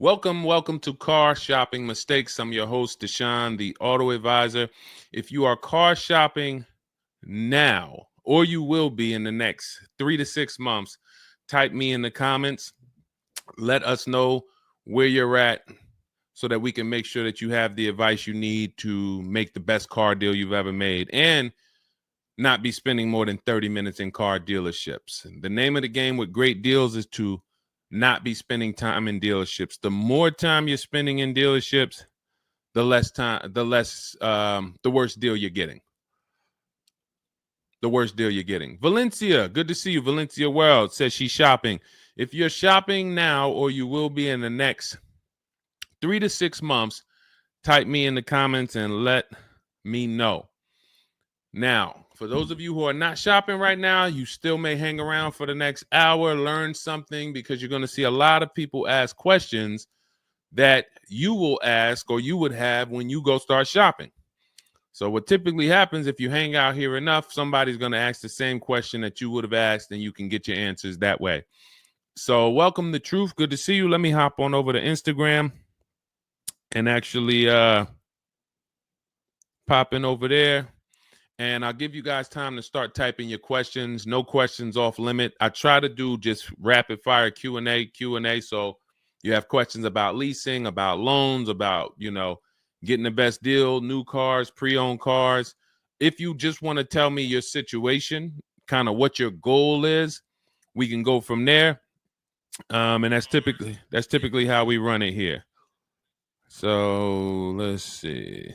Welcome to Car Shopping Mistakes. I'm your host, Deshone the Auto Advisor. If you are car shopping now, or you will be in the next 3 to 6 months, type me in the comments. Let us know where you're at so that we can make sure that you have the advice you need to make the best car deal you've ever made and not be spending more than 30 minutes in car dealerships. The name of the game with great deals is to not be spending time in dealerships. The more time you're spending in dealerships, the worse deal you're getting. The worst deal you're getting. Valencia, good to see you. Valencia World says she's shopping. If you're shopping now or you will be in the next 3 to 6 months, type me in the comments and let me know. Now, for those of you who are not shopping right now, you still may hang around for the next hour, learn something, because you're going to see a lot of people ask questions that you will ask or you would have when you go start shopping. So what typically happens if you hang out here enough, somebody's going to ask the same question that you would have asked, and you can get your answers that way. So welcome to Truth. Good to see you. Let me hop on over to Instagram and actually pop in over there. And I'll give you guys time to start typing your questions. No questions off limit. I try to do just rapid fire Q&A. So you have questions about leasing, about loans, about, getting the best deal, new cars, pre-owned cars. If you just want to tell me your situation, kind of what your goal is, we can go from there. And that's typically how we run it here. So let's see.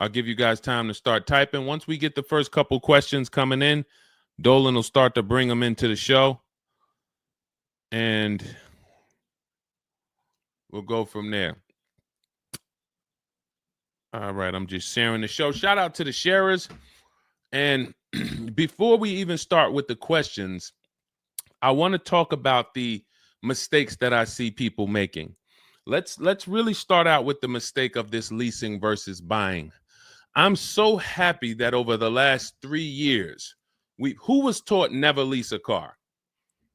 I'll give you guys time to start typing. Once we get the first couple questions coming in, Dolan will start to bring them into the show. And we'll go from there. All right, I'm just sharing the show. Shout out to the sharers. And before we even start with the questions, I want to talk about the mistakes that I see people making. Let's really start out with the mistake of this leasing versus buying. I'm so happy that over the last 3 years, who was taught never lease a car?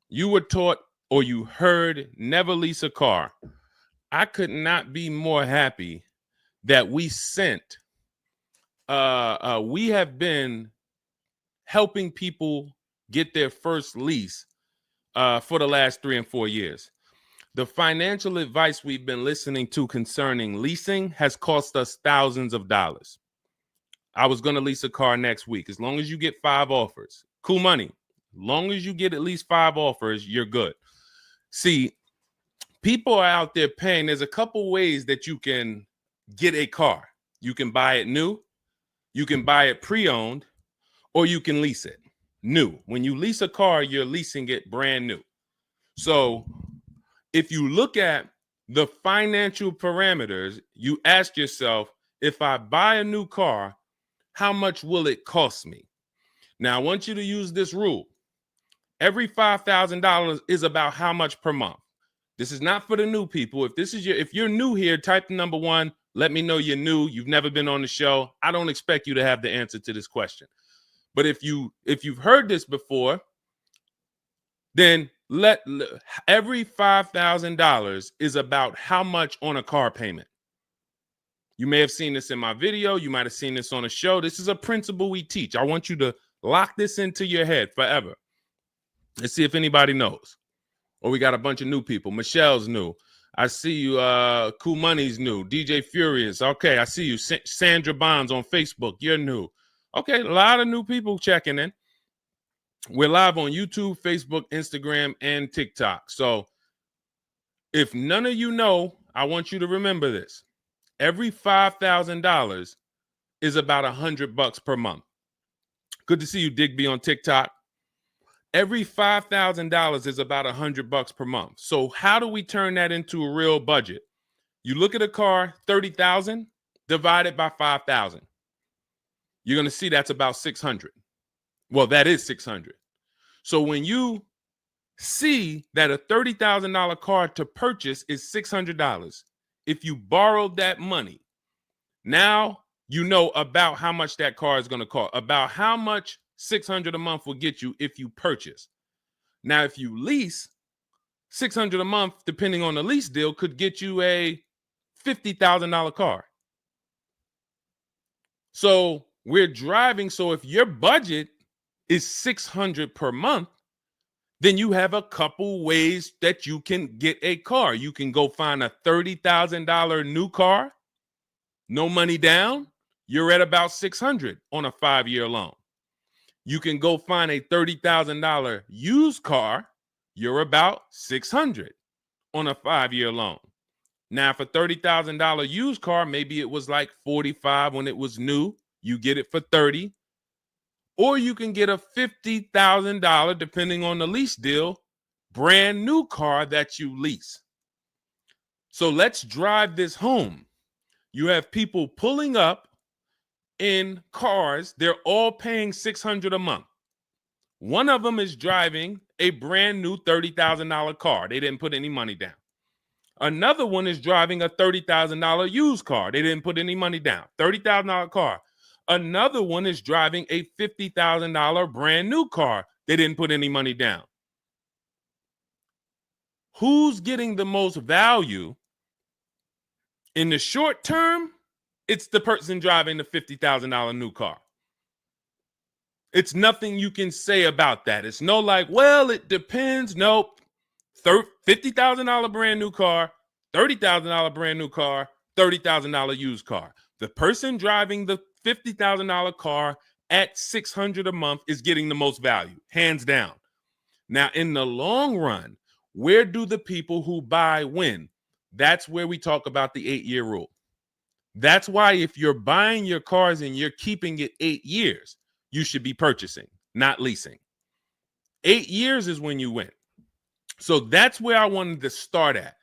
You were taught or you heard never lease a car. I could not be more happy that we have been helping people get their first lease for the last 3 and 4 years. The financial advice we've been listening to concerning leasing has cost us thousands of dollars. I was going to lease a car next week. As long as you get 5 offers, cool money. As long as you get at least 5 offers, you're good. See, people are out there paying. There's a couple ways that you can get a car. You can buy it new, you can buy it pre-owned, or you can lease it new. When you lease a car, you're leasing it brand new. So if you look at the financial parameters, you ask yourself, if I buy a new car, how much will it cost me? Now, I want you to use this rule. Every $5,000 is about how much per month. This is not for the new people. If you're new here, type the number 1. Let me know you're new. You've never been on the show. I don't expect you to have the answer to this question. But if you've heard this before, then every $5,000 is about how much on a car payment. You may have seen this in my video. You might have seen this on a show. This is a principle we teach. I want you to lock this into your head forever. Let's see if anybody knows. Or we got a bunch of new people. Michelle's new. I see you. Cool Money's new. DJ Furious. Okay, I see you. Sandra Bonds on Facebook. You're new. Okay, a lot of new people checking in. We're live on YouTube, Facebook, Instagram, and TikTok. So if none of you know, I want you to remember this. Every $5,000 is about $100 per month. Good to see you, Digby, on TikTok. Every $5,000 is about $100 per month. So how do we turn that into a real budget? You look at a car, $30,000 divided by 5,000. You're going to see that's about 600. Well, that is 600. So when you see that a $30,000 car to purchase is $600, if you borrowed that money, now you know about how much that car is going to cost, about how much $600 a month will get you if you purchase. Now, if you lease, $600 a month, depending on the lease deal, could get you a $50,000 car. So we're driving. So if your budget is $600 per month, then you have a couple ways that you can get a car. You can go find a $30,000 new car, no money down. You're at about $600 on a 5-year loan. You can go find a $30,000 used car. You're about $600 on a 5-year loan. Now, for $30,000 used car, maybe it was like $45 when it was new. You get it for $30. Or you can get a $50,000, depending on the lease deal, brand new car that you lease. So let's drive this home. You have people pulling up in cars. They're all paying $600 a month. One of them is driving a brand new $30,000 car. They didn't put any money down. Another one is driving a $30,000 used car. They didn't put any money down. $30,000 car. Another one is driving a $50,000 brand new car. They didn't put any money down. Who's getting the most value? In the short term, it's the person driving the $50,000 new car. It's nothing you can say about that. It's no like, well, it depends. Nope. $50,000 brand new car, $30,000 brand new car, $30,000 used car. The person driving the $50,000 car at $600 a month is getting the most value, hands down. Now, in the long run, where do the people who buy win? That's where we talk about the 8-year rule. That's why if you're buying your cars and you're keeping it 8 years, you should be purchasing, not leasing. 8 years is when you win. So that's where I wanted to start at.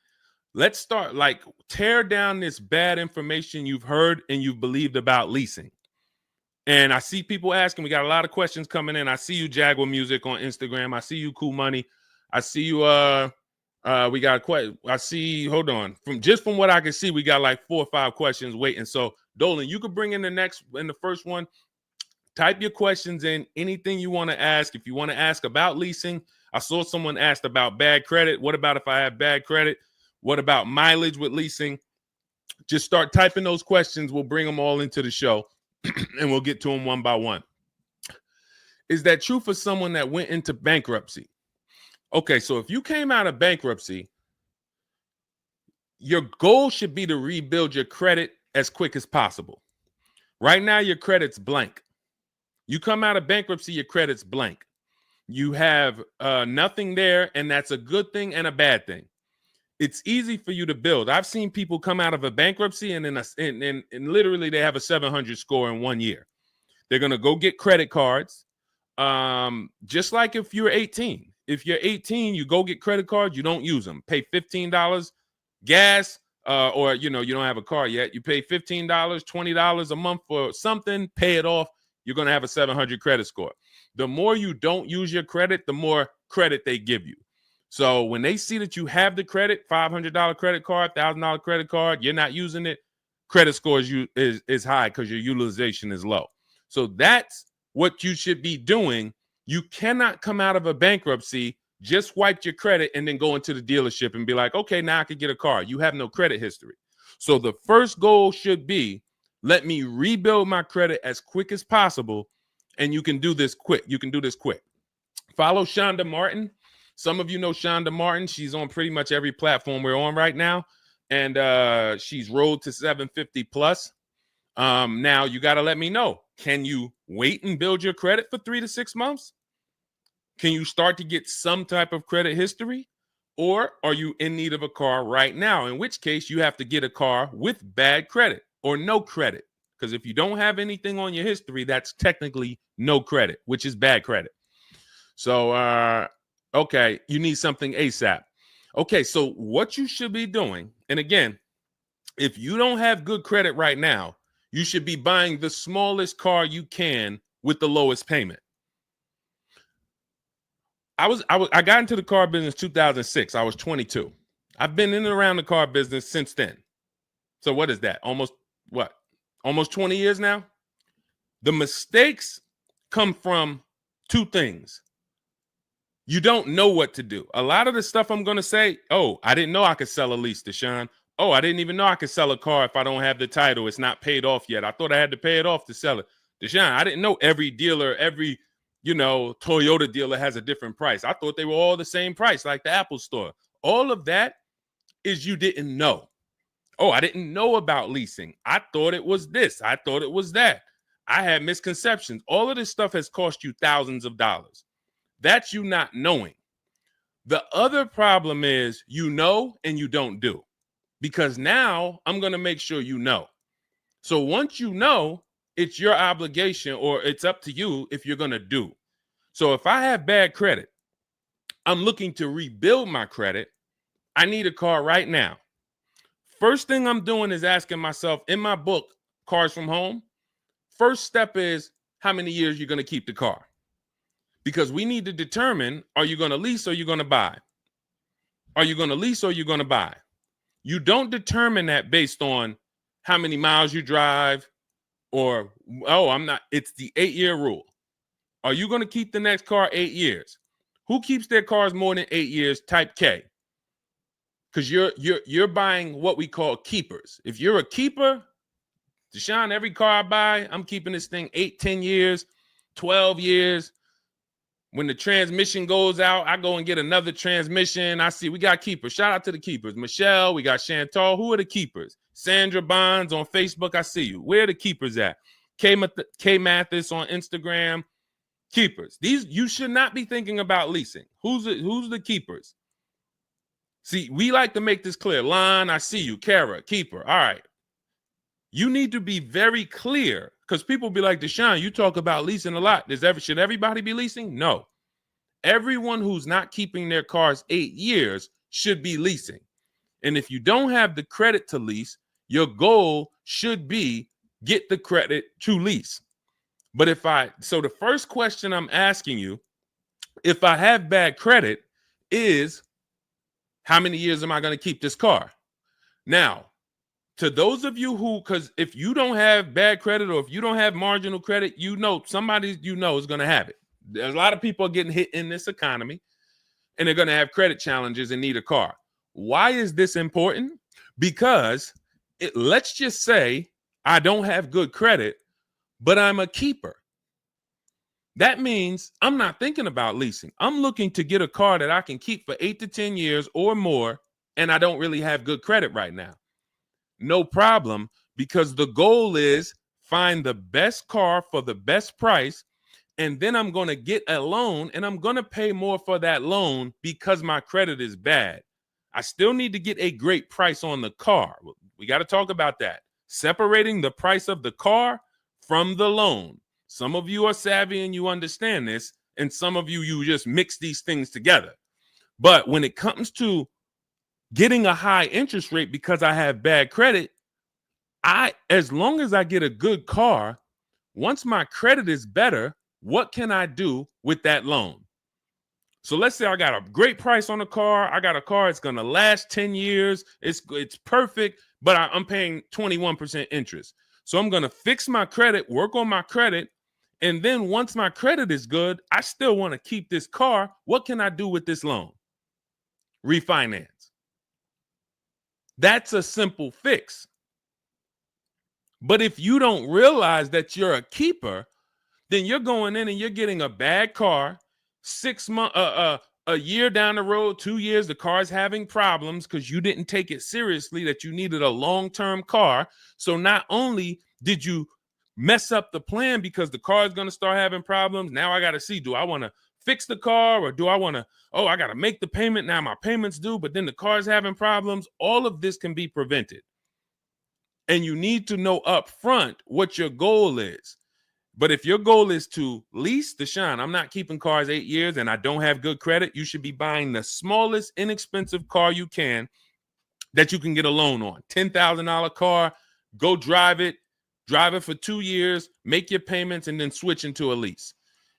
Let's start, like, tear down this bad information you've heard and you've believed about leasing. And I see people asking, we got a lot of questions coming in. I see you, Jaguar Music, on Instagram. I see you, Cool Money. I see you, we got a question. I see, hold on. From what I can see, we got like 4 or 5 questions waiting. So, Dolan, you could bring in the first one. Type your questions in, anything you want to ask. If you want to ask about leasing, I saw someone asked about bad credit. What about if I have bad credit? What about mileage with leasing? Just start typing those questions. We'll bring them all into the show and we'll get to them one by one. Is that true for someone that went into bankruptcy? Okay, so if you came out of bankruptcy, your goal should be to rebuild your credit as quick as possible. Right now, your credit's blank. You come out of bankruptcy, your credit's blank. You have nothing there, and that's a good thing and a bad thing. It's easy for you to build. I've seen people come out of a bankruptcy and literally they have a 700 score in 1 year. They're going to go get credit cards. Just like if you're 18. If you're 18, you go get credit cards, you don't use them. Pay $15 gas, or you don't have a car yet. You pay $15, $20 a month for something, pay it off. You're going to have a 700 credit score. The more you don't use your credit, the more credit they give you. So when they see that you have the credit, $500 credit card, $1,000 credit card, you're not using it, credit score is high because your utilization is low. So that's what you should be doing. You cannot come out of a bankruptcy, just wipe your credit, and then go into the dealership and be like, okay, now I can get a car. You have no credit history. So the first goal should be, let me rebuild my credit as quick as possible. And you can do this quick. Follow Shonda Martin. Some of you know Shonda Martin. She's on pretty much every platform we're on right now. And she's rolled to 750 plus. Now you got to let me know. Can you wait and build your credit for 3 to 6 months? Can you start to get some type of credit history? Or are you in need of a car right now? In which case you have to get a car with bad credit or no credit. Because if you don't have anything on your history, that's technically no credit, which is bad credit. So, okay, you need something ASAP. Okay, so what you should be doing, and again, if you don't have good credit right now, you should be buying the smallest car you can with the lowest payment. I got into the car business 2006. I was 22. I've been in and around the car business since then. So what is that? Almost 20 years now? The mistakes come from 2 things. You don't know what to do. A lot of the stuff I'm going to say, oh, I didn't know I could sell a lease, Deshone. Oh, I didn't even know I could sell a car if I don't have the title. It's not paid off yet. I thought I had to pay it off to sell it. Deshone, I didn't know every dealer, every, Toyota dealer has a different price. I thought they were all the same price, like the Apple store. All of that is you didn't know. Oh, I didn't know about leasing. I thought it was this. I thought it was that. I had misconceptions. All of this stuff has cost you thousands of dollars. That's you not knowing. The other problem is you know and you don't do, because now I'm going to make sure you know. So once you know, it's your obligation, or it's up to you if you're going to do. So if I have bad credit, I'm looking to rebuild my credit. I need a car right now. First thing I'm doing is asking myself, in my book, Cars from Home, first step is how many years you're going to keep the car. Because we need to determine, are you going to lease or you're going to buy? Are you going to lease or you're going to buy? You don't determine that based on how many miles you drive or, it's the 8-year rule. Are you going to keep the next car 8 years? Who keeps their cars more than 8 years? Type K. Because you're buying what we call keepers. If you're a keeper, Deshone, every car I buy, I'm keeping this thing 8, 10 years, 12 years. When the transmission goes out, I go and get another transmission. I see we got keepers. Shout out to the keepers. Michelle, we got Chantal. Who are the keepers? Sandra Bonds on Facebook. I see you. Where are the keepers at? K Mathis on Instagram. Keepers. These, you should not be thinking about leasing. Who's the keepers? See, we like to make this clear. Lon, I see you. Kara, keeper. All right. You need to be very clear, because people be like, Deshone, you talk about leasing a lot. Should everybody be leasing? No. Everyone who's not keeping their cars 8 years should be leasing. And if you don't have the credit to lease, your goal should be get the credit to lease. But so the first question I'm asking you, if I have bad credit, is how many years am I going to keep this car? Now, to those of you because if you don't have bad credit, or if you don't have marginal credit, somebody is going to have it. There's a lot of people getting hit in this economy, and they're going to have credit challenges and need a car. Why is this important? Because let's just say I don't have good credit, but I'm a keeper. That means I'm not thinking about leasing. I'm looking to get a car that I can keep for 8 to 10 years or more, and I don't really have good credit right now. No problem, because the goal is find the best car for the best price, and then I'm going to get a loan, and I'm going to pay more for that loan because my credit is bad. I still need to get a great price on the car. We got to talk about that. Separating the price of the car from the loan. Some of you are savvy and you understand this, and some of you just mix these things together. But when it comes to getting a high interest rate because I have bad credit, as long as I get a good car, once my credit is better, what can I do with that loan? So let's say I got a great price on a car. I got a car, it's going to last 10 years. It's perfect, but I'm paying 21% interest. So I'm going to fix my credit, work on my credit. And then once my credit is good, I still want to keep this car. What can I do with this loan? Refinance. That's a simple fix. But if you don't realize that you're a keeper, then you're going in and you're getting a bad car, 6 months, a year down the road, 2 years, the car's having problems because you didn't take it seriously that you needed a long-term car. So not only did you mess up the plan because the car is going to start having problems, now I got to see, do I want to fix the car, or do I want to, I got to make the payment, now my payment's due, but then the car's having problems. All of this can be prevented. And you need to know up front what your goal is. But if your goal is to lease, Deshone, I'm not keeping cars 8 years and I don't have good credit, you should be buying the smallest inexpensive car you can that you can get a loan on. $10,000 car, go drive it for 2 years, make your payments, and then switch into a lease.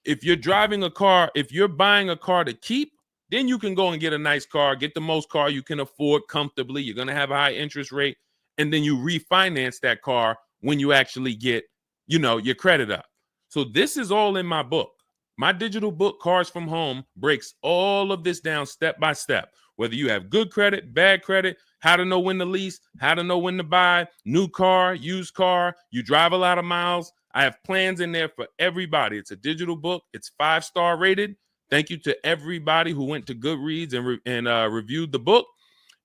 If you're driving a car, if you're buying a car to keep, then you can go and get a nice car, get the most car you can afford comfortably. You're going to have a high interest rate, and then you refinance that car when you actually get, your credit up. So this is all in my book. My digital book, Cars from Home, breaks all of this down step by step. Whether you have good credit, bad credit, how to know when to lease, how to know when to buy, new car, used car, you drive a lot of miles. I have plans in there for everybody. It's a digital book. It's 5-star rated. Thank you to everybody who went to Goodreads and reviewed the book.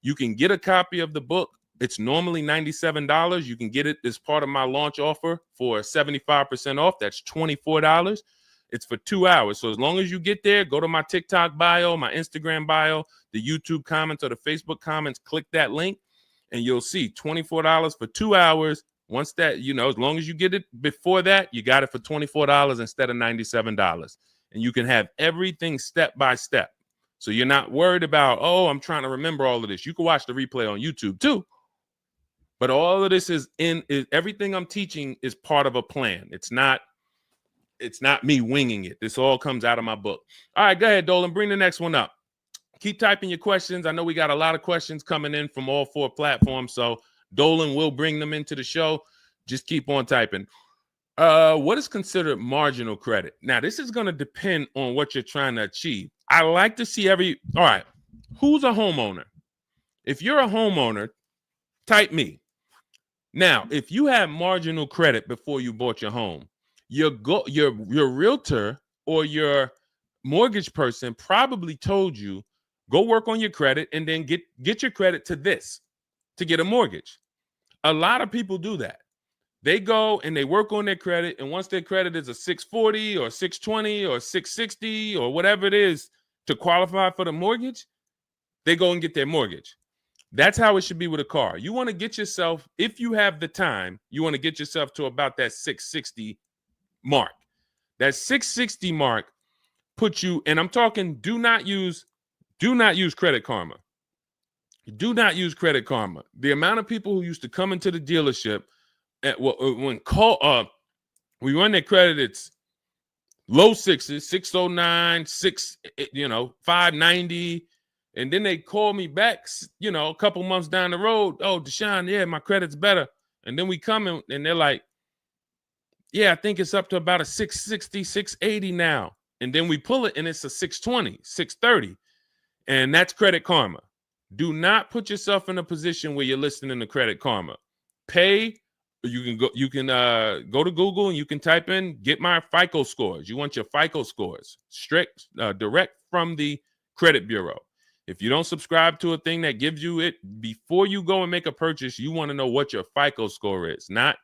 You can get a copy of the book. It's normally $97. You can get it as part of my launch offer for 75% off. That's $24. It's for 2 hours. So as long as you get there, go to my TikTok bio, my Instagram bio, the YouTube comments or the Facebook comments, click that link, and you'll see $24 for 2 hours. Once that, as long as you get it before that, you got it for $24 instead of $97. And you can have everything step by step. So you're not worried about, I'm trying to remember all of this. You can watch the replay on YouTube too. But all of this is everything I'm teaching is part of a plan. It's not me winging it. This all comes out of my book. All right, go ahead, Dolan. Bring the next one up. Keep typing your questions. I know we got a lot of questions coming in from all 4 platforms, so Dolan will bring them into the show. Just keep on typing. What is considered marginal credit? Now, this is going to depend on what you're trying to achieve. I like to see all right, who's a homeowner? If you're a homeowner, type me. Now, if you have marginal credit before you bought your home, your realtor or your mortgage person probably told you, go work on your credit and then get your credit to this to get a mortgage. A lot of people do that. They go and they work on their credit, and once their credit is a 640 or 620 or 660 or whatever it is to qualify for the mortgage, they go and get their mortgage. That's how it should be with a car. You want to get yourself, if you have the time, you want to get yourself to about that 660 mark. That 660 mark puts you, and I'm talking, do not use Credit Karma. Do not use Credit Karma. The amount of people who used to come into the dealership we run their credit, it's low 6s, 609, 590. And then they call me back, a couple months down the road. Oh, Deshone, yeah, my credit's better. And then we come in and they're like, yeah, I think it's up to about a 660, 680 now. And then we pull it and it's a 620, 630. And that's Credit Karma. Do not put yourself in a position where you're listening to Credit Karma. Pay. You can go to Google and you can type in, get my FICO scores. You want your FICO scores direct from the credit bureau. If you don't subscribe to a thing that gives you it before you go and make a purchase, you want to know what your FICO score is, not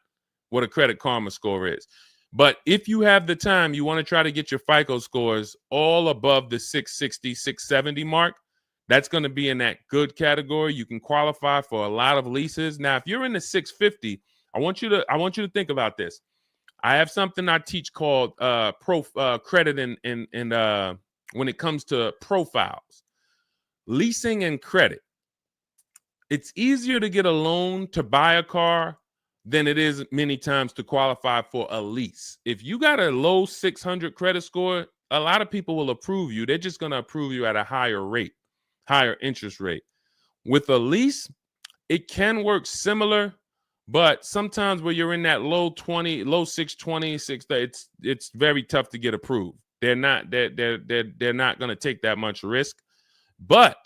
what a Credit Karma score is. But if you have the time, you want to try to get your FICO scores all above the 660, 670 mark. That's going to be in that good category. You can qualify for a lot of leases. Now, if you're in the 650, I want you to think about this. I have something I teach called credit and when it comes to profiles, leasing and credit. It's easier to get a loan to buy a car than it is many times to qualify for a lease. If you got a low 600 credit score, a lot of people will approve you. They're just going to approve you at a higher rate, higher interest rate. With a lease, it can work similar. But sometimes where you're in that low 620, 630, it's very tough to get approved. They're not going to take that much risk, but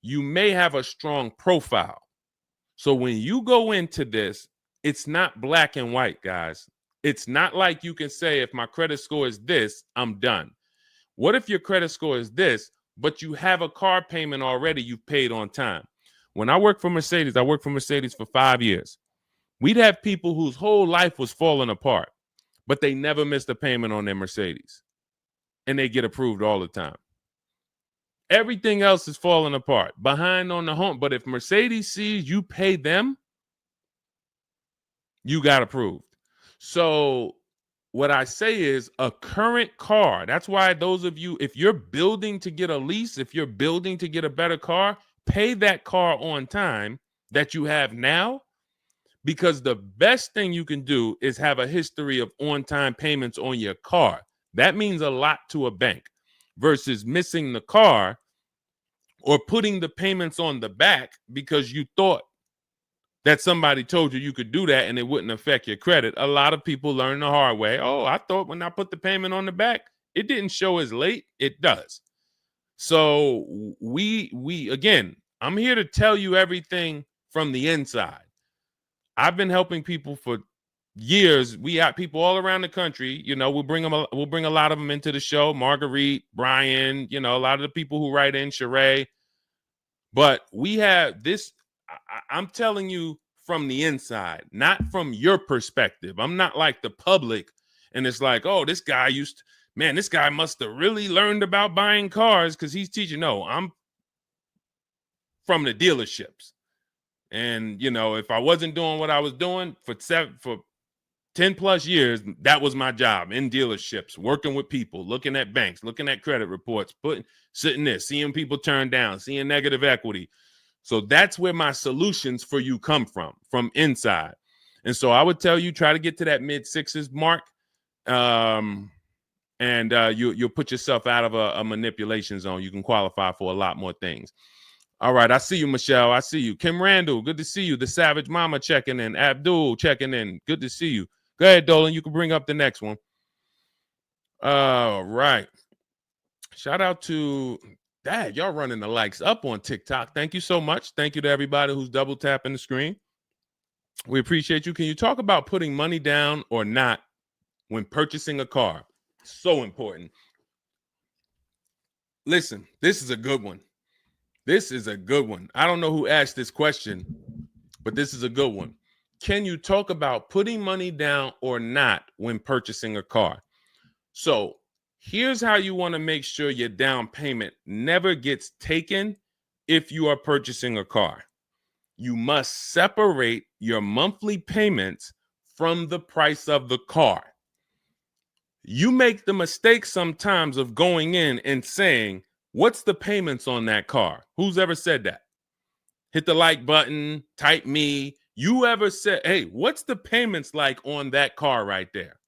you may have a strong profile. So when you go into this, it's not black and white, guys. It's not like you can say, if my credit score is this, I'm done. What if your credit score is this, but you have a car payment already you've paid on time? When I worked for Mercedes, I worked for Mercedes for 5 years. We'd have people whose whole life was falling apart, but they never missed a payment on their Mercedes, and they get approved all the time. Everything else is falling apart, behind on the home. But if Mercedes sees you pay them, you got approved. So what I say is a current car. That's why those of you, if you're building to get a lease, if you're building to get a better car, pay that car on time that you have now. Because the best thing you can do is have a history of on-time payments on your car. That means a lot to a bank versus missing the car or putting the payments on the back because you thought that somebody told you could do that and it wouldn't affect your credit. A lot of people learn the hard way. Oh, I thought when I put the payment on the back, it didn't show as late. It does. So we again, I'm here to tell you everything from the inside. I've been helping people for years. We have people all around the country. You know, we'll bring a lot of them into the show. Marguerite, Brian, you know, a lot of the people who write in, Sheree. But we have this. I'm telling you from the inside, not from your perspective. I'm not like the public, and it's like, oh, this guy this guy must have really learned about buying cars because he's teaching. No, I'm from the dealerships. And, you know, if I wasn't doing what I was doing for 10 plus years, that was my job in dealerships, working with people, looking at banks, looking at credit reports, sitting there, seeing people turn down, seeing negative equity. So that's where my solutions for you come from inside. And so I would tell you, try to get to that mid sixes mark. And you'll put yourself out of a manipulation zone. You can qualify for a lot more things. All right, I see you, Michelle. I see you. Kim Randall, good to see you. The Savage Mama checking in. Abdul checking in. Good to see you. Go ahead, Dolan. You can bring up the next one. All right. Shout out to Dad. Y'all running the likes up on TikTok. Thank you so much. Thank you to everybody who's double tapping the screen. We appreciate you. Can you talk about putting money down or not when purchasing a car? So important. Listen, this is a good one. This is a good one. I don't know who asked this question, but this is a good one. Can you talk about putting money down or not when purchasing a car? So here's how you want to make sure your down payment never gets taken if you are purchasing a car. You must separate your monthly payments from the price of the car. You make the mistake sometimes of going in and saying, what's the payments on that car? Who's ever said that? Hit the like button, type me. You ever said, hey, what's the payments like on that car right there?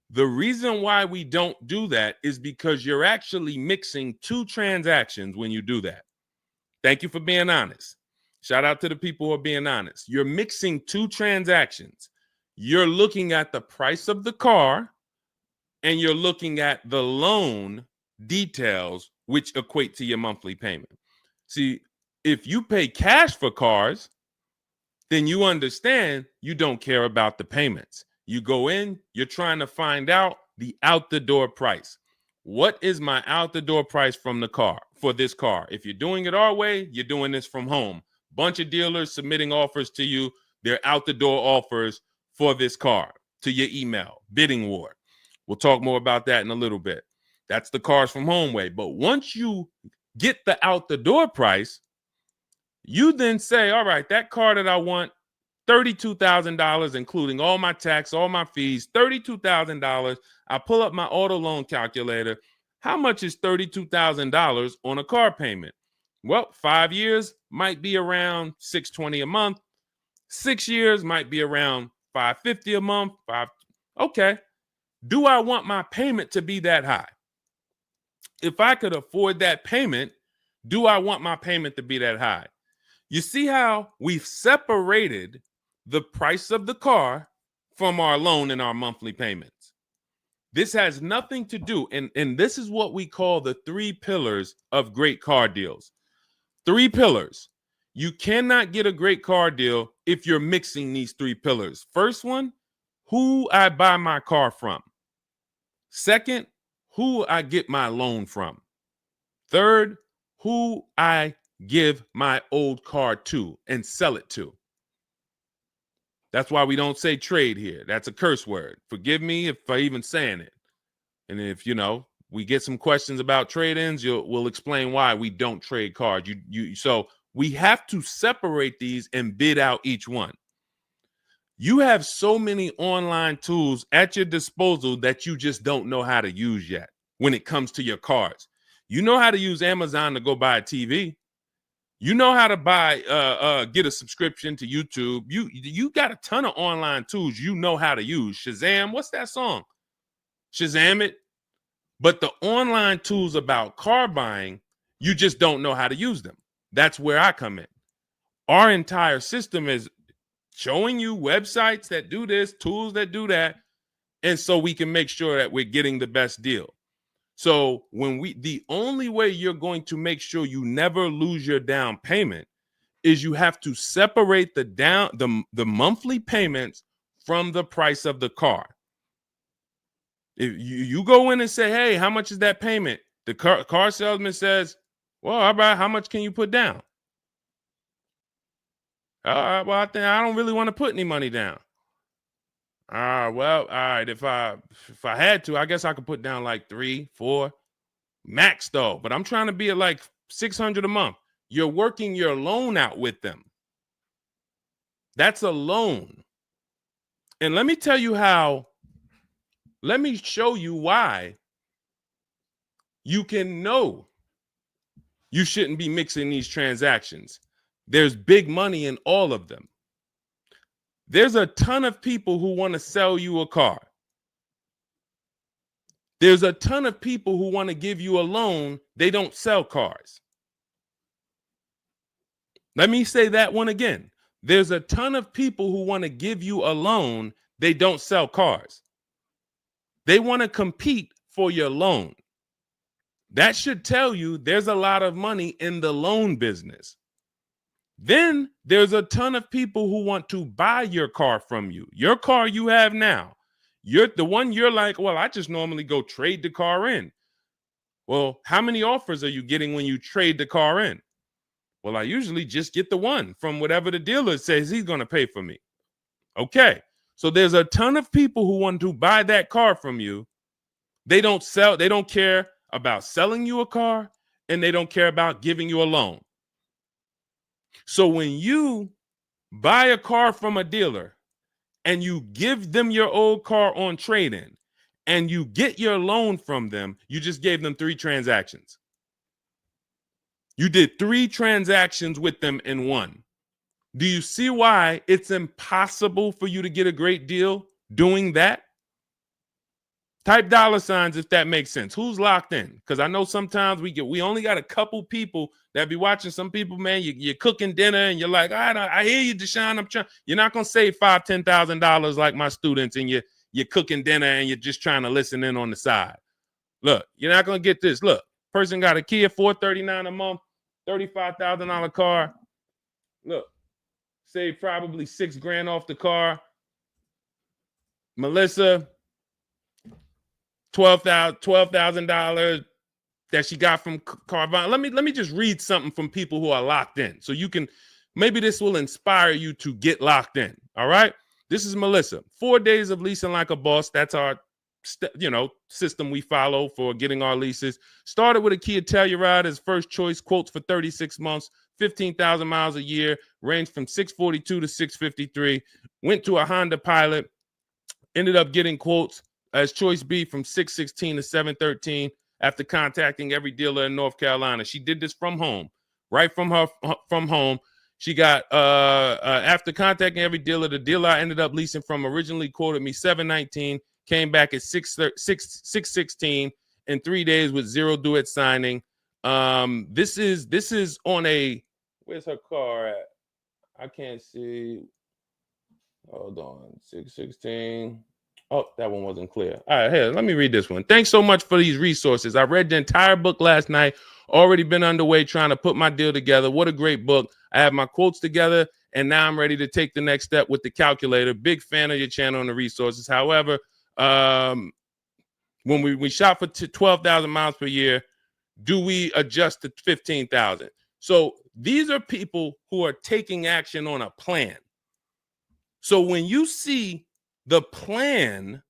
The reason why we don't do that is because you're actually mixing two transactions when you do that. Thank you for being honest. Shout out to the people who are being honest. You're mixing two transactions. You're looking at the price of the car and you're looking at the loan details, which equate to your monthly payment. See, if you pay cash for cars, then you understand you don't care about the payments. You go in, you're trying to find out the out the door price. What is my out the door price from the car for this car? If you're doing it our way, you're doing this from home. Bunch of dealers submitting offers to you. They're out the door offers for this car to your email, bidding war. We'll talk more about that in a little bit. That's the cars from home way. But once you get the out the door price, you then say, all right, that car that I want, $32,000, including all my tax, all my fees, $32,000. I pull up my auto loan calculator. How much is $32,000 on a car payment? Well, 5 years might be around $620 a month. 6 years might be around $550 a month. Okay. Do I want my payment to be that high? If I could afford that payment, do I want my payment to be that high? You see how we've separated the price of the car from our loan and our monthly payments. This has nothing to do, and this is what we call the 3 pillars of great car deals. 3 pillars. You cannot get a great car deal if you're mixing these 3 pillars. First one, who I buy my car from. Second, who I get my loan from. Third, who I give my old car to and sell it to. That's why we don't say trade here. That's a curse word. Forgive me if I even saying it. And if, we get some questions about trade-ins, we'll explain why we don't trade cars. So we have to separate these and bid out each one. You have so many online tools at your disposal that you just don't know how to use yet when it comes to your cars. You know how to use Amazon to go buy a TV. You know how to get a subscription to YouTube. You got a ton of online tools you know how to use. Shazam, what's that song? Shazam it. But the online tools about car buying, you just don't know how to use them. That's where I come in. Our entire system is showing you websites that do this, tools that do that, And so we can make sure that we're getting the best deal. So the only way you're going to make sure you never lose your down payment is you have to separate the monthly payments from the price of the car. If you go in and say, hey, how much is that payment? The car salesman says, well, how much can you put down? Well, I don't really want to put any money down. Well, all right. If I had to, I guess I could put down like 3, 4 max though. But I'm trying to be at like $600 a month. You're working your loan out with them. That's a loan. And let me tell you how. Let me show you why you can know you shouldn't be mixing these transactions. There's big money in all of them. There's a ton of people who want to sell you a car. There's a ton of people who want to give you a loan. They don't sell cars. Let me say that one again. There's a ton of people who want to give you a loan. They don't sell cars. They want to compete for your loan. That should tell you there's a lot of money in the loan business. Then there's a ton of people who want to buy your car from you. Your car you have now. You're the one you're like, well, I just normally go trade the car in. Well, how many offers are you getting when you trade the car in? Well, I usually just get the one from whatever the dealer says he's going to pay for me. Okay. So there's a ton of people who want to buy that car from you. They don't care about selling you a car, and they don't care about giving you a loan. So when you buy a car from a dealer and you give them your old car on trade-in and you get your loan from them, you just gave them 3 transactions. You did 3 transactions with them in one. Do you see why it's impossible for you to get a great deal doing that? Type $signs if that makes sense. Who's locked in? Because I know sometimes we only got a couple people that be watching. Some people, man, you're cooking dinner and you're like, I hear you, Deshone. You're not gonna save $5,000, $10,000 like my students, and you're cooking dinner and you're just trying to listen in on the side. Look, you're not gonna get this. Look, person got a Kia $439 a month, $35,000 car. Look, save probably $6,000 off the car. Melissa, $12,000 that she got from Carvana. Let me just read something from people who are locked in, so you can, maybe this will inspire you to get locked in. All right, this is Melissa. 4 days of leasing like a boss. That's our system we follow for getting our leases. Started with a Kia Telluride as first choice. Quotes for 36 months, 15,000 miles a year. Ranged from 642 to 653. Went to a Honda Pilot. Ended up getting quotes as choice B from 616 to 713 after contacting every dealer in North Carolina. She did this from home, right from home. She got after contacting every dealer, the dealer I ended up leasing from originally quoted me 719, came back at 616 in 3 days with 0 due at signing. This is on a, where's her car at? I can't see. Hold on, 616. Oh, that one wasn't clear. All right, here, let me read this one. Thanks so much for these resources. I read the entire book last night. Already been underway trying to put my deal together. What a great book. I have my quotes together, and now I'm ready to take the next step with the calculator. Big fan of your channel and the resources. However, when we shop for 12,000 miles per year, do we adjust to 15,000? So these are people who are taking action on a plan. So when you see the plan,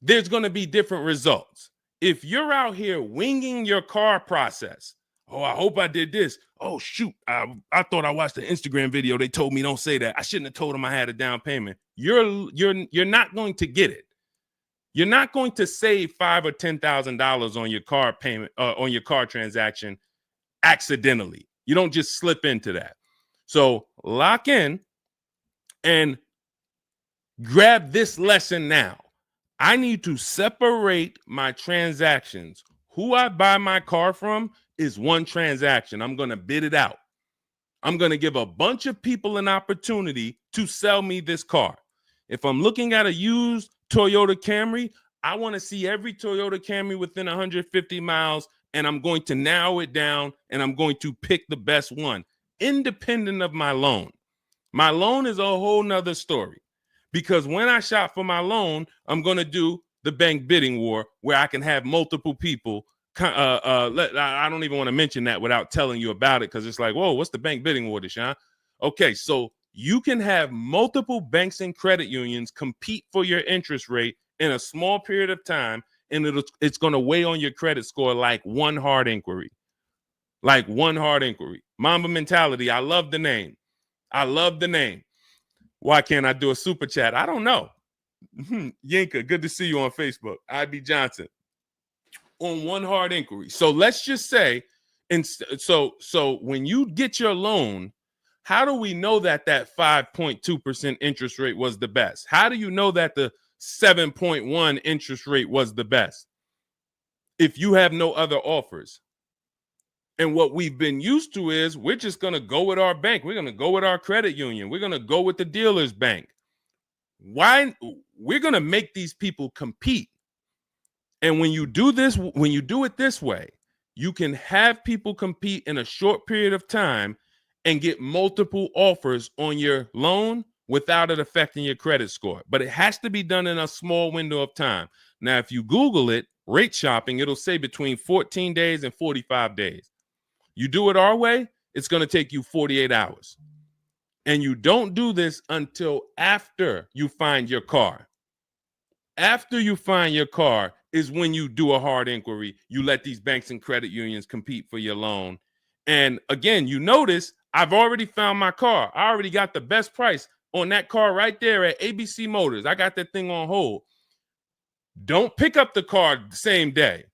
there's going to be different results. If you're out here winging your car process, oh, I hope I did this. Oh, shoot, I thought I watched the Instagram video. They told me don't say that. I shouldn't have told them I had a down payment. You're not going to get it. You're not going to save $5,000 or $10,000 on your car payment, on your car transaction accidentally. You don't just slip into that. So lock in and grab this lesson now. I need to separate my transactions. Who I buy my car from is one transaction. I'm going to bid it out. I'm going to give a bunch of people an opportunity to sell me this car. If I'm looking at a used Toyota Camry, I want to see every Toyota Camry within 150 miles, and I'm going to narrow it down, and I'm going to pick the best one, independent of my loan. My loan is a whole nother story, because when I shop for my loan, I'm going to do the bank bidding war where I can have multiple people. I don't even want to mention that without telling you about it, because it's like, whoa, what's the bank bidding war, Deshone? Okay, so you can have multiple banks and credit unions compete for your interest rate in a small period of time, and it's going to weigh on your credit score like one hard inquiry. Like one hard inquiry. Mamba Mentality, I love the name. I love the name. Why can't I do a super chat? I don't know. Yinka, good to see you on Facebook. IB Johnson. On one hard inquiry. So let's just say, and so when you get your loan, how do we know that 5.2% interest rate was the best? How do you know that the 7.1 interest rate was the best if you have no other offers? And what we've been used to is we're just going to go with our bank. We're going to go with our credit union. We're going to go with the dealer's bank. Why? We're going to make these people compete. And when you do this, when you do it this way, you can have people compete in a short period of time and get multiple offers on your loan without it affecting your credit score. But it has to be done in a small window of time. Now, if you Google it, rate shopping, it'll say between 14 days and 45 days. You do it our way, it's going to take you 48 hours. And you don't do this until after you find your car. After you find your car is when you do a hard inquiry. You let these banks and credit unions compete for your loan. And again, you notice I've already found my car. I already got the best price on that car right there at ABC Motors. I got that thing on hold. Don't pick up the car the same day.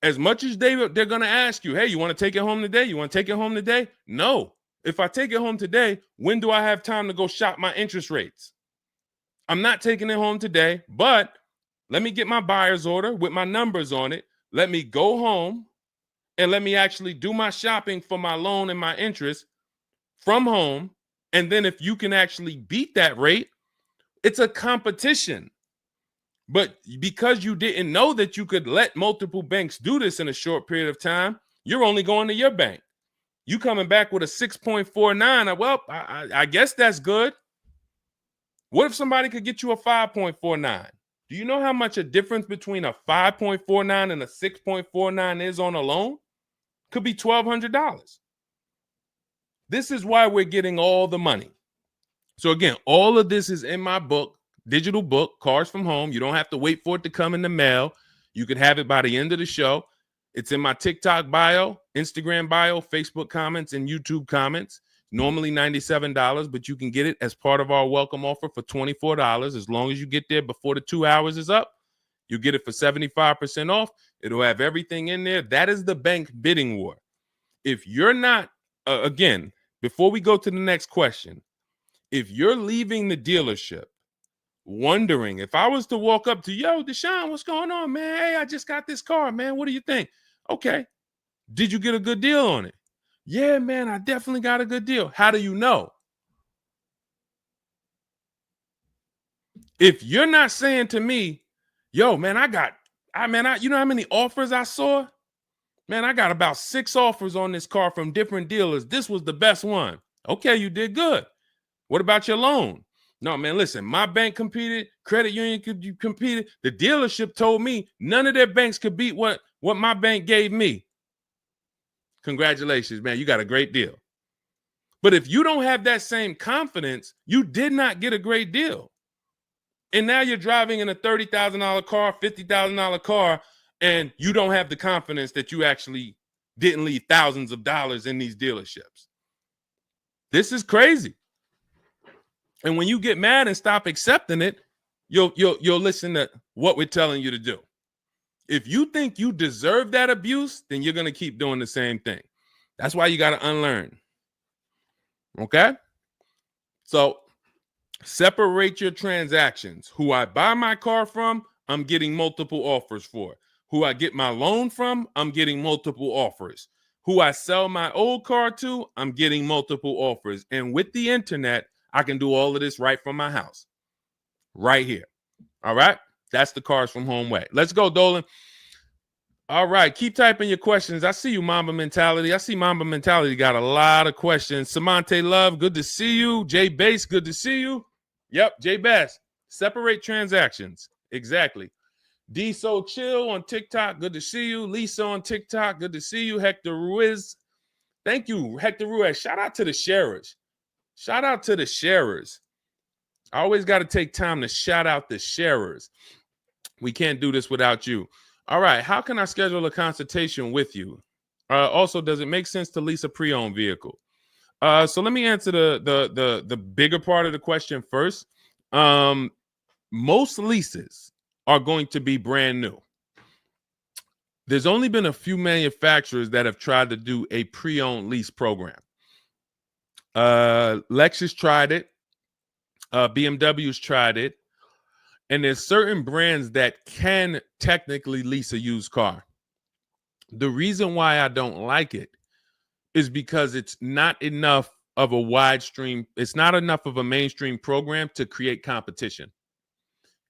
As much as they're going to ask you, hey, you want to take it home today? You want to take it home today? No. If I take it home today, when do I have time to go shop my interest rates? I'm not taking it home today, but let me get my buyer's order with my numbers on it. Let me go home and let me actually do my shopping for my loan and my interest from home. And then if you can actually beat that rate, it's a competition. But because you didn't know that you could let multiple banks do this in a short period of time, you're only going to your bank. You coming back with a 6.49. Well, I guess that's good. What if somebody could get you a 5.49? Do you know how much a difference between a 5.49 and a 6.49 is on a loan? Could be $1,200. This is why we're getting all the money. So again, all of this is in my book, digital book, Cars from Home. You don't have to wait for it to come in the mail. You can have it by the end of the show. It's in my TikTok bio, Instagram bio, Facebook comments, and YouTube comments. Normally $97, but you can get it as part of our welcome offer for $24. As long as you get there before the 2 hours is up, you get it for 75% off. It'll have everything in there. That is the bank bidding war. If you're not, again, before we go to the next question, if you're leaving the dealership wondering, if I was to walk up to, yo, Deshone, what's going on, man? Hey, I just got this car, man. What do you think? Okay. Did you get a good deal on it? Yeah, man, I definitely got a good deal. How do you know? If you're not saying to me, yo, man, you know how many offers I saw? Man, I got about 6 offers on this car from different dealers. This was the best one. Okay, you did good. What about your loan? No, man, listen, my bank competed, credit union competed. The dealership told me none of their banks could beat what my bank gave me. Congratulations, man, you got a great deal. But if you don't have that same confidence, you did not get a great deal. And now you're driving in a $30,000 car, $50,000 car, and you don't have the confidence that you actually didn't leave thousands of dollars in these dealerships. This is crazy. And when you get mad and stop accepting it, you'll listen to what we're telling you to do. If you think you deserve that abuse, then you're going to keep doing the same thing. That's why you got to unlearn. Okay? So separate your transactions. Who I buy my car from, I'm getting multiple offers for. Who I get my loan from, I'm getting multiple offers. Who I sell my old car to, I'm getting multiple offers. And with the internet, I can do all of this right from my house, right here. All right. That's the Cars from Home way. Let's go, Dolan. All right. Keep typing your questions. I see you, Mamba Mentality. I see Mamba Mentality got a lot of questions. Samante Love, good to see you. Jay Bass, good to see you. Yep, Jay Bass. Separate transactions. Exactly. D So Chill on TikTok, good to see you. Lisa on TikTok, good to see you. Hector Ruiz, thank you, Hector Ruiz. Shout out to the sharers. Shout out to the sharers. I always got to take time to shout out the sharers. We can't do this without you. All right, how can I schedule a consultation with you? Also, does it make sense to lease a pre-owned vehicle? So let me answer the bigger part of the question first. Most leases are going to be brand new. There's only been a few manufacturers that have tried to do a pre-owned lease program. Lexus tried it. BMW's tried it. And there's certain brands that can technically lease a used car. The reason why I don't like it is because it's not enough of a wide stream. It's not enough of a mainstream program to create competition.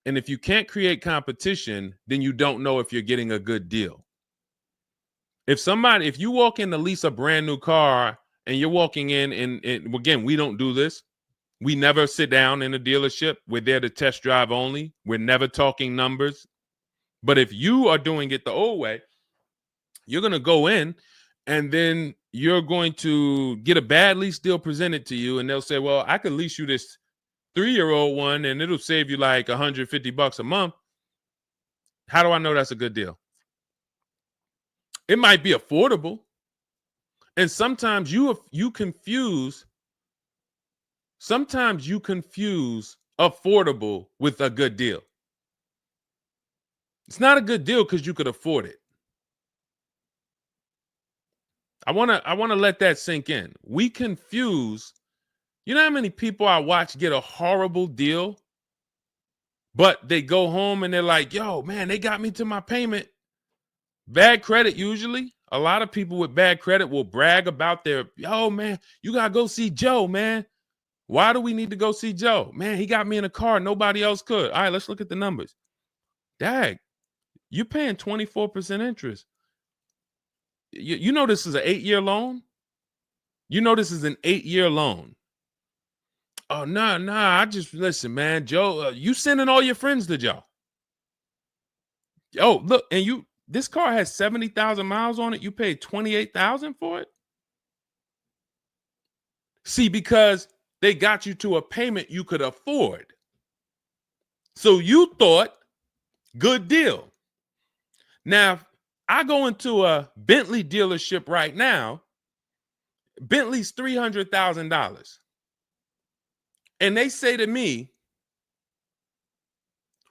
And if you can't create competition, then you don't know if you're getting a good deal. If you walk in to lease a brand new car and you're walking in and again, we don't do this. We never sit down in a dealership. We're there to test drive only. We're never talking numbers. But if you are doing it the old way, you're going to go in and then you're going to get a bad lease deal presented to you. And they'll say, well, I could lease you this 3-year-old one and it'll save you like $150 a month. How do I know that's a good deal? It might be affordable. And sometimes you confuse affordable with a good deal. It's not a good deal because you could afford it. I want to let that sink in. We confuse, you know how many people I watch get a horrible deal, but they go home and they're like, yo, man, they got me to my payment. Bad credit usually. A lot of people with bad credit will brag about yo, man, you got to go see Joe, man. Why do we need to go see Joe? Man, he got me in a car. Nobody else could. All right, let's look at the numbers. Dag, you're paying 24% interest. You know this is an 8-year loan? You know this is an 8-year loan. Oh, nah, I just, listen, man, Joe, you sending all your friends to Joe. Oh, look, and this car has 70,000 miles on it. You paid 28,000 for it? See, because they got you to a payment you could afford. So you thought, good deal. Now, I go into a Bentley dealership right now. Bentley's $300,000. And they say to me,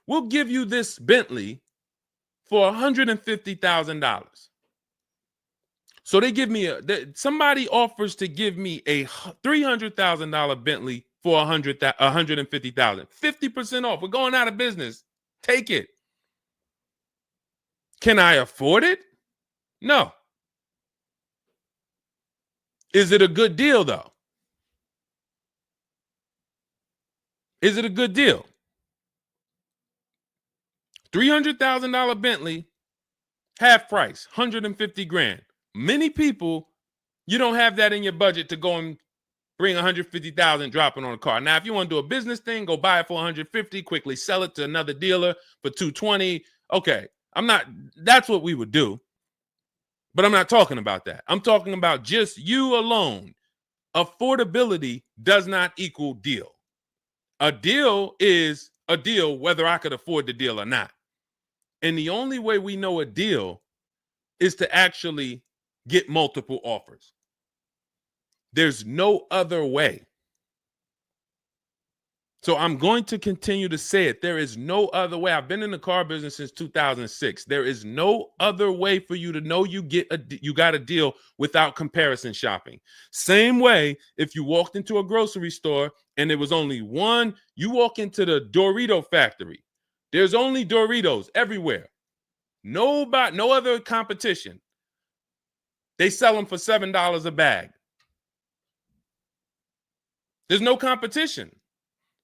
we'll give you this Bentley for $150,000. So they give me somebody offers to give me a $300,000 Bentley for $150,000. 50% off. We're going out of business. Take it. Can I afford it? No. Is it a good deal, though? Is it a good deal? $300,000 Bentley, half price, $150,000. Many people, you don't have that in your budget to go and bring $150,000 dropping on a car. Now, if you want to do a business thing, go buy it for $150,000, quickly sell it to another dealer for $220,000. Okay, that's what we would do. But I'm not talking about that. I'm talking about just you alone. Affordability does not equal deal. A deal is a deal whether I could afford the deal or not. And the only way we know a deal is to actually get multiple offers. There's no other way. So I'm going to continue to say it. There is no other way. I've been in the car business since 2006. There is no other way for you to know you got a deal without comparison shopping. Same way if you walked into a grocery store and there was only one, you walk into the Dorito factory. There's only Doritos everywhere. No other competition. They sell them for $7 a bag. There's no competition.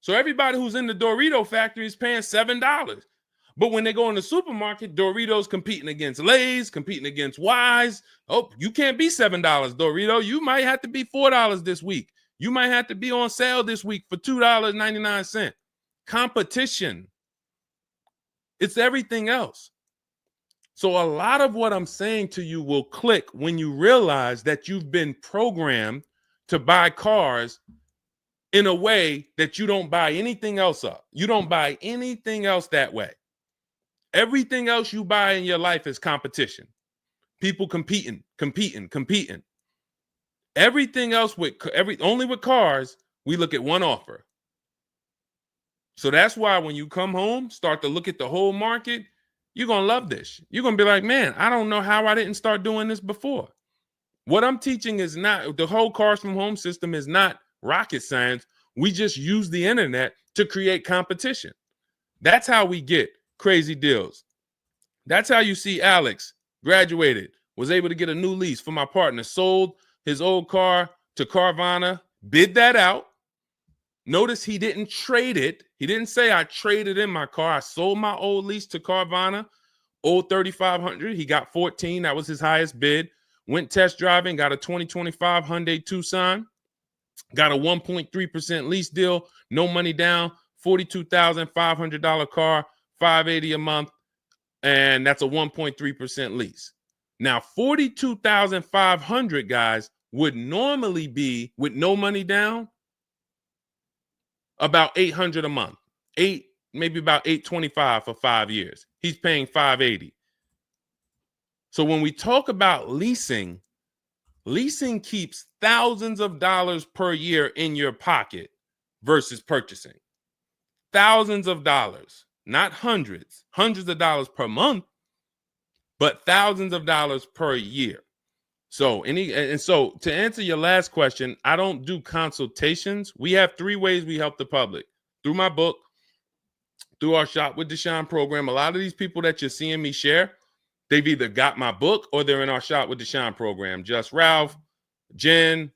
So everybody who's in the Dorito factory is paying $7. But when they go in the supermarket, Doritos competing against Lay's, competing against Wise. Oh, you can't be $7, Dorito. You might have to be $4 this week. You might have to be on sale this week for $2.99. Competition. It's everything else. So a lot of what I'm saying to you will click when you realize that you've been programmed to buy cars in a way that you don't buy anything else up. You don't buy anything else that way. Everything else you buy in your life is competition. People competing. Everything else only with cars, we look at one offer. So that's why when you come home, start to look at the whole market, you're going to love this. You're going to be like, man, I don't know how I didn't start doing this before. What I'm teaching is not, the whole Cars from Home system is not rocket science. We just use the internet to create competition. That's how we get crazy deals. That's how you see Alex graduated, was able to get a new lease for my partner, sold his old car to Carvana, bid that out. Notice he didn't trade it. He didn't say I traded in my car. I sold my old lease to Carvana, old 3,500. He got 14. That was his highest bid. Went test driving, got a 2025 Hyundai Tucson, got a 1.3% lease deal, no money down, $42,500 car, $580 a month, and that's a 1.3% lease. Now, $42,500, guys, would normally be, with no money down, about $800 a month. Maybe about $825 for 5 years. He's paying $580. So when we talk about leasing keeps thousands of dollars per year in your pocket versus purchasing. Thousands of dollars, not hundreds of dollars per month, but thousands of dollars per year. So so to answer your last question, I don't do consultations. We have 3 ways we help the public: through my book, through our Shop with Deshone program. A lot of these people that you're seeing me share, they've either got my book or they're in our Shop with Deshone program. Just Ralph, Jen,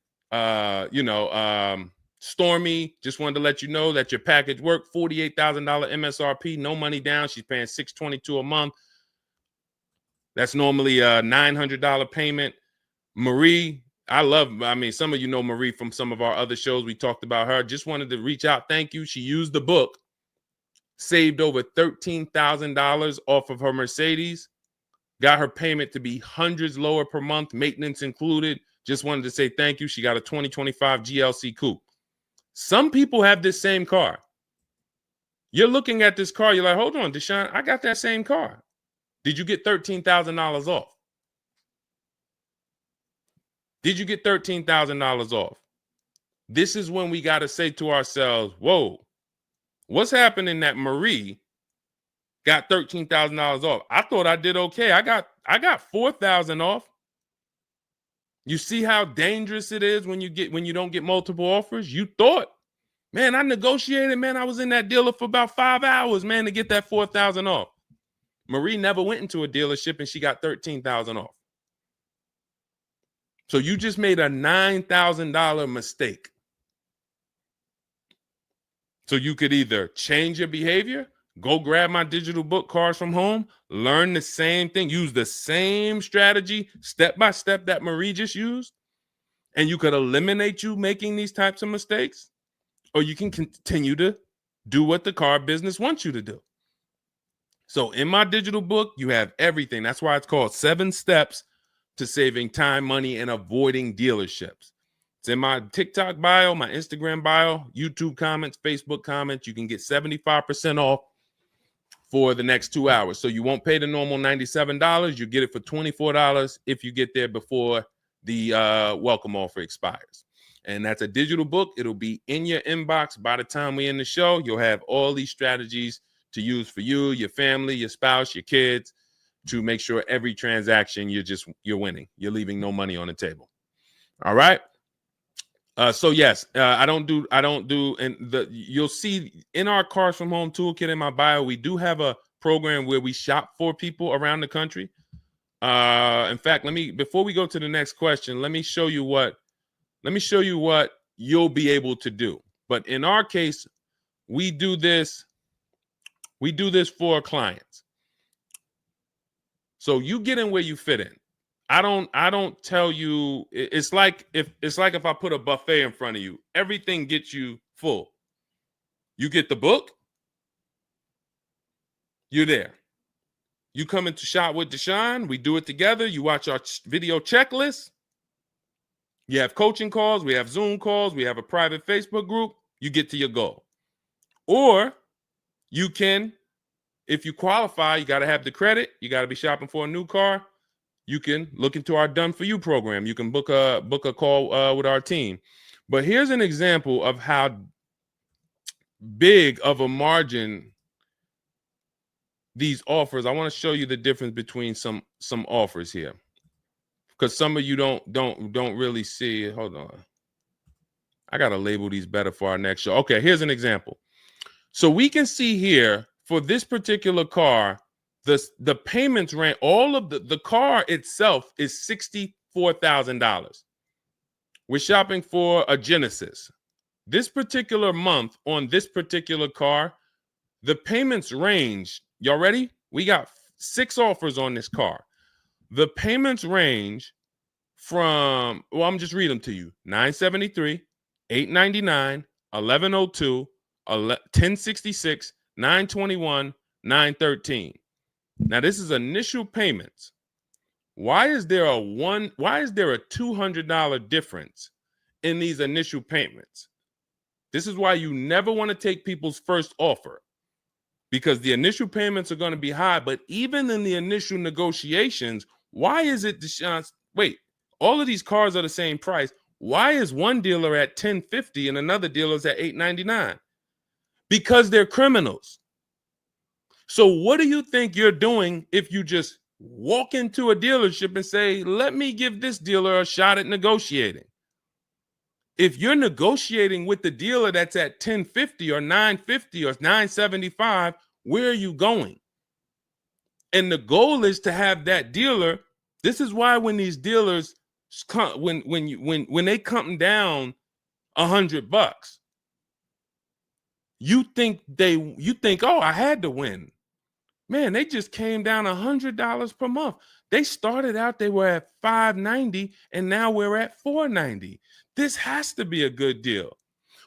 Stormy. Just wanted to let you know that your package worked. $48,000 MSRP, no money down. She's paying $622 a month. That's normally a $900 payment. Marie, some of you know Marie from some of our other shows. We talked about her. Just wanted to reach out. Thank you. She used the book, saved over $13,000 off of her Mercedes, got her payment to be hundreds lower per month, maintenance included. Just wanted to say thank you. She got a 2025 GLC Coupe. Some people have this same car. You're looking at this car. You're like, hold on, Deshone, I got that same car. Did you get $13,000 off? Did you get $13,000 off? This is when we got to say to ourselves, whoa, what's happening that Marie got $13,000 off? I thought I did okay. I got $4,000 off. You see how dangerous it is when you don't get multiple offers? You thought, man, I negotiated, man. I was in that dealer for about 5 hours, man, to get that $4,000 off. Marie never went into a dealership and she got $13,000 off. So you just made a $9,000 mistake. So you could either change your behavior, go grab my digital book, Cars from Home, learn the same thing, use the same strategy step by step that Marie just used, and you could eliminate you making these types of mistakes, or you can continue to do what the car business wants you to do. So in my digital book, you have everything. That's why it's called 7 Steps to Saving Time, Money, and Avoiding Dealerships. It's in my TikTok bio, my Instagram bio, YouTube comments, Facebook comments. You can get 75% off for the next 2 hours. So you won't pay the normal $97. You get it for $24 if you get there before the welcome offer expires. And that's a digital book. It'll be in your inbox by the time we end the show. You'll have all these strategies to use for you, your family, your spouse, your kids, to make sure every transaction you're winning. You're leaving no money on the table. All right. So yes, I don't do, and you'll see in our Cars from Home toolkit in my bio, we do have a program where we shop for people around the country. In fact, before we go to the next question, let me show you what you'll be able to do. But in our case, we do this for our clients. So you get in where you fit in. I don't tell you, it's like if I put a buffet in front of you, everything gets you full. You get the book, you're there. You come into Shop with Deshone, we do it together. You watch our video checklist. You have coaching calls, we have Zoom calls, we have a private Facebook group. You get to your goal. Or you can, if you qualify, you got to have the credit. You got to be shopping for a new car. You can look into our Done For You program. You can book a call with our team. But here's an example of how big of a margin these offers. I want to show you the difference between some offers here, because some of you don't really see it. Hold on. I got to label these better for our next show. Okay, here's an example. So we can see here for this particular car, the payments ran, all of the car itself is $64,000. We're shopping for a Genesis. This particular month on this particular car, the payments range. Y'all ready? We got 6 offers on this car. The payments range from, well, I'm just reading them to you. $973, $899, $1,102, $1,066, $921, $913. Now this is initial payments. Why is there a $200 difference in these initial payments? This is why you never want to take people's first offer, because the initial payments are going to be high. But even in the initial negotiations, why is it, Deshone? Wait, all of these cars are the same price. Why is one dealer at $1,050 and another dealer is at $899? Because they're criminals. So what do you think you're doing if you just walk into a dealership and say, let me give this dealer a shot at negotiating? If you're negotiating with the dealer that's at $1,050 or $950 or $975, where are you going? And the goal is to have that dealer. This is why when these dealers come, when they come down $100, you think, oh, I had to win. Man, they just came down $100 per month. They started out, they were at $590, and now we're at $490. This has to be a good deal.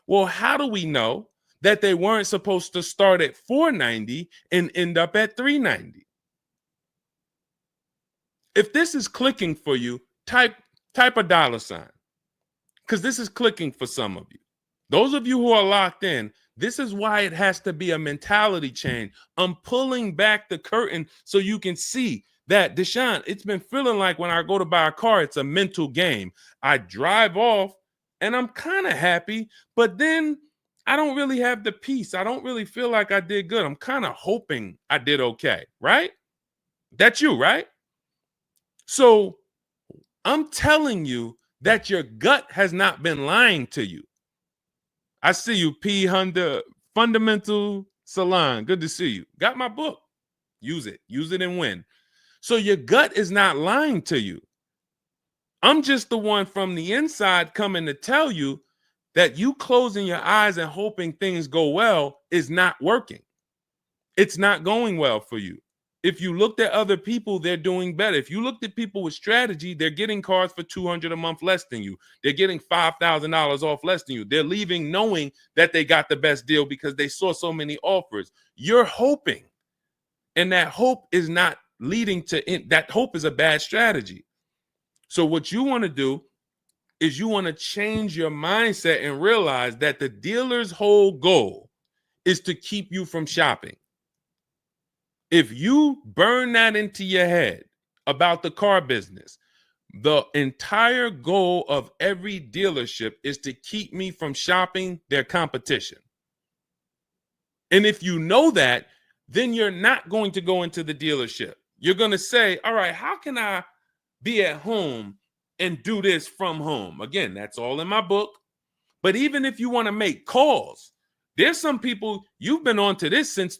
Well, how do we know that they weren't supposed to start at $490 and end up at $390? If this is clicking for you, type a $, because this is clicking for some of you. Those of you who are locked in, this is why it has to be a mentality change. I'm pulling back the curtain so you can see that, Deshone, it's been feeling like when I go to buy a car, it's a mental game. I drive off and I'm kind of happy, but then I don't really have the peace. I don't really feel like I did good. I'm kind of hoping I did okay, right? That's you, right? So I'm telling you that your gut has not been lying to you. I see you, P. Honda Fundamental Salon. Good to see you. Got my book. Use it. Use it and win. So your gut is not lying to you. I'm just the one from the inside coming to tell you that you closing your eyes and hoping things go well is not working. It's not going well for you. If you looked at other people, they're doing better. If you looked at people with strategy, they're getting cars for $200 a month less than you. They're getting $5,000 off less than you. They're leaving knowing that they got the best deal because they saw so many offers. You're hoping, and that hope is not leading to that hope is a bad strategy. So what you want to do is you want to change your mindset and realize that the dealer's whole goal is to keep you from shopping. If you burn that into your head about the car business, the entire goal of every dealership is to keep me from shopping their competition. And if you know that, then you're not going to go into the dealership. You're going to say, all right, how can I be at home and do this from home? Again, that's all in my book. But even if you want to make calls, there's some people, you've been on to this since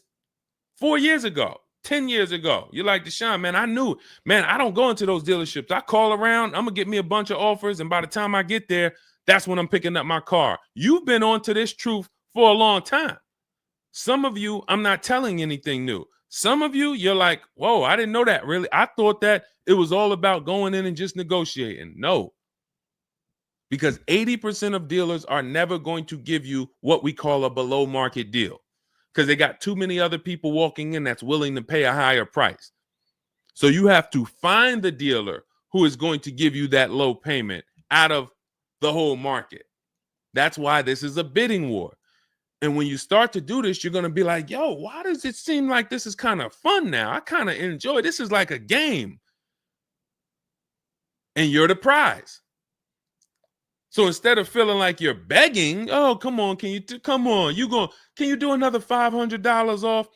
4 years ago, 10 years ago. You're like, Deshone, man, I knew, man, I don't go into those dealerships. I call around, I'm going to get me a bunch of offers. And by the time I get there, that's when I'm picking up my car. You've been on to this truth for a long time. Some of you, I'm not telling anything new. Some of you, you're like, whoa, I didn't know that really. I thought that it was all about going in and just negotiating. No, because 80% of dealers are never going to give you what we call a below market deal because they got too many other people walking in that's willing to pay a higher price. So you have to find the dealer who is going to give you that low payment out of the whole market. That's why this is a bidding war. And when you start to do this, you're going to be like, yo, why does it seem like this is kind of fun now? I kind of enjoy this. Is like a game. And you're the prize. So instead of feeling like you're begging, oh, come on, can you do another $500 off?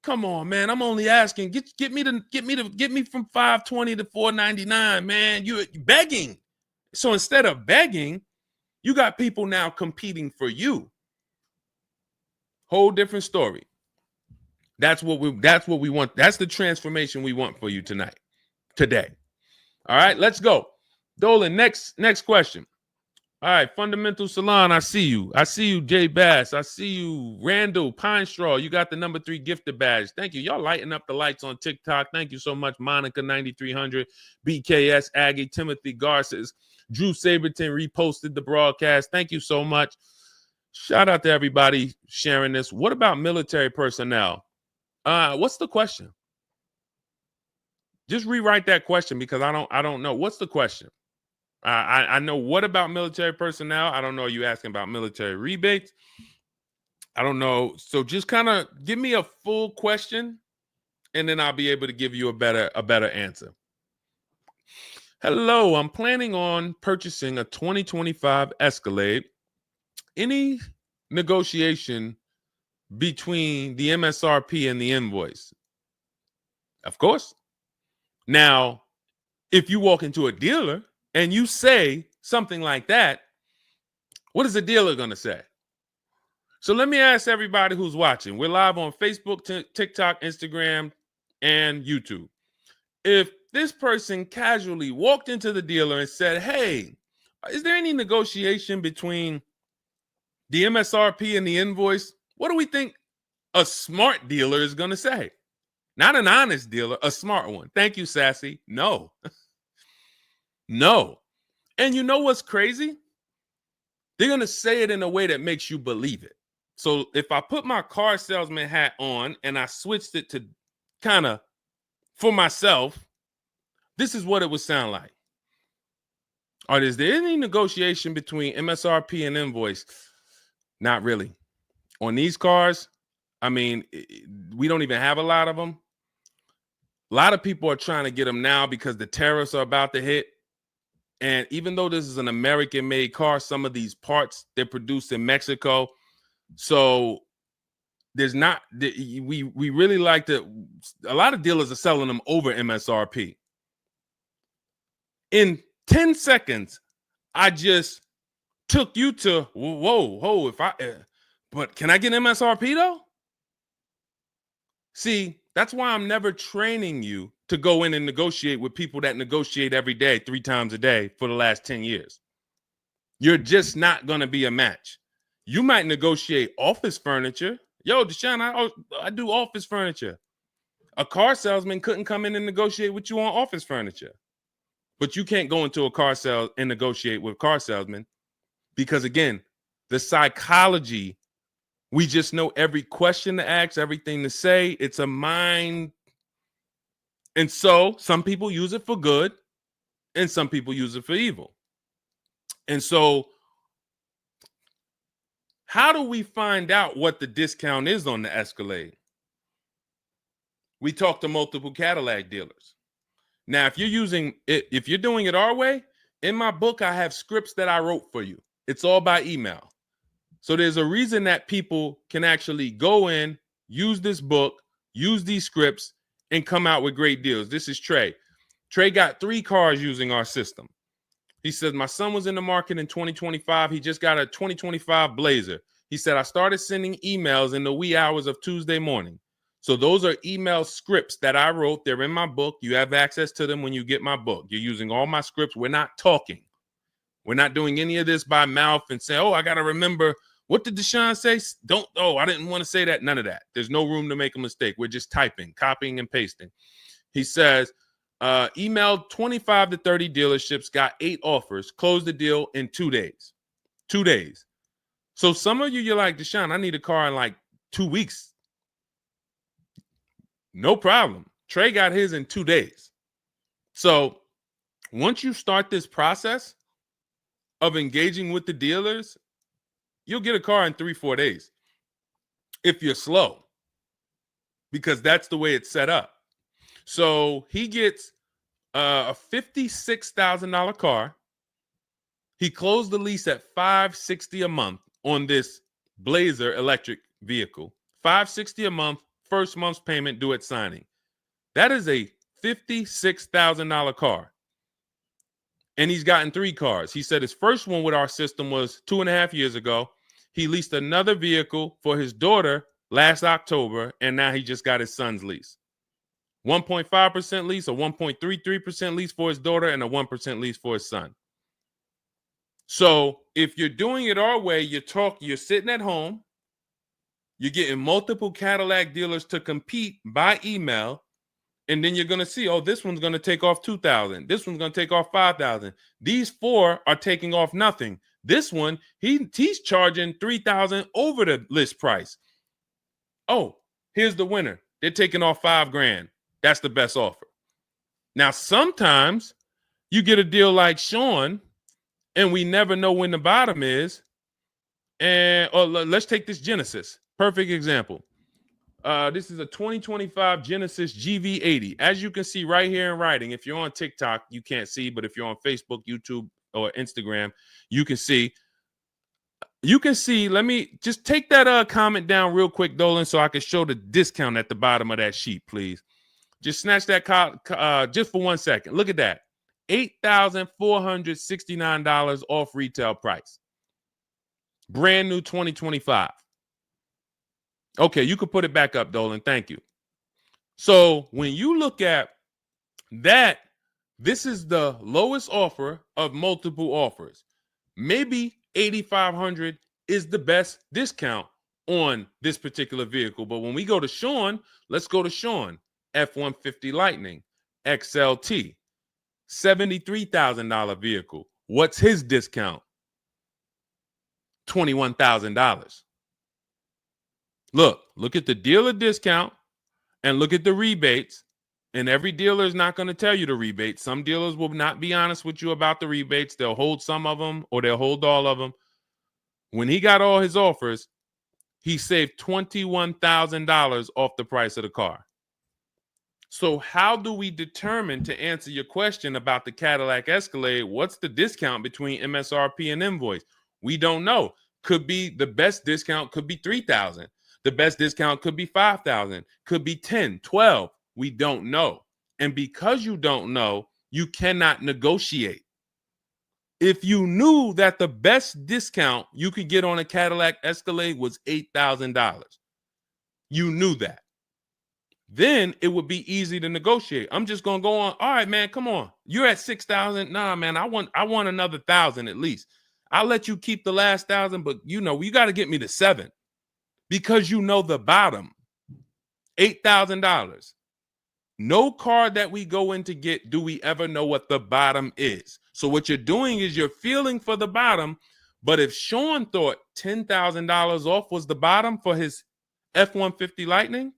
Come on, man. I'm only asking. Get me from 520 to 499, man. You're begging. So instead of begging, you got people now competing for you. Whole different story. That's what we want. That's the transformation we want for you today. All right, let's go. Dolan, next question. All right, Fundamental Salon, I see you. I see you, Jay Bass. I see you, Randall Pine Straw. You got the number 3 gifted badge. Thank you. Y'all lighting up the lights on TikTok. Thank you so much, Monica 9300, BKS Aggie, Timothy Garces, Drew Saberton reposted the broadcast. Thank you so much. Shout out to everybody sharing this. What about military personnel? What's the question? Just rewrite that question because I don't know. What's the question? I know what about military personnel. I don't know. Are you asking about military rebates? I don't know. So just kind of give me a full question, and then I'll be able to give you a better answer. Hello, I'm planning on purchasing a 2025 Escalade. Any negotiation between the MSRP and the invoice? Of course. Now, if you walk into a dealer and you say something like that, what is the dealer going to say? So let me ask everybody who's watching. We're live on Facebook, TikTok, Instagram, and YouTube. If this person casually walked into the dealer and said, hey, is there any negotiation between the MSRP and the invoice? What do we think a smart dealer is going to say? Not an honest dealer, a smart one. Thank you, Sassy. No. No. And you know what's crazy? They're going to say it in a way that makes you believe it. So if I put my car salesman hat on and I switched it to kind of for myself, this is what it would sound like. Or is there any negotiation between MSRP and invoice? Not really. On these cars, I mean, we don't even have a lot of them. A lot of people are trying to get them now because the tariffs are about to hit. And even though this is an American-made car, some of these parts, they're produced in Mexico. So there's not, we really like to, a lot of dealers are selling them over MSRP. In 10 seconds, I just took you to, whoa, but can I get MSRP though? See, that's why I'm never training you to go in and negotiate with people that negotiate every day, 3 times a day for the last 10 years. You're just not going to be a match. You might negotiate office furniture. Yo, Deshone, I do office furniture. A car salesman couldn't come in and negotiate with you on office furniture. But you can't go into a car sale and negotiate with car salesmen because, again, the psychology, we just know every question to ask, everything to say. It's a mind. And so some people use it for good and some people use it for evil. And so how do we find out what the discount is on the Escalade? We talk to multiple Cadillac dealers. Now, if you're doing it our way, in my book, I have scripts that I wrote for you. It's all by email. So there's a reason that people can actually go in, use this book, use these scripts, and come out with great deals. This is Trey. Trey got 3 cars using our system. He says, my son was in the market in 2025. He just got a 2025 Blazer. He said, I started sending emails in the wee hours of Tuesday morning. So those are email scripts that I wrote. They're in my book. You have access to them when you get my book. You're using all my scripts. We're not talking. We're not doing any of this by mouth and saying, oh, I got to remember What did Deshone say? Don't, oh, I didn't want to say that. None of that. There's no room to make a mistake. We're just typing, copying, and pasting. He says, emailed 25 to 30 dealerships, got 8 offers, closed the deal in 2 days. 2 days. So some of you, you're like, Deshone, I need a car in like 2 weeks. No problem. Trey got his in 2 days. So once you start this process of engaging with the dealers, you'll get a car in 3-4 days if you're slow, because that's the way it's set up. So he gets a $56,000 car. He closed the lease at $560 a month on this Blazer electric vehicle. $560 a month, first month's payment due at signing. That is a $56,000 car. And he's gotten 3 cars. He said his first one with our system was 2.5 years ago. He leased another vehicle for his daughter last October, and now he just got his son's lease. 1.5% lease, a 1.33% lease for his daughter, and a 1% lease for his son. So if you're doing it our way, you're sitting at home, you're getting multiple Cadillac dealers to compete by email, and then you're going to see, oh, this one's going to take off $2,000. This one's going to take off $5,000. These 4 are taking off nothing. This one, he's charging $3,000 over the list price. Oh, here's the winner. They're taking off $5,000. That's the best offer. Now, sometimes you get a deal like Sean, and we never know when the bottom is. Or let's take this Genesis. Perfect example. This is a 2025 Genesis GV80. As you can see right here in writing, if you're on TikTok, you can't see, but if you're on Facebook, YouTube, or Instagram, you can see. You can see, let me just take that comment down real quick, Dolan, so I can show the discount at the bottom of that sheet, please. Just snatch that just for 1 second. Look at that. $8,469 off retail price. Brand new 2025. Okay, you could put it back up, Dolan. Thank you. So when you look at that, this is the lowest offer of multiple offers. Maybe $8,500 is the best discount on this particular vehicle. But when we go to Sean, let's go to Sean. F-150 Lightning XLT, $73,000 vehicle. What's his discount? $21,000. Look at the dealer discount and look at the rebates. And every dealer is not going to tell you the rebates. Some dealers will not be honest with you about the rebates. They'll hold some of them or they'll hold all of them. When he got all his offers, he saved $21,000 off the price of the car. So how do we determine, to answer your question about the Cadillac Escalade, what's the discount between MSRP and invoice? We don't know. Could be the best discount could be $3,000. The best discount could be $5,000, could be $10,000, $12,000. We don't know. And because you don't know, you cannot negotiate. If you knew that the best discount you could get on a Cadillac Escalade was $8,000, you knew that, then it would be easy to negotiate. I'm just going to go on. All right, man, come on. You're at 6,000. Nah, man, I want another 1,000 at least. I'll let you keep the last 1,000, but you got to get me to 7 because you know the bottom, $8,000. No car that we go in to get do we ever know what the bottom is. So what you're doing is you're feeling for the bottom. But if Sean thought $10,000 off was the bottom for his F-150 Lightning,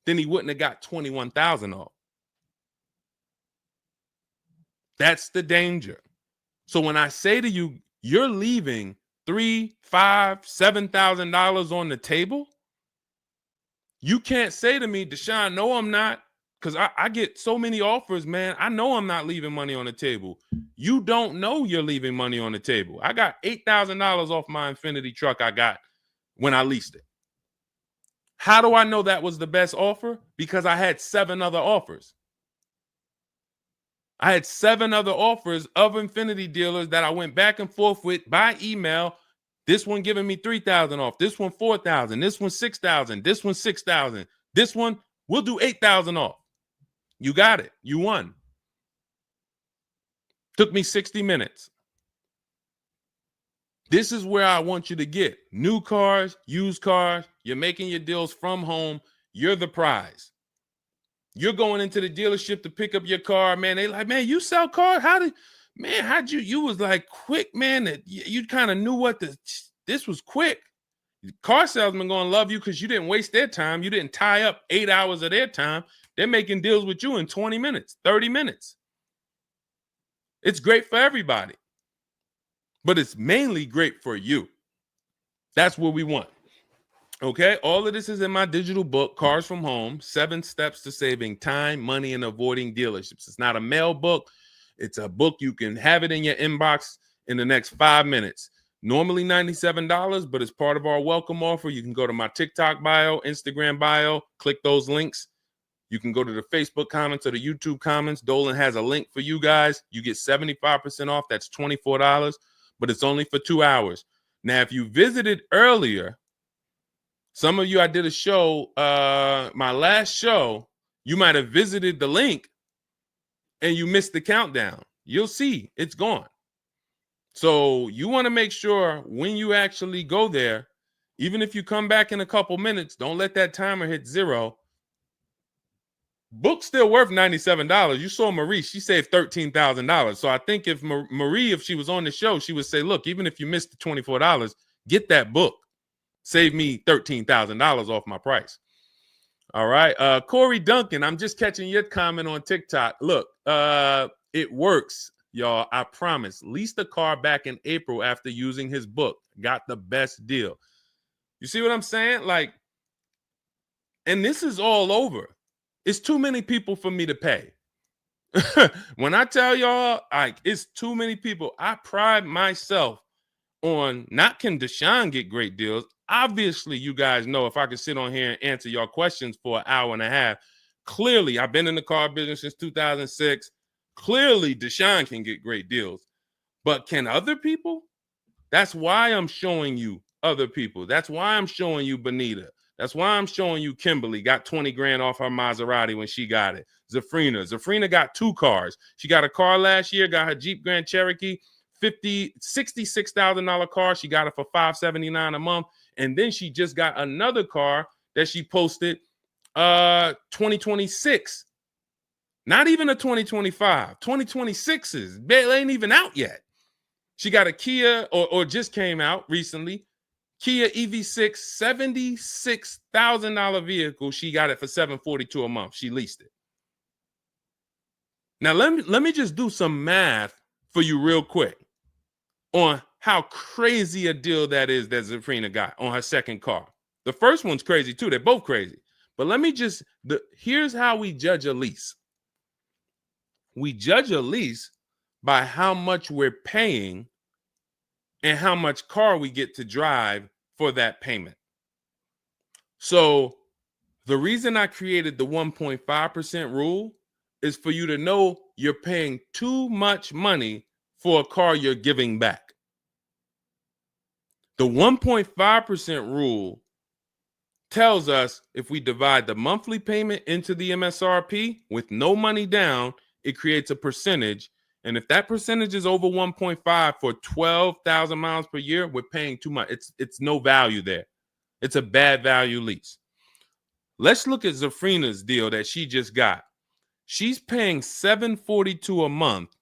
then he wouldn't have got $21,000 off. That's the danger. So when I say to you, you're leaving $3,000, $5,000, $7,000 on the table, you can't say to me, Deshone, no, I'm not. Because I get so many offers, man. I know I'm not leaving money on the table. You don't know you're leaving money on the table. I got $8,000 off my Infiniti truck I got when I leased it. How do I know that was the best offer? Because I had 7 other offers. I had 7 other offers of Infiniti dealers that I went back and forth with by email. This one giving me $3,000 off. This one $4,000. This one $6,000. This one $6,000. This one we'll do $8,000 off. You got it. You won. Took me 60 minutes. This is where I want you to get new cars, used cars. You're making your deals from home. You're the prize. You're going into the dealership to pick up your car, man. They like, man, you sell cars? How'd you was like quick, man, that you kind of knew this was quick. Car salesmen going to love you because you didn't waste their time. You didn't tie up 8 hours of their time. They're making deals with you in 20 minutes, 30 minutes. It's great for everybody, but it's mainly great for you. That's what we want. Okay, all of this is in my digital book, Cars from Home, 7 Steps to Saving Time, Money, and Avoiding Dealerships. It's not a mail book. It's a book. You can have it in your inbox in the next 5 minutes. Normally $97, but it's part of our welcome offer. You can go to my TikTok bio, Instagram bio, click those links. You can go to the Facebook comments or the YouTube comments. Dolan has a link for you guys. You get 75% off. That's $24, but it's only for 2 hours. Now, if you visited earlier, some of you, I did a show, my last show, you might have visited the link and you missed the countdown. You'll see it's gone. So you want to make sure when you actually go there, even if you come back in a couple minutes, don't let that timer hit 0. Book's still worth $97. You saw Marie, she saved $13,000. So I think if Marie, if she was on the show, she would say, look, even if you missed the $24, get that book. Save me $13,000 off my price. All right. Corey Duncan, I'm just catching your comment on TikTok. Look, it works, y'all. I promise. Leased a car back in April after using his book. Got the best deal. You see what I'm saying? Like, and this is all over. It's too many people for me to pay. When I tell y'all, like, it's too many people. I pride myself on not can Deshone get great deals. Obviously, you guys know if I could sit on here and answer your questions for an hour and a half, clearly I've been in the car business since 2006. Clearly, Deshone can get great deals. But can other people? That's why I'm showing you other people. That's why I'm showing you Benita. That's why I'm showing you Kimberly got 20 grand off her Maserati when she got it. Zafrina got 2 cars. She got a car last year, got her Jeep Grand Cherokee, $66,000 car. She got it for $579 a month. And then she just got another car that she posted 2026. Not even a 2025. 2026s. It ain't even out yet. She got a Kia or just came out recently. Kia EV6, $76,000 vehicle. She got it for $742 a month. She leased it. Now let me just do some math for you real quick on how crazy a deal that is that Zafrina got on her second car. The first one's crazy too. They're both crazy. But let me just, here's how we judge a lease. We judge a lease by how much we're paying and how much car we get to drive for that payment. So the reason I created the 1.5% rule is for you to know you're paying too much money for a car you're giving back. The 1.5% rule tells us if we divide the monthly payment into the MSRP with no money down, it creates a percentage. And if that percentage is over 1.5 for 12,000 miles per year, we're paying too much. It's no value there. It's a bad value lease. Let's look at Zafrina's deal that she just got. She's paying $742 a month,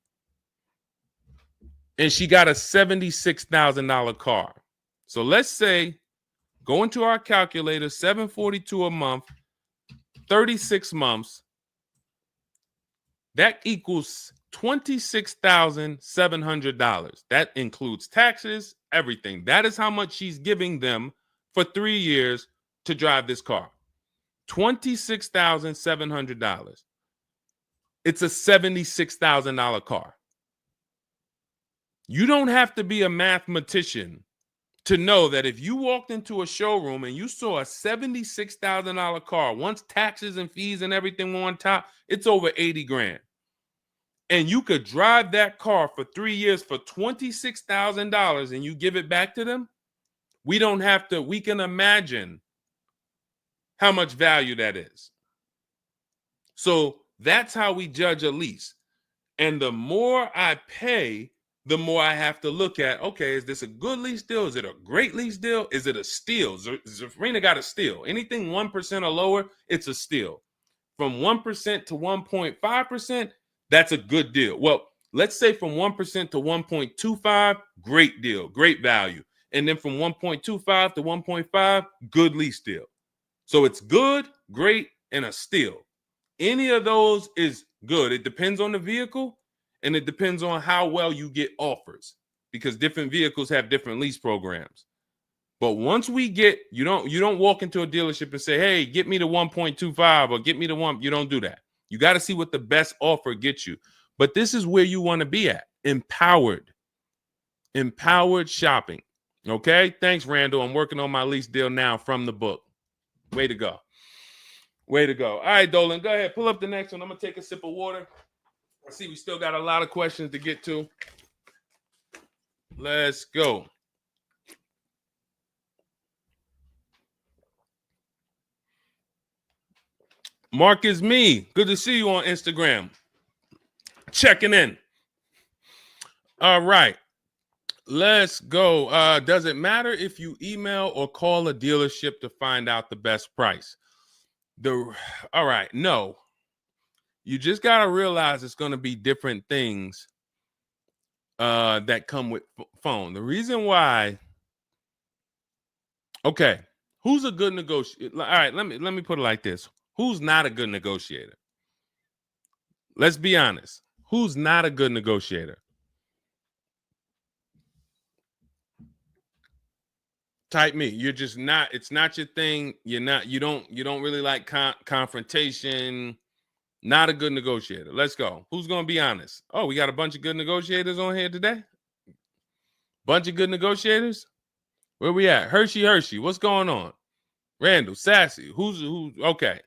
and she got a $76,000 car. So let's say, go into our calculator, $742 a month, 36 months. That equals $26,700. That includes taxes, everything. That is how much she's giving them for 3 years to drive this car. $26,700. It's a $76,000 car. You don't have to be a mathematician to know that if you walked into a showroom and you saw a $76,000 car, once taxes and fees and everything were on top, it's over 80 grand. And you could drive that car for 3 years for $26,000 and you give it back to them, we can imagine how much value that is. So that's how we judge a lease. And the more I pay, the more I have to look at, okay, is this a good lease deal? Is it a great lease deal? Is it a steal? Zafrina got a steal. Anything 1% or lower, it's a steal. From 1% to 1.5%, that's a good deal. Well, let's say from 1% to 1.25, great deal, great value. And then from 1.25 to 1.5, good lease deal. So it's good, great, and a steal. Any of those is good. It depends on the vehicle, and it depends on how well you get offers, because different vehicles have different lease programs. But once we get, you don't walk into a dealership and say, hey, get me the 1.25 or get me the one. You don't do that. You got to see what the best offer gets you. But this is where you want to be at. Empowered shopping. Okay. Thanks, Randall. I'm working on my lease deal now from the book. Way to go. Way to go. All right, Dolan, go ahead. Pull up the next one. I'm going to take a sip of water. I see we still got a lot of questions to get to. Let's go. Mark is me. Good to see you on Instagram. Checking in. All right. Let's go. Does it matter if you email or call a dealership to find out the best price? All right. No. You just got to realize it's going to be different things that come with phone. The reason why. Okay. Who's a good negotiator? All right. Let me put it like this. Who's not a good negotiator? Let's be honest. Who's not a good negotiator? Type me. You're just not. It's not your thing. You don't really like confrontation. Not a good negotiator. Let's go. Who's going to be honest? Oh, we got a bunch of good negotiators on here today. Bunch of good negotiators. Where we at? Hershey. What's going on? Randall, Sassy. Who's okay.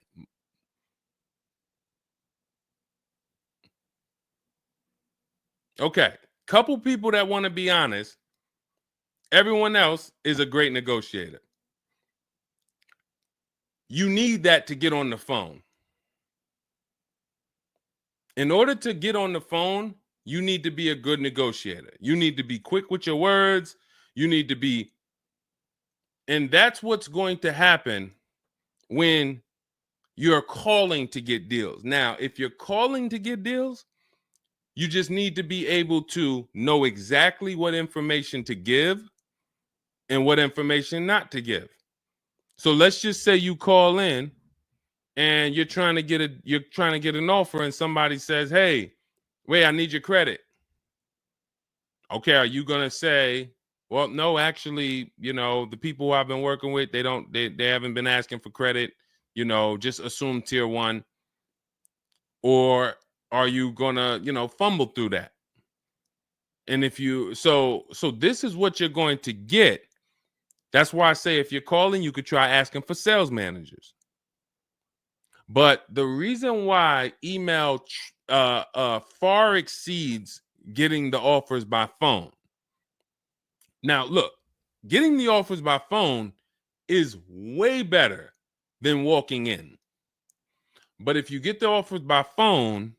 Okay. Couple people that want to be honest. Everyone else is a great negotiator. You need that to get on the phone. In order to get on the phone, you need to be a good negotiator. You need to be quick with your words. You need to be, and that's what's going to happen when you're calling to get deals. Now, if you're calling to get deals, you just need to be able to know exactly what information to give and what information not to give. So let's just say you call in and you're trying to get an offer, and somebody says, "Hey, wait, I need your credit." Okay, are you gonna say, "Well, no, actually, the people who I've been working with, they haven't been asking for credit. Just assume tier 1," or are you gonna, fumble through that? And if you so this is what you're going to get. That's why I say if you're calling, you could try asking for sales managers. But the reason why email far exceeds getting the offers by phone. Now, look, getting the offers by phone is way better than walking in. But if you get the offers by phone,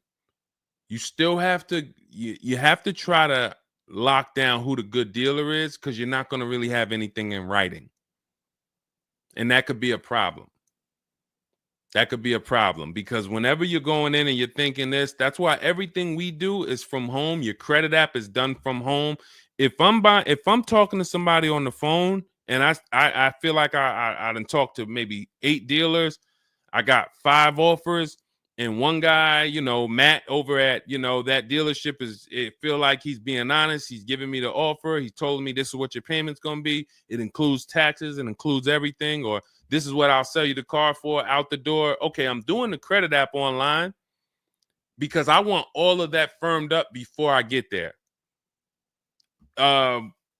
you still have to you have to try to lock down who the good dealer is, because you're not going to really have anything in writing. And that could be a problem. That could be a problem, because whenever you're going in and you're thinking this, that's why everything we do is from home. Your credit app is done from home. If I'm talking to somebody on the phone and I feel like I done talked to maybe 8 dealers, I got 5 offers, and one guy, Matt over at, that dealership it feel like he's being honest. He's giving me the offer. He told me this is what your payment's going to be. It includes taxes. It includes everything. Or this is what I'll sell you the car for out the door. Okay, I'm doing the credit app online because I want all of that firmed up before I get there.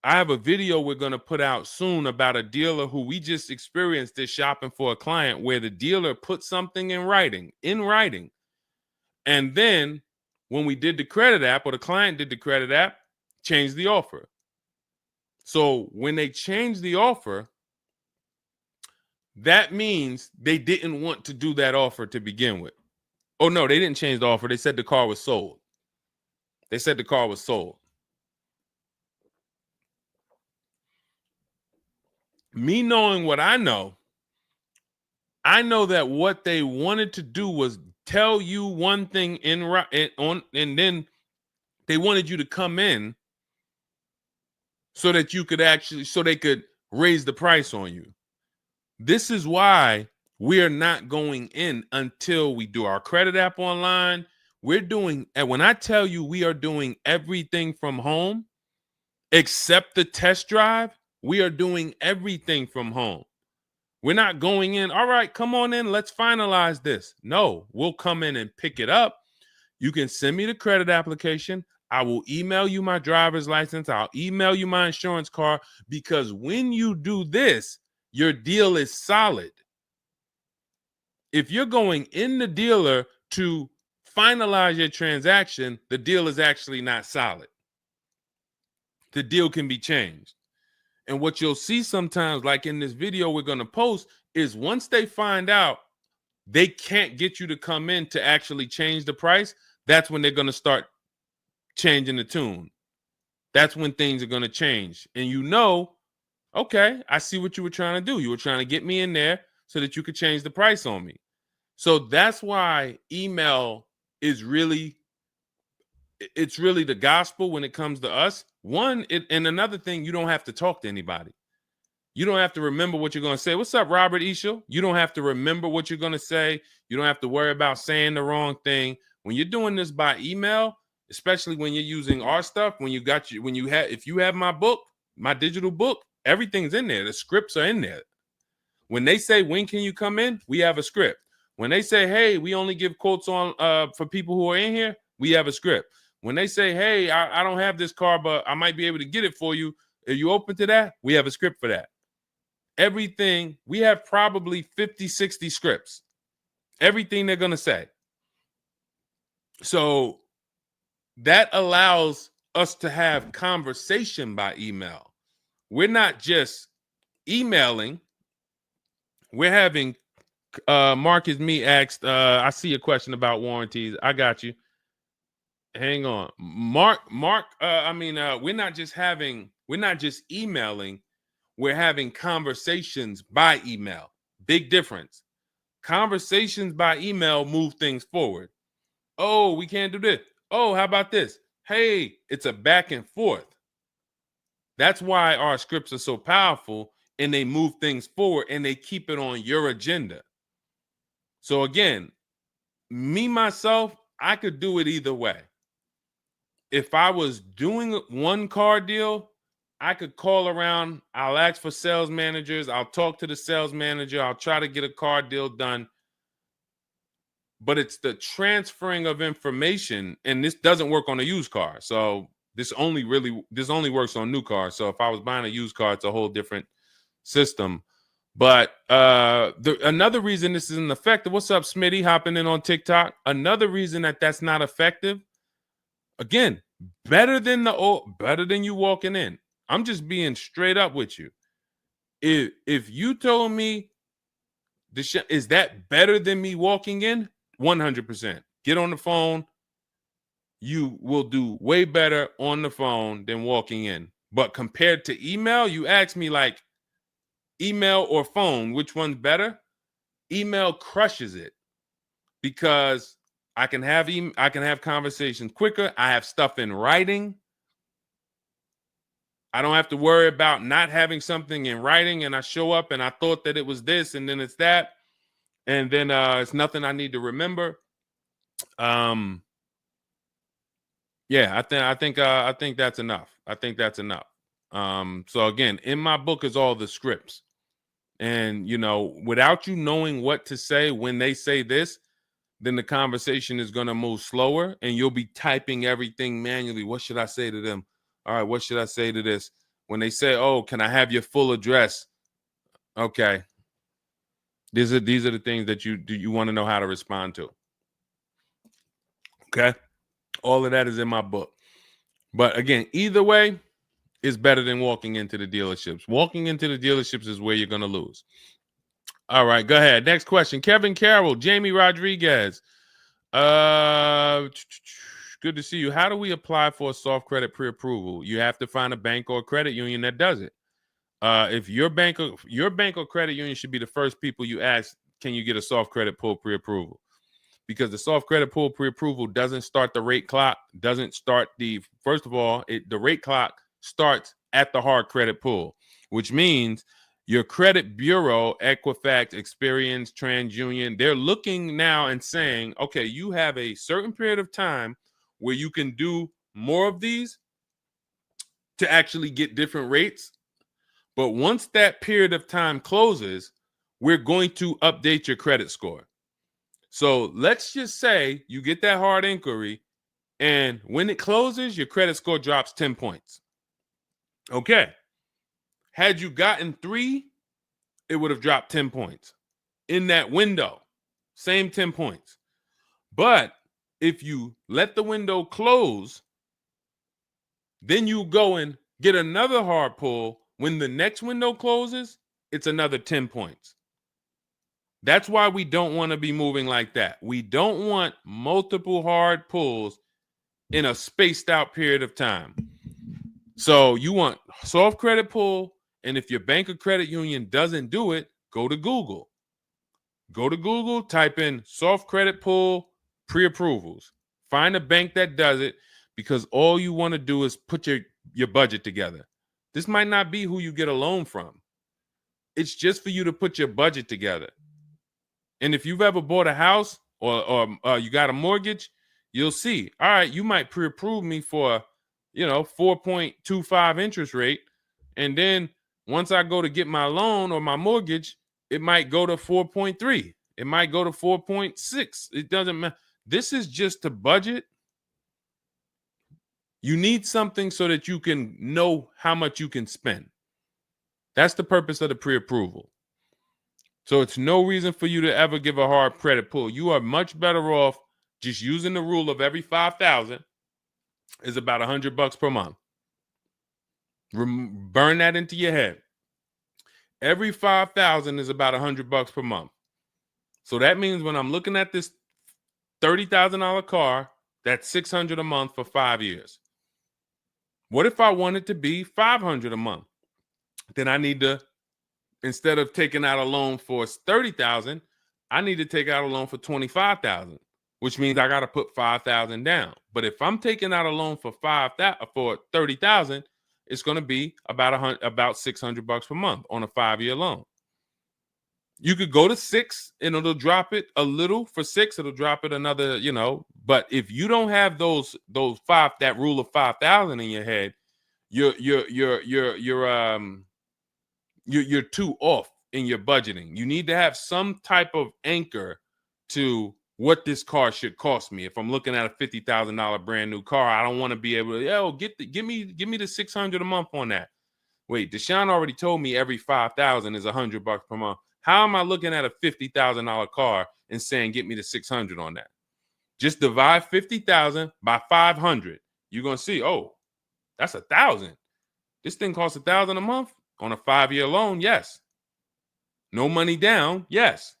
I have a video we're going to put out soon about a dealer who we just experienced this shopping for a client, where the dealer put something in writing. And then when we did the credit app, or the client did the credit app, changed the offer. So when they changed the offer, that means they didn't want to do that offer to begin with. Oh, no, they didn't change the offer. They said the car was sold. Me knowing what I know that what they wanted to do was tell you one thing and then they wanted you to come in so that you could so they could raise the price on you. This is why we are not going in until we do our credit app online. And when I tell you we are doing everything from home, except the test drive, we are doing everything from home. We're not going in, all right, come on in, let's finalize this. No, we'll come in and pick it up. You can send me the credit application. I will email you my driver's license. I'll email you my insurance card, because when you do this, your deal is solid. If you're going in the dealer to finalize your transaction, the deal is actually not solid. The deal can be changed. And what you'll see sometimes, like in this video we're going to post, is once they find out they can't get you to come in to actually change the price, that's when they're going to start changing the tune. That's when things are going to change. And okay, I see what you were trying to do. You were trying to get me in there so that you could change the price on me. So that's why email is really the gospel when it comes to us. And another thing, you don't have to talk to anybody. You don't have to remember what you're going to say. What's up, Robert Ishel? You don't have to remember what you're going to say. You don't have to worry about saying the wrong thing. When you're doing this by email, especially when you're using our stuff, if you have my book, my digital book, everything's in there. The scripts are in there. When they say, when can you come in? We have a script. When they say, hey, we only give quotes on for people who are in here, we have a script. When they say, hey, I don't have this car, but I might be able to get it for you. Are you open to that? We have a script for that. Everything, we have probably 50, 60 scripts. Everything they're going to say. So that allows us to have conversation by email. We're not just emailing. We're having, Marcus Me asked, I see a question about warranties. I got you. Hang on. Mark, we're not just emailing, we're having conversations by email. Big difference. Conversations by email move things forward. Oh, we can't do this. Oh, how about this? Hey, it's a back and forth. That's why our scripts are so powerful, and they move things forward and they keep it on your agenda. So again, me, myself, I could do it either way. If I was doing one car deal, I could call around. I'll ask for sales managers. I'll talk to the sales manager. I'll try to get a car deal done. But it's the transferring of information, and this doesn't work on a used car. So this only works on new cars. So if I was buying a used car, it's a whole different system. But another reason this isn't effective. What's up, Smitty? Hopping in on TikTok. Another reason that's not effective. Again, better than you walking in. I'm just being straight up with you. If you told me is that better than me walking in? 100%. Get on the phone. You will do way better on the phone than walking in. But compared to email, you ask me like email or phone, which one's better? Email crushes it because I can have conversations quicker. I have stuff in writing. I don't have to worry about not having something in writing, and I show up and I thought that it was this and then it's that, and then it's nothing I need to remember. Yeah, I think that's enough. I think that's enough. So again, in my book is all the scripts. And without you knowing what to say when they say this, then the conversation is going to move slower and you'll be typing everything manually. What should I say to them? All right, what should I say to this? When they say, oh, can I have your full address? Okay. These are the things that you want to know how to respond to. Okay. All of that is in my book. But again, either way is better than walking into the dealerships. Walking into the dealerships is where you're going to lose. All right, go ahead. Next question. Kevin Carroll, Jamie Rodriguez. Good to see you. How do we apply for a soft credit pre-approval? You have to find a bank or a credit union that does it. If your bank or credit union should be the first people you ask, can you get a soft credit pull pre-approval? Because the soft credit pull pre-approval doesn't start the rate clock, doesn't start first of all, the rate clock starts at the hard credit pull, which means your credit bureau, Equifax, Experian, TransUnion, they're looking now and saying, okay, you have a certain period of time where you can do more of these to actually get different rates. But once that period of time closes, we're going to update your credit score. So let's just say you get that hard inquiry, and when it closes, your credit score drops 10 points. Okay. Had you gotten 3, it would have dropped 10 points. In that window, same 10 points. But if you let the window close, then you go and get another hard pull. When the next window closes, it's another 10 points. That's why we don't want to be moving like that. We don't want multiple hard pulls in a spaced out period of time. So you want soft credit pull, and if your bank or credit union doesn't do it, go to Google. Go to Google, type in soft credit pull pre-approvals. Find a bank that does it, because all you want to do is put your budget together. This might not be who you get a loan from. It's just for you to put your budget together. And if you've ever bought a house or you got a mortgage, you'll see, all right, you might pre-approve me for, 4.25 interest rate. And then once I go to get my loan or my mortgage, it might go to 4.3. It might go to 4.6. It doesn't matter. This is just to budget. You need something so that you can know how much you can spend. That's the purpose of the pre-approval. So it's no reason for you to ever give a hard credit pull. You are much better off just using the rule of every 5,000 is about $100 per month. Burn that into your head. Every 5,000 is about $100 per month. So that means when I'm looking at this $30,000 car, that's $600 a month for 5 years. What if I want it to be $500 a month? Then I need to, instead of taking out a loan for $30,000, I need to take out a loan for $25,000, which means I got to put $5,000 down. But if I'm taking out a loan for $30,000, it's going to be about $600 per month on a 5-year loan. You could go to 6 and it'll drop it a little. For 6, it'll drop it another, But if you don't have that rule of 5,000 in your head, you're too off in your budgeting. You need to have some type of anchor to what this car should cost me. If I'm looking at a $50,000 brand new car, I don't want to be able to, give me the $600 a month on that. Wait, Deshone already told me every 5,000 is $100 per month. How am I looking at a $50,000 car and saying get me the 600 on that? Just divide 50,000 by 500. You're gonna see, oh, that's 1,000. This thing costs 1,000 a month on a 5-year loan. Yes. No money down. Yes.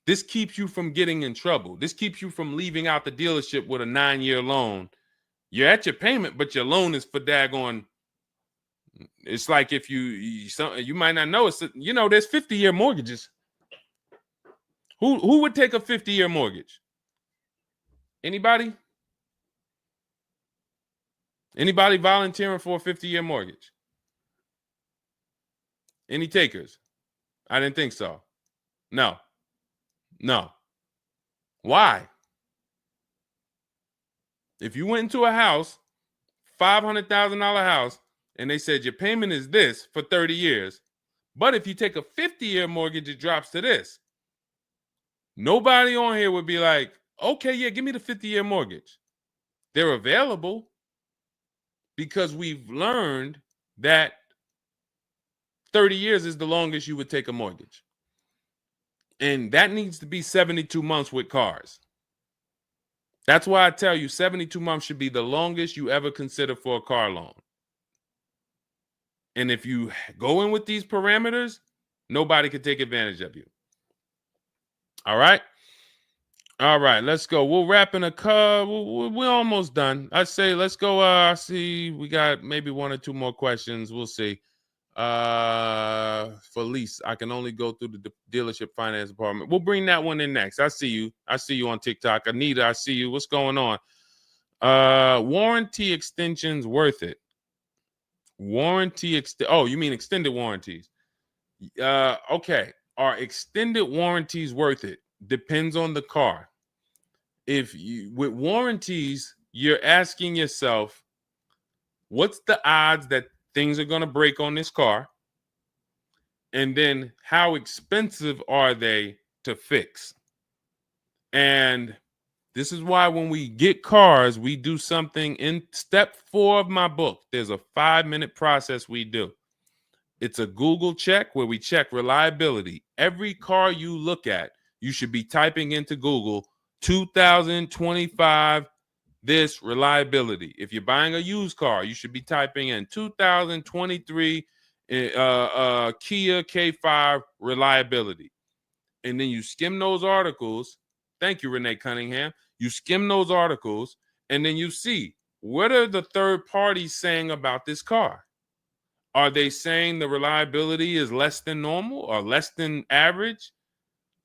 This keeps you from getting in trouble. This keeps you from leaving out the dealership with a 9-year loan. You're at your payment, but your loan is for daggone. It's like if you might not know, it's there's 50-year mortgages. Who would take a 50-year mortgage? Anybody? Anybody volunteering for a 50-year mortgage? Any takers? I didn't think so. No. Why? If you went into a house, $500,000 house, and they said your payment is this for 30 years, but if you take a 50-year mortgage, it drops to this. Nobody on here would be like, okay, yeah, give me the 50-year mortgage. They're available because we've learned that 30 years is the longest you would take a mortgage. And that needs to be 72 months with cars. That's why I tell you 72 months should be the longest you ever consider for a car loan. And if you go in with these parameters, nobody can take advantage of you. All right. All right, let's go. We'll wrap in a car. We're almost done. I say let's go. I see we got maybe one or two more questions. We'll see. For lease, I can only go through the dealership finance department. We'll bring that one in next. I see you. I see you on TikTok. Anita, I see you. What's going on? Warranty extensions worth it? Oh, you mean extended warranties? Okay. Are extended warranties worth it? Depends on the car. If you with warranties, you're asking yourself, what's the odds that things are going to break on this car? And then how expensive are they to fix? And this is why when we get cars, we do something in step 4 of my book. There's a 5-minute process we do. It's a Google check where we check reliability. Every car you look at, you should be typing into Google 2025 this reliability. If you're buying a used car, you should be typing in 2023 Kia K5 reliability. And then you skim those articles. Thank you, Renee Cunningham. You skim those articles, and then you see, what are the third parties saying about this car? Are they saying the reliability is less than normal or less than average?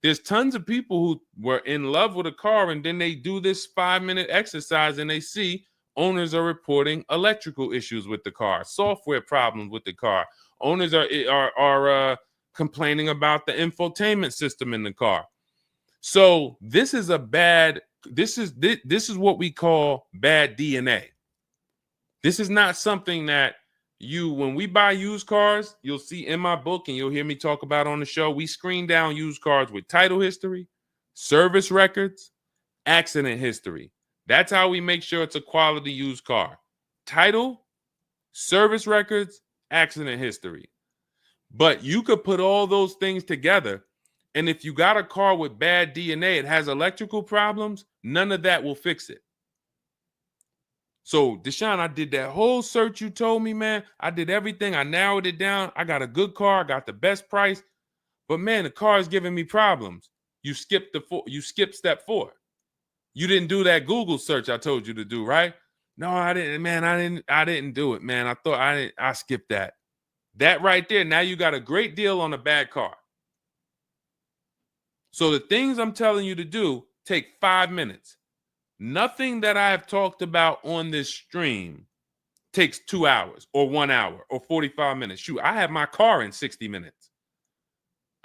There's tons of people who were in love with a car, and then they do this 5-minute exercise and they see owners are reporting electrical issues with the car, software problems with the car. Owners are complaining about the infotainment system in the car. So this is this is what we call bad DNA. This is not something that when we buy used cars, you'll see in my book and you'll hear me talk about on the show. We screen down used cars with title history, service records, accident history. That's how we make sure it's a quality used car. Title, service records, accident history. But you could put all those things together, and if you got a car with bad DNA, it has electrical problems, none of that will fix it. So, Deshone, I did that whole search you told me, man. I did everything. I narrowed it down. I got a good car. I got the best price. But, man, the car is giving me problems. You skipped step 4. You didn't do that Google search I told you to do, right? No, I didn't, man. I didn't do it, man. I skipped that. That right there, now you got a great deal on a bad car. So the things I'm telling you to do take 5 minutes. Nothing that I have talked about on this stream takes 2 hours or 1 hour or 45 minutes. Shoot, I have my car in 60 minutes.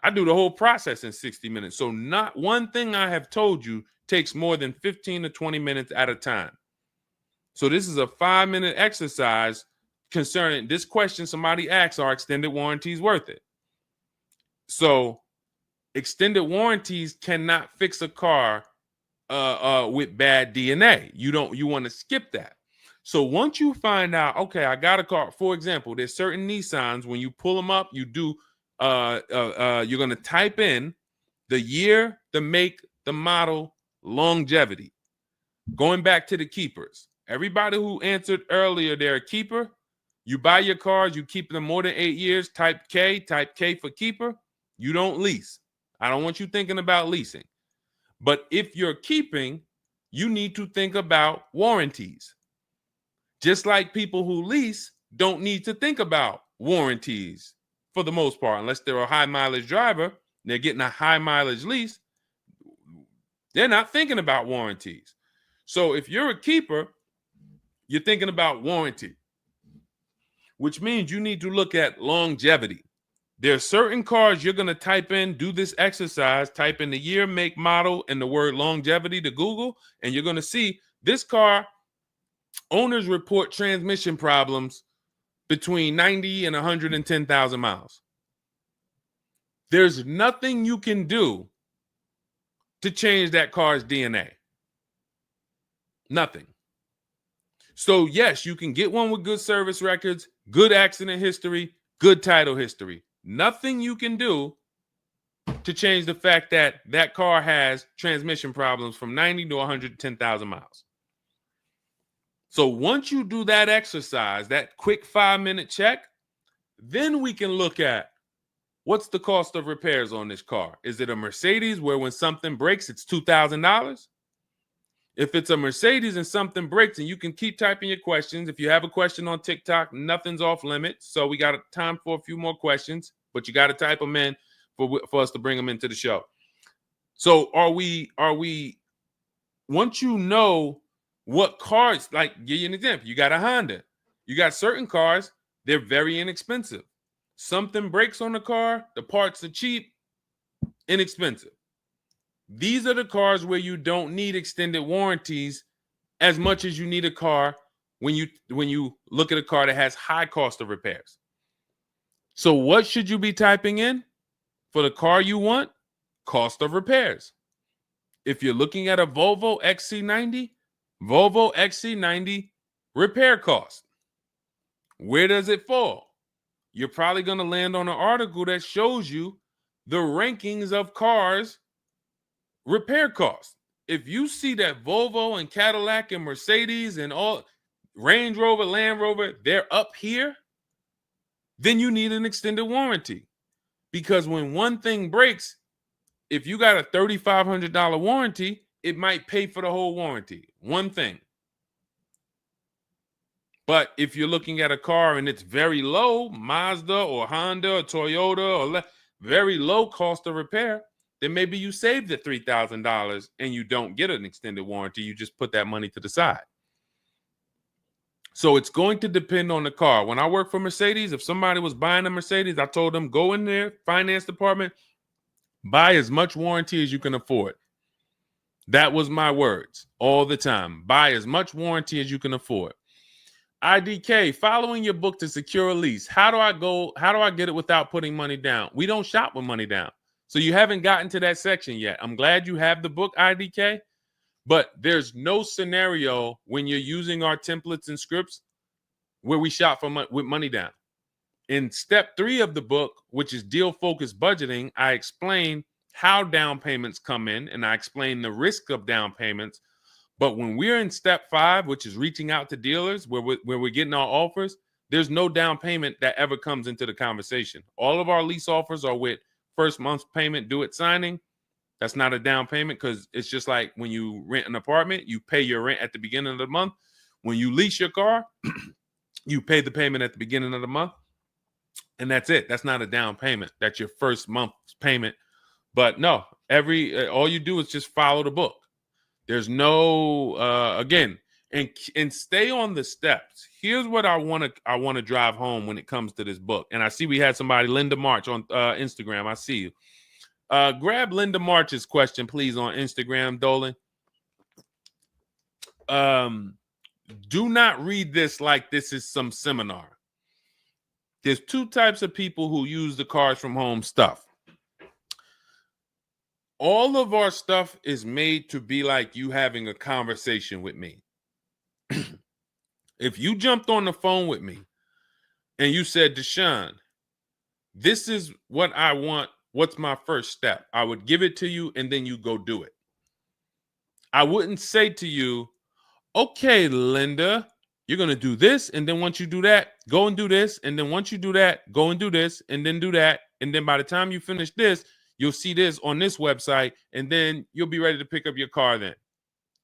I do the whole process in 60 minutes. So not one thing I have told you takes more than 15 to 20 minutes at a time. So this is a 5-minute exercise concerning this question somebody asks, are extended warranties worth it? So extended warranties cannot fix a car with bad DNA. You want to skip that. So once you find out, okay, I got a car. For example, there's certain Nissans, when you pull them up, you do you're going to type in the year, the make, the model, longevity. Going back to the keepers. Everybody who answered earlier, they're a keeper. You buy your cars, you keep them more than 8 years, type K for keeper. You don't lease. I don't want you thinking about leasing. But if you're keeping, you need to think about warranties. Just like people who lease don't need to think about warranties for the most part, unless they're a high mileage driver, they're getting a high mileage lease, they're not thinking about warranties. So if you're a keeper, you're thinking about warranty, which means you need to look at longevity. There are certain cars you're going to type in, do this exercise, type in the year, make, model, and the word longevity to Google, and you're going to see this car, owners report transmission problems between 90 and 110,000 miles. There's nothing you can do to change that car's DNA. Nothing. So yes, you can get one with good service records, good accident history, good title history. Nothing you can do to change the fact that that car has transmission problems from 90 to 110,000 miles. So once you do that exercise, that quick 5-minute check, then we can look at what's the cost of repairs on this car? Is it a Mercedes where when something breaks, it's $2,000? If it's a Mercedes and something breaks, and you can keep typing your questions. If you have a question on TikTok, nothing's off limits. So we got time for a few more questions, but you got to type them in for us to bring them into the show. So are we, once you know what cars, like give you an example, you got a Honda, you got certain cars, they're very inexpensive. Something breaks on the car, the parts are cheap, inexpensive. These are the cars where you don't need extended warranties as much as you need a car when you look at a car that has high cost of repairs. So what should you be typing in for the car you want? Cost of repairs. If you're looking at a Volvo XC90, Volvo XC90 repair cost. Where does it fall? You're probably going to land on an article that shows you the rankings of cars repair costs. If you see that Volvo and Cadillac and Mercedes and all Range Rover, Land Rover, they're up here, then you need an extended warranty. Because when one thing breaks, if you got a $3,500 warranty, it might pay for the whole warranty. One thing. But if you're looking at a car and it's very low, Mazda or Honda or Toyota or very low cost of repair, then maybe you save the $3,000 and you don't get an extended warranty. You just put that money to the side. So it's going to depend on the car. When I worked for Mercedes, if somebody was buying a Mercedes, I told them, go in there, finance department, buy as much warranty as you can afford. That was my words all the time. Buy as much warranty as you can afford. IDK, following your book to secure a lease. How do I get it without putting money down? We don't shop with money down. So you haven't gotten to that section yet. I'm glad you have the book, IDK, but there's no scenario when you're using our templates and scripts where we shop for with money down. In step 3 of the book, which is deal-focused budgeting, I explain how down payments come in, and I explain the risk of down payments. But when we're in step 5, which is reaching out to dealers, where we're getting our offers, there's no down payment that ever comes into the conversation. All of our lease offers are with first month's payment due at signing. That's not a down payment because it's just like when you rent an apartment, you pay your rent at the beginning of the month. When you lease your car, you pay the payment at the beginning of the month. And that's it. That's not a down payment. That's your first month's payment. But no, all you do is just follow the book. There's no again, and stay on the steps. Here's what I want to drive home when it comes to this book. And I see we had somebody, Linda March, on Instagram. I see you. Grab Linda March's question, please, on Instagram, Dolan. Do not read this like this is some seminar. There's 2 types of people who use the Cars from Home stuff. All of our stuff is made to be like you having a conversation with me. If you jumped on the phone with me and you said, Deshone, this is what I want. What's my first step? I would give it to you and then you go do it. I wouldn't say to you, okay, Linda, you're going to do this. And then once you do that, go and do this. And then once you do that, go and do this and then do that. And then by the time you finish this, you'll see this on this website, and then you'll be ready to pick up your car then.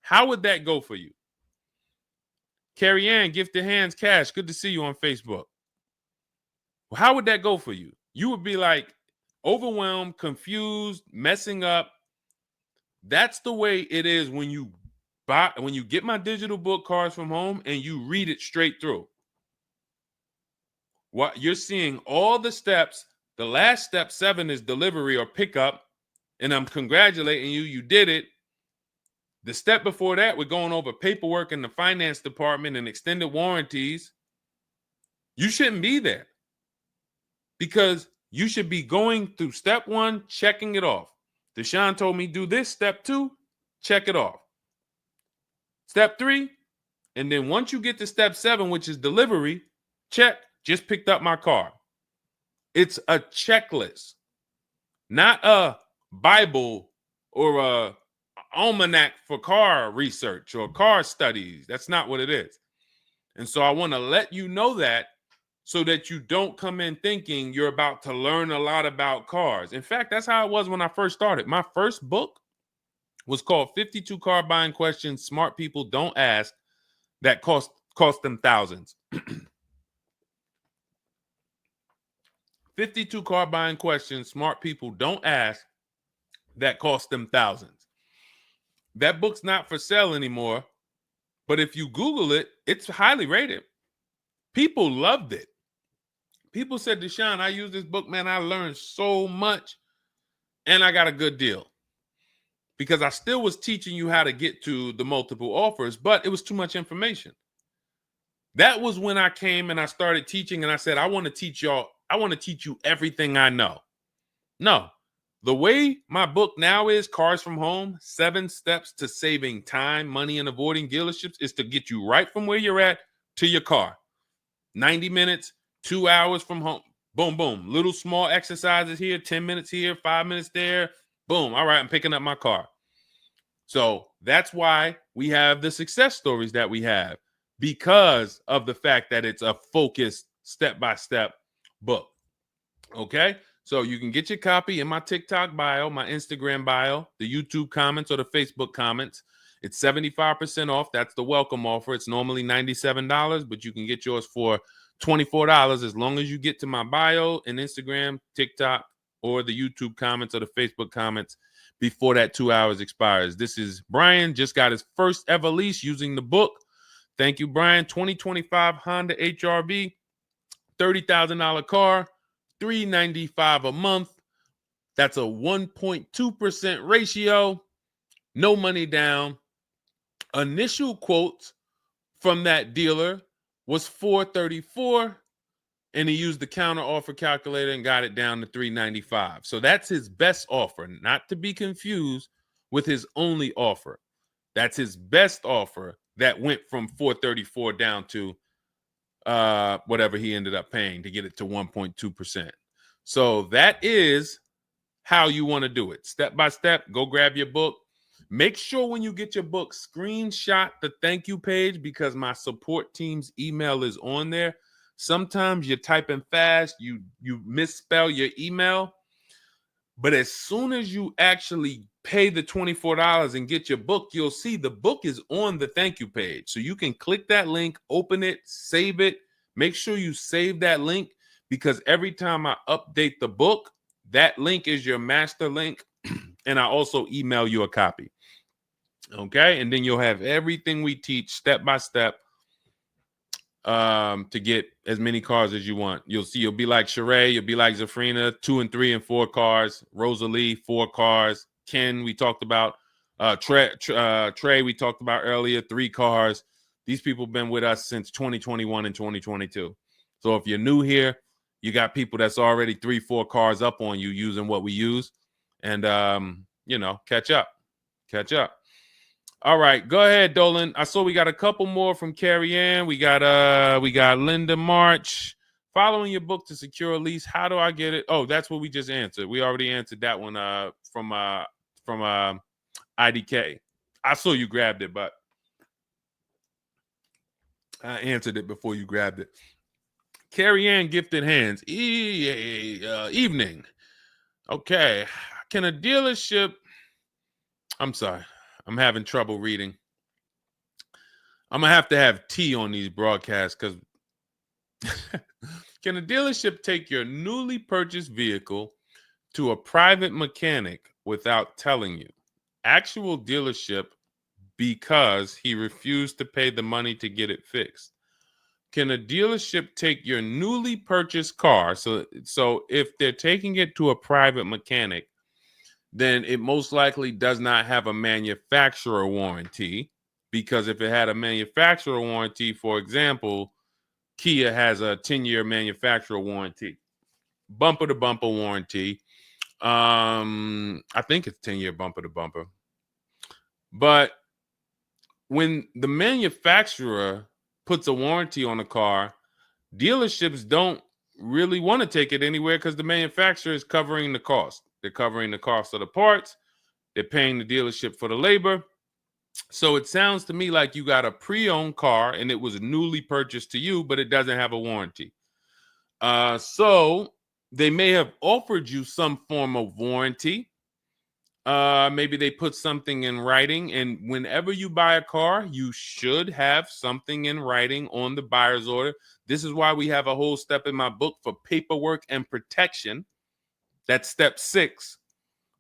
How would that go for you? Carrie Ann, Gifted Hands Cash, good to see you on Facebook. Well, how would that go for you? You would be like overwhelmed, confused, messing up. That's the way it is when you get my digital book, Cars from Home, and you read it straight through. What you're seeing all the steps. The last step 7 is delivery or pickup, and I'm congratulating you. You did it. The step before that, we're going over paperwork in the finance department and extended warranties. You shouldn't be there because you should be going through step 1, checking it off. Deshone told me do this. Step 2, check it off. Step 3, and then once you get to step 7, which is delivery, check, just picked up my car. It's a checklist, not a Bible or a almanac for car research or car studies. That's not what it is. And so I want to let you know that so that you don't come in thinking you're about to learn a lot about cars. In fact, that's how it was when I first started. My first book was called 52 Car Buying Questions Smart People Don't Ask that cost them thousands. 52 car buying questions smart people don't ask that cost them thousands. That book's not for sale anymore, but if you Google it, it's highly rated. People loved it. People said, Deshone, I use this book, man. I learned so much and I got a good deal. Because I still was teaching you how to get to the multiple offers, but it was too much information. That was when I came and I started teaching and I said, I want to teach you everything I know. No, the way my book now is, Cars from Home, 7 Steps to Saving Time, Money, and Avoiding Dealerships, is to get you right from where you're at to your car. 90 minutes, 2 hours from home. Boom, boom. Little small exercises here, 10 minutes here, 5 minutes there. Boom. All right, I'm picking up my car. So that's why we have the success stories that we have, because of the fact that it's a focused step-by-step book. Okay? So you can get your copy in my TikTok bio, my Instagram bio, the YouTube comments, or the Facebook comments. It's 75% off. That's the welcome offer. It's normally $97, but you can get yours for $24 as long as you get to my bio and Instagram, TikTok, or the YouTube comments or the Facebook comments before that 2 hours expires. This is Brian, just got his first ever lease using the book. Thank you, Brian. 2025 Honda HRV, $30,000 car, $395 a month. That's a 1.2% ratio. No money down. Initial quotes from that dealer was $434, and he used the counter offer calculator and got it down to $395. So that's his best offer, not to be confused with his only offer. That's his best offer that went from $434 down to whatever he ended up paying to get it to 1.2%. So that is how you want to do it. Step by step, go grab your book. Make sure when you get your book, screenshot the thank you page, because my support team's email is on there. Sometimes you're typing fast, you misspell your email, but as soon as you actually pay the $24 and get your book, you'll see the book is on the thank you page. So you can click that link, open it, save it. Make sure you save that link, because every time I update the book, that link is your master link, and I also email you a copy. Okay, and then you'll have everything we teach step by step to get as many cars as you want. You'll see, you'll be like Sheree, you'll be like Zafrina, 2 and 3 and 4 cars. Rosalie, 4 cars. Ken, we talked about. Trey, we talked about earlier, 3 cars. These people have been with us since 2021 and 2022. So if you're new here, you got people that's already 3, 4 cars up on you using what we use, and catch up. All right, go ahead, Dolan. I saw we got a couple more from Carrie Ann. We got Linda March. Following your book to secure a lease, how do I get it? Oh, that's what we just answered. We already answered that one from IDK. I saw you grabbed it, but I answered it before you grabbed it. Carrie Ann Gifted Hands. Evening. Okay. Can a dealership... I'm sorry. I'm having trouble reading. I'm going to have tea on these broadcasts, because can a dealership take your newly purchased vehicle to a private mechanic without telling you? Actual dealership, because he refused to pay the money to get it fixed. Can a dealership take your newly purchased car? So if they're taking it to a private mechanic, then it most likely does not have a manufacturer warranty, because if it had a manufacturer warranty, for example, Kia has a 10-year manufacturer warranty, bumper-to-bumper warranty. I think it's 10-year bumper-to-bumper. But when the manufacturer puts a warranty on a car, dealerships don't really want to take it anywhere, because the manufacturer is covering the cost. They're covering the cost of the parts. They're paying the dealership for the labor. So it sounds to me like you got a pre-owned car and it was newly purchased to you, but it doesn't have a warranty. So they may have offered you some form of warranty. Maybe they put something in writing, and whenever you buy a car, you should have something in writing on the buyer's order. This is why we have a whole step in my book for paperwork and protection. That's step 6,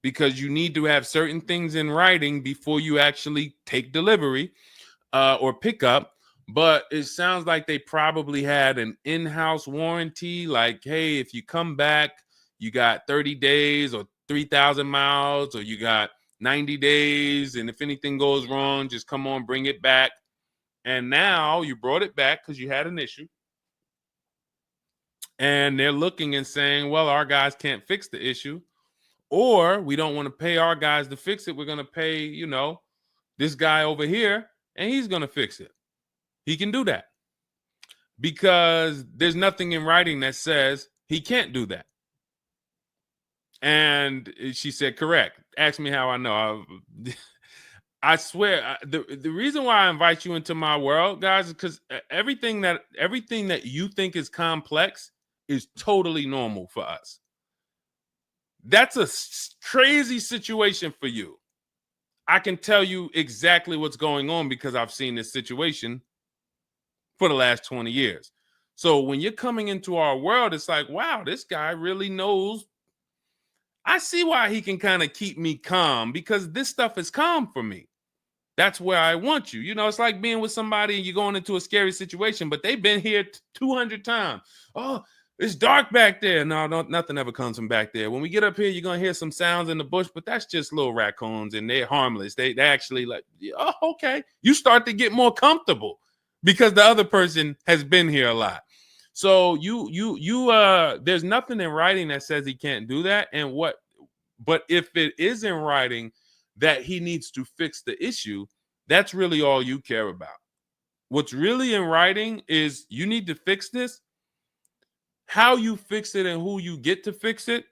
because you need to have certain things in writing before you actually take delivery or pick up. But it sounds like they probably had an in-house warranty, like, hey, if you come back, you got 30 days or 3,000 miles, or you got 90 days, and if anything goes wrong, just come on, bring it back. And now you brought it back because you had an issue, and they're looking and saying, well, our guys can't fix the issue, or we don't want to pay our guys to fix it. We're going to pay, this guy over here, and he's going to fix it. He can do that because there's nothing in writing that says he can't do that. And she said, correct. Ask me how I know. I swear, the reason why I invite you into my world, guys, is because everything that you think is complex is totally normal for us. That's a crazy situation for you. I can tell you exactly what's going on because I've seen this situation for the last 20 years. So when you're coming into our world, it's like, wow, this guy really knows. I see why he can kind of keep me calm, because this stuff is calm for me. That's where I want you. It's like being with somebody and you're going into a scary situation, but they've been here 200 times. Oh, it's dark back there. No, nothing ever comes from back there. When we get up here, you're going to hear some sounds in the bush, but that's just little raccoons and they're harmless. They actually like, oh, okay. You start to get more comfortable because the other person has been here a lot. So there's nothing in writing that says he can't do that. But if it is in writing that he needs to fix the issue, that's really all you care about. What's really in writing is you need to fix this. How you fix it and who you get to fix it,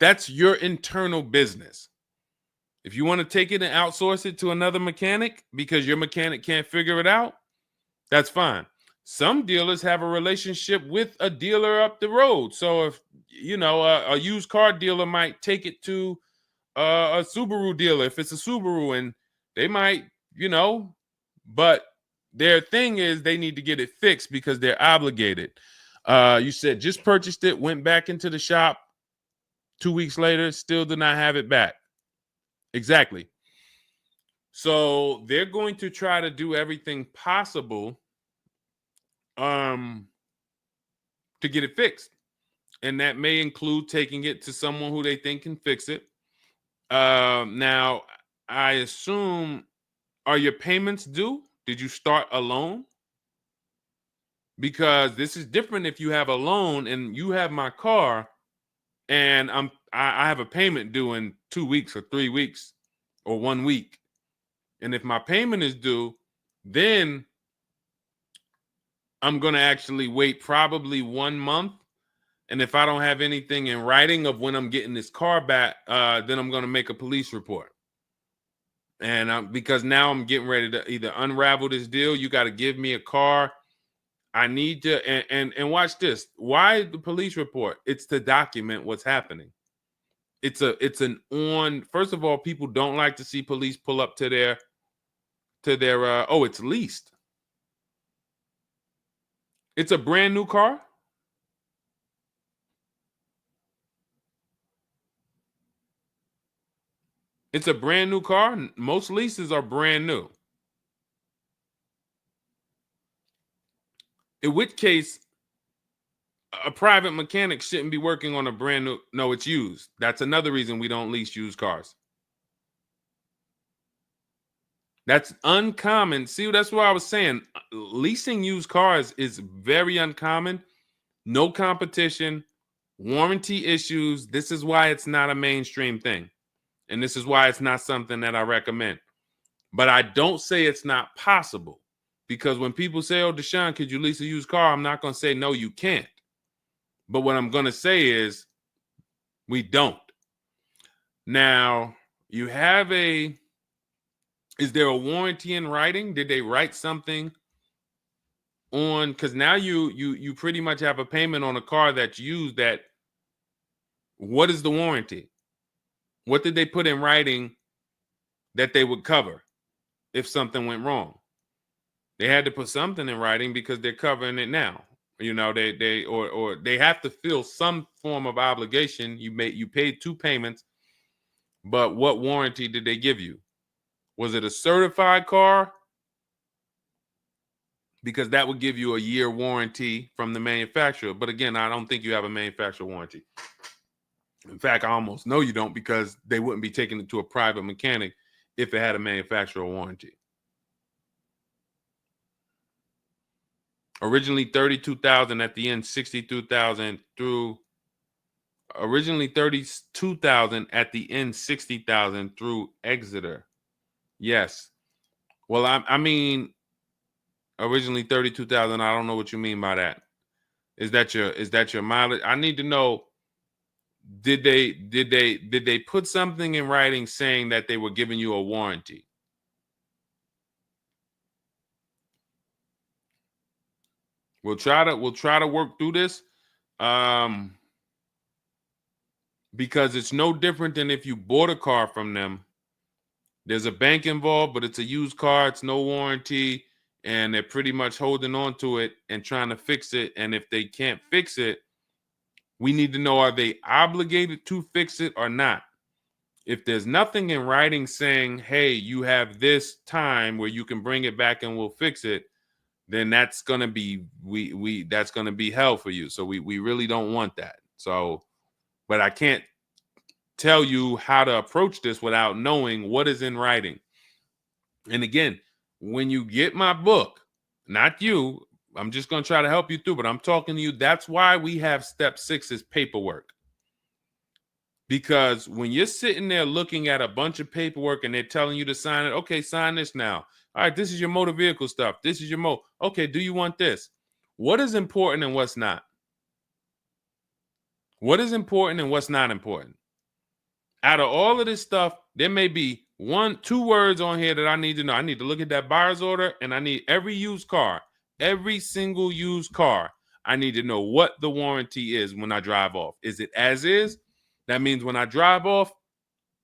that's your internal business. If you want to take it and outsource it to another mechanic because your mechanic can't figure it out, that's fine. Some dealers have a relationship with a dealer up the road. So if, a used car dealer might take it to a Subaru dealer if it's a Subaru, and they might, but their thing is they need to get it fixed because they're obligated. You said just purchased it, went back into the shop 2 weeks later, still did not have it back. Exactly. So they're going to try to do everything possible to get it fixed. And that may include taking it to someone who they think can fix it. Now, I assume, are your payments due? Did you start a loan? Because this is different if you have a loan and you have my car and I have a payment due in 2 weeks or 3 weeks or 1 week. And if my payment is due, then I'm going to actually wait probably 1 month. And if I don't have anything in writing of when I'm getting this car back, then I'm going to make a police report. And because now I'm getting ready to either unravel this deal. You got to give me a car. I need to, and watch this. Why the police report? It's to document what's happening. First of all, people don't like to see police pull up to their, it's leased. It's a brand new car. It's a brand new car. Most leases are brand new. In which case, a private mechanic shouldn't be working on a brand new. No, it's used. That's another reason we don't lease used cars. That's uncommon. See, that's what I was saying. Leasing used cars is very uncommon. No competition, warranty issues. This is why it's not a mainstream thing. And this is why it's not something that I recommend. But I don't say it's not possible. Because when people say, oh, Deshone, could you lease a used car? I'm not going to say, no, you can't. But what I'm going to say is we don't. Now, you have is there a warranty in writing? Did they write something on, because now you pretty much have a payment on a car that's used. That what is the warranty? What did they put in writing that they would cover if something went wrong? They had to put something in writing because they're covering it now. You know, or they have to fill some form of obligation. You paid 2 payments, but what warranty did they give you? Was it a certified car? Because that would give you a year warranty from the manufacturer. But again, I don't think you have a manufacturer warranty. In fact, I almost know you don't, because they wouldn't be taking it to a private mechanic if it had a manufacturer warranty. Originally 32,000, at the end 62,000 through. Originally 32,000, at the end 60,000 through Exeter. Yes. Well, I mean, originally 32,000. I don't know what you mean by that. Is that your mileage? I need to know. Did they put something in writing saying that they were giving you a warranty? We'll try to work through this, because it's no different than if you bought a car from them. There's a bank involved, but it's a used car. It's no warranty, and they're pretty much holding on to it and trying to fix it. And if they can't fix it, we need to know, are they obligated to fix it or not? If there's nothing in writing saying, hey, you have this time where you can bring it back and we'll fix it, then that's gonna be that's gonna be hell for you. So we really don't want that. So, but I can't tell you how to approach this without knowing what is in writing. And again, when you get my book, not you, I'm just gonna try to help you through, but I'm talking to you. That's why we have step 6 is paperwork. Because when you're sitting there looking at a bunch of paperwork and they're telling you to sign it, okay, sign this now. All right, this is your motor vehicle stuff. This is your okay, do you want this? What is important and what's not? What is important and what's not important? Out of all of this stuff, there may be 1-2 words on here that I need to know. I need to look at that buyer's order, and I need every used car, every single used car. I need to know what the warranty is when I drive off. Is it as is? That means when I drive off,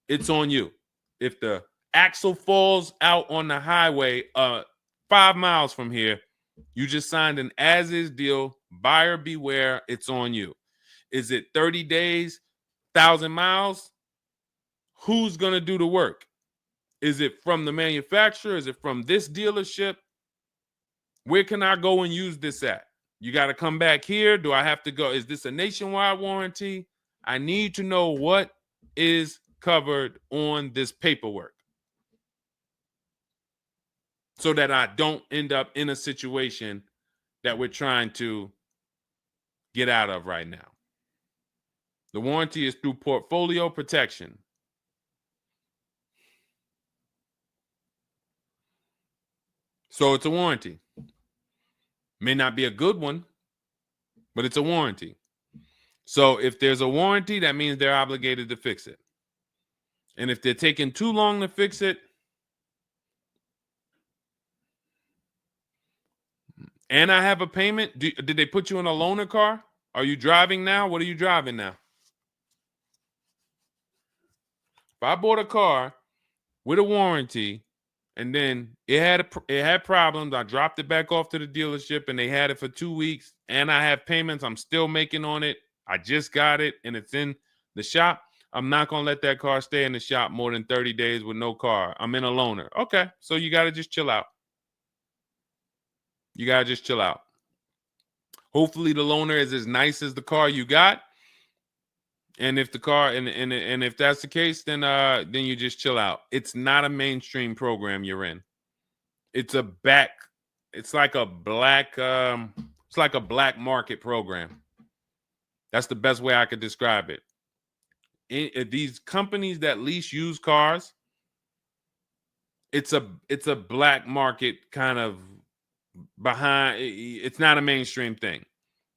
it's on you. If the axle falls out on the highway 5 miles from here, you just signed an as-is deal. Buyer beware, it's on you. Is it 30 days, 1,000 miles? Who's going to do the work? Is it from the manufacturer? Is it from this dealership? Where can I go and use this at? You got to come back here. Do I have to go? Is this a nationwide warranty? I need to know what is covered on this paperwork so that I don't end up in a situation that we're trying to get out of right now. The warranty is through portfolio protection. So it's a warranty. May not be a good one, but it's a warranty. So if there's a warranty, that means they're obligated to fix it. And if they're taking too long to fix it, and I have a payment, did they put you in a loaner car? Are you driving now? What are you driving now? If I bought a car with a warranty and then it had problems, I dropped it back off to the dealership and they had it for 2 weeks, and I have payments I'm still making on it, I just got it and it's in the shop, I'm not going to let that car stay in the shop more than 30 days with no car. I'm in a loaner. Okay, so you got to just chill out. You got to just chill out. Hopefully the loaner is as nice as the car you got. And if the car and if that's the case, then you just chill out. It's not a mainstream program you're in. It's like a black market program. That's the best way I could describe it. These companies that lease used cars, it's a black market kind of behind. It's not a mainstream thing.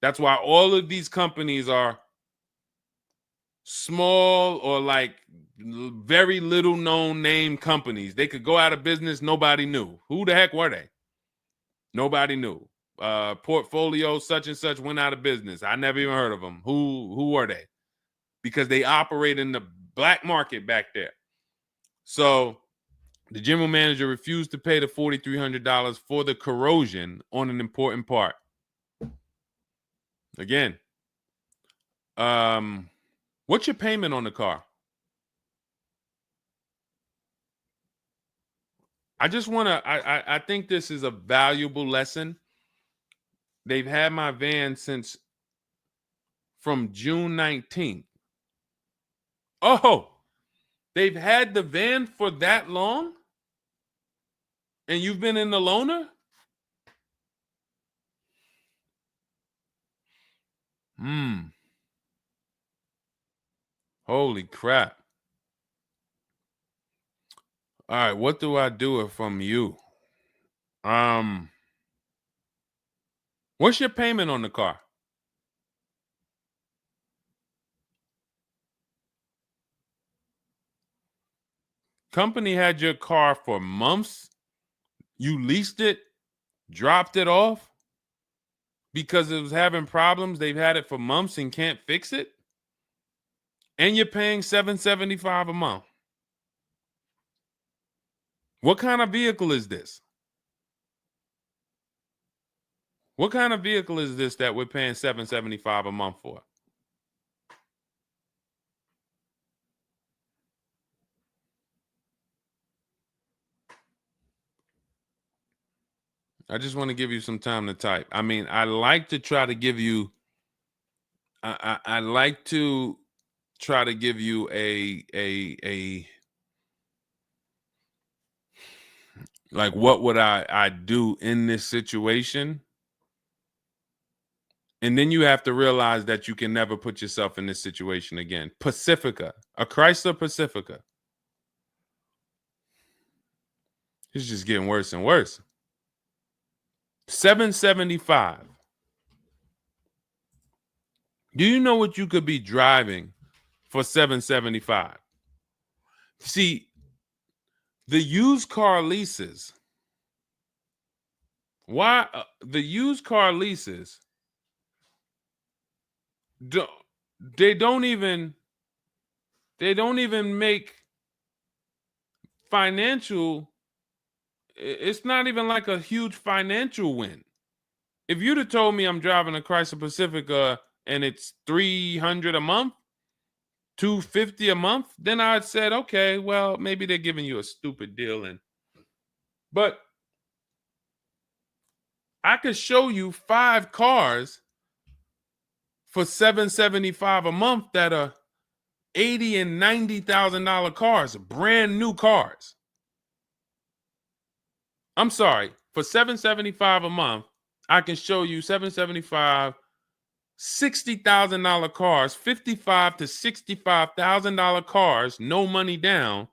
That's why all of these companies are small or like very little known name companies. They could go out of business. Nobody knew. Who the heck were they? Nobody knew. portfolio such and such went out of business. I never even heard of them. Who are they? Because they operate in the black market back there. So the general manager refused to pay the $4,300 for the corrosion on an important part. Again, what's your payment on the car? I just want to, I think this is a valuable lesson. They've had my van since from June 19th. Oh, they've had the van for that long? And you've been in the loaner? Holy crap. All right, what do I do from you? What's your payment on the car? Company had your car for months. You leased it, dropped it off because it was having problems. They've had it for months and can't fix it. And you're paying $775 a month. What kind of vehicle is this? What kind of vehicle is this that we're paying $775 a month for? I just want to give you some time to type. I mean, I like to try to give you, I like to try to give you a like, what would I do in this situation? And then you have to realize that you can never put yourself in this situation again. Pacifica, a Chrysler Pacifica. It's just getting worse and worse. $775. Do you know what you could be driving for $775? See, the used car leases. Why the used car leases? They don't even make financial. It's not even like a huge financial win. If you'd have told me I'm driving a Chrysler Pacifica and it's $300 a month, $250 a month, then I'd said, okay, well, maybe they're giving you a stupid deal. But I could show you 5 cars for $775 a month that are $80,000 and $90,000 cars, brand new cars. I'm sorry, for $775 a month, I can show you $775, $60,000 cars, $55,000 to $65,000 cars, no money down.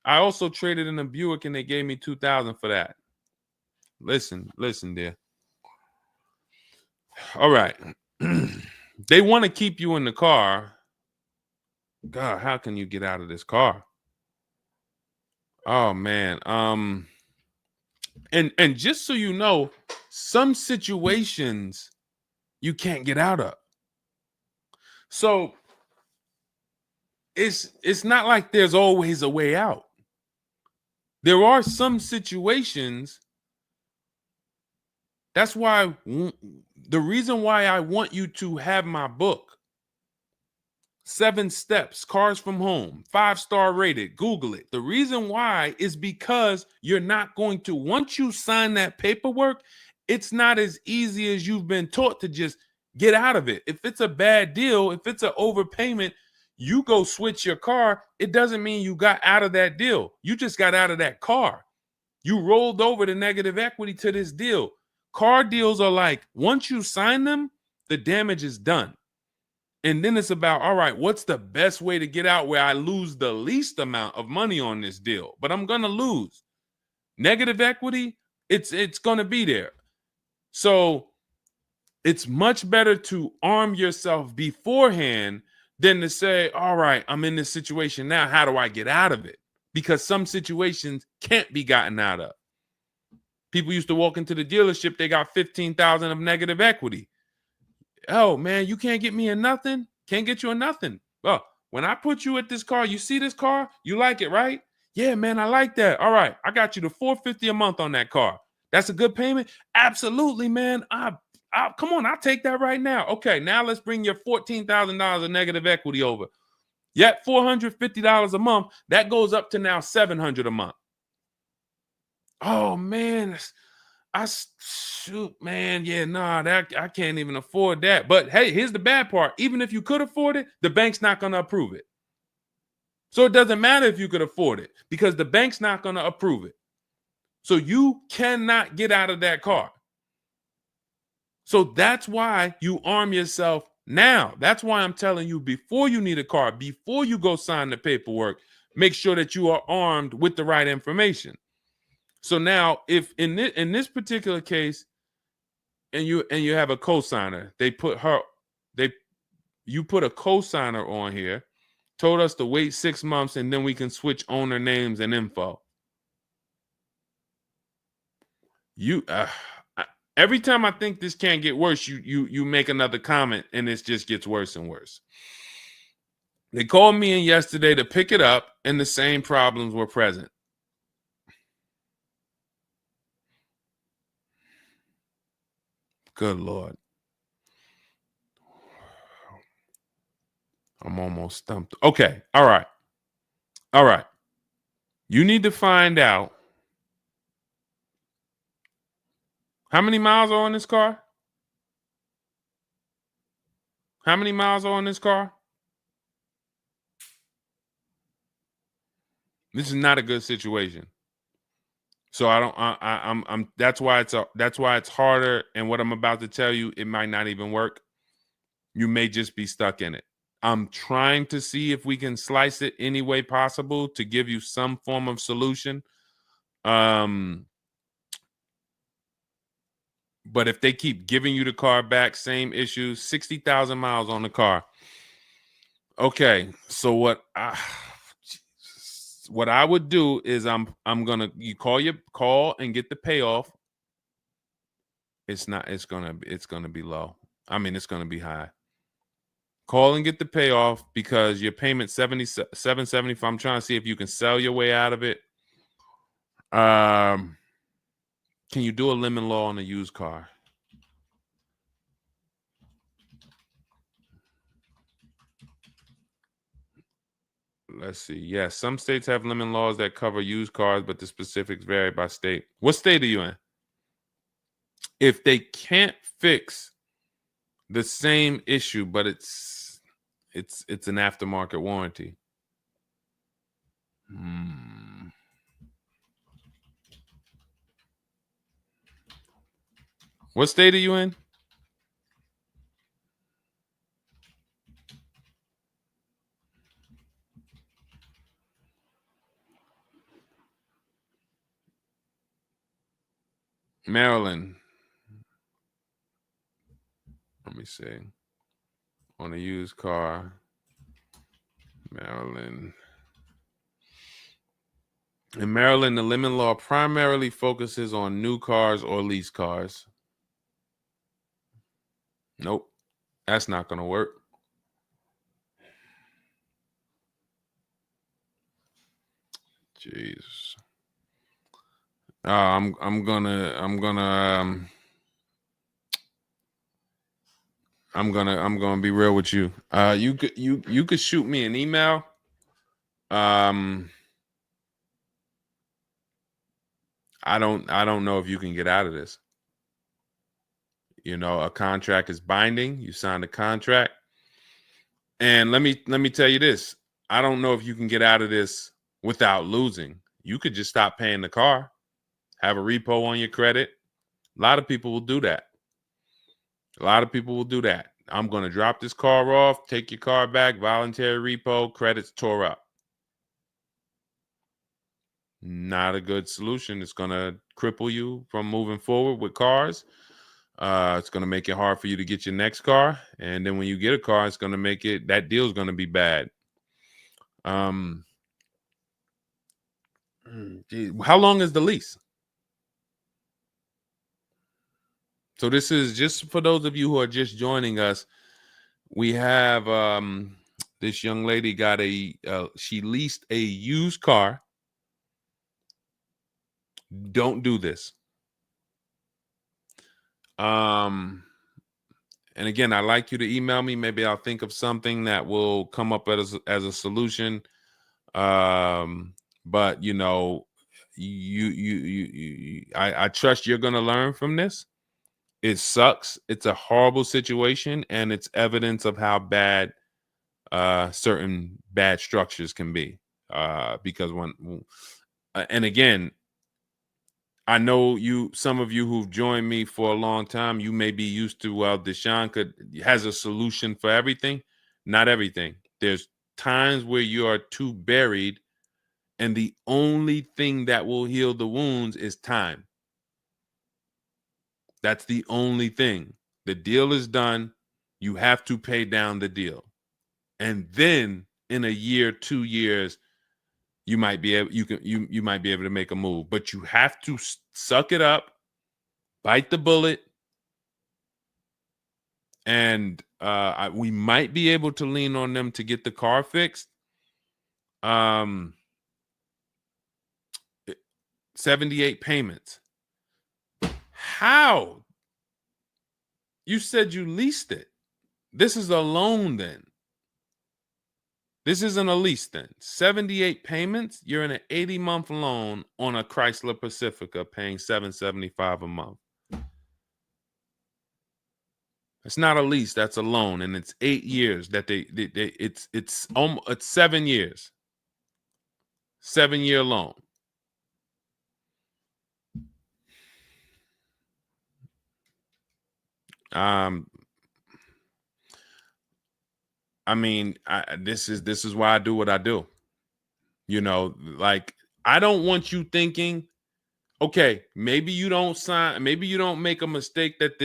I also traded in a Buick and they gave me $2,000 for that. Listen, dear. All right. They want to keep you in the car. God, how can you get out of this car? Oh man. And just so you know, some situations you can't get out of. So it's not like there's always a way out. There are some situations. That's why the reason why I want you to have my book, 7 Steps, Cars from Home, 5-star rated, Google it. The reason why is because you're not going to, once you sign that paperwork, it's not as easy as you've been taught to just get out of it. If it's a bad deal, if it's an overpayment, you go switch your car, it doesn't mean you got out of that deal. You just got out of that car. You rolled over the negative equity to this deal. Car deals are like, once you sign them, the damage is done. And then it's about, all right, what's the best way to get out where I lose the least amount of money on this deal? But I'm going to lose. Negative equity, it's going to be there. So it's much better to arm yourself beforehand than to say, all right, I'm in this situation now. How do I get out of it? Because some situations can't be gotten out of. People used to walk into the dealership, they got 15,000 of negative equity. Oh man, you can't get me in nothing. Can't get you in nothing. Well, when I put you at this car, you see this car, you like it, right? Yeah, man, I like that. All right, I got you the $450 a month on that car. That's a good payment. Absolutely, man. Come on, I'll take that right now. Okay, now let's bring your $14,000 of negative equity over. Yet $450 a month. That goes up to now $700 a month. Oh man, shoot, man. Yeah, nah, that I can't even afford that. But hey, here's the bad part. Even if you could afford it, the bank's not going to approve it. So it doesn't matter if you could afford it because the bank's not going to approve it. So you cannot get out of that car. So that's why you arm yourself now. That's why I'm telling you, before you need a car, before you go sign the paperwork, make sure that you are armed with the right information. So now, if in this particular case, and you have a cosigner, you put a cosigner on here, told us to wait 6 months, and then we can switch owner names and info. Every time I think this can't get worse, you make another comment, and it just gets worse and worse. They called me in yesterday to pick it up, and the same problems were present. Good Lord. I'm almost stumped. Okay. All right. All right. You need to find out how many miles are on this car? How many miles are on this car? This is not a good situation. So that's why it's harder. And what I'm about to tell you, it might not even work. You may just be stuck in it. I'm trying to see if we can slice it any way possible to give you some form of solution. But if they keep giving you the car back, same issues, 60,000 miles on the car. Okay, so what I would do is you call and get the payoff. It's gonna be low. I mean, it's gonna be high. Call and get the payoff because your payment $775. I'm trying to see if you can sell your way out of it. Can you do a lemon law on a used car? Let's see. Yes, some states have lemon laws that cover used cars, but the specifics vary by state. What state are you in? If they can't fix the same issue, but it's an aftermarket warranty. What state are you in? Maryland. Let me see. On a used car, Maryland. In Maryland, the lemon law primarily focuses on new cars or lease cars. Nope, that's not going to work. Jeez. I'm gonna be real with you. You could shoot me an email. I don't know if you can get out of this. You know, a contract is binding. You signed a contract. And let me tell you this. I don't know if you can get out of this without losing. You could just stop paying the car, have a repo on your credit. A lot of people will do that. I'm going to drop this car off, take your car back, voluntary repo, credits tore up. Not a good solution. It's going to cripple you from moving forward with cars. It's going to make it hard for you to get your next car. And then when you get a car, it's going to make that deal is going to be bad. Geez, how long is the lease? So this is just for those of you who are just joining us. We have this young lady got she leased a used car. Don't do this. And again, I'd like you to email me. Maybe I'll think of something that will come up as a solution. But you know, I trust you're gonna learn from this. It sucks. It's a horrible situation, and it's evidence of how bad certain bad structures can be. Because and again, I know some of you who've joined me for a long time, you may be used to, well, Deshone has a solution for everything. Not everything. There's times where you are too buried, and the only thing that will heal the wounds is time. That's the only thing. The deal is done. You have to pay down the deal. And then in a year, 2 years, you might be able you might be able to make a move, but you have to suck it up, bite the bullet, and we might be able to lean on them to get the car fixed. 78 payments. How? You said you leased it. This is a loan then. This isn't a lease then. 78 payments. You're in an 80-month loan on a Chrysler Pacifica paying $775 a month. It's not a lease, that's a loan, and it's 8 years that it's 7 years. 7-year loan. I mean, this is why I do what I do. You know, like, I don't want you thinking, okay, maybe you don't sign, maybe you don't make a mistake that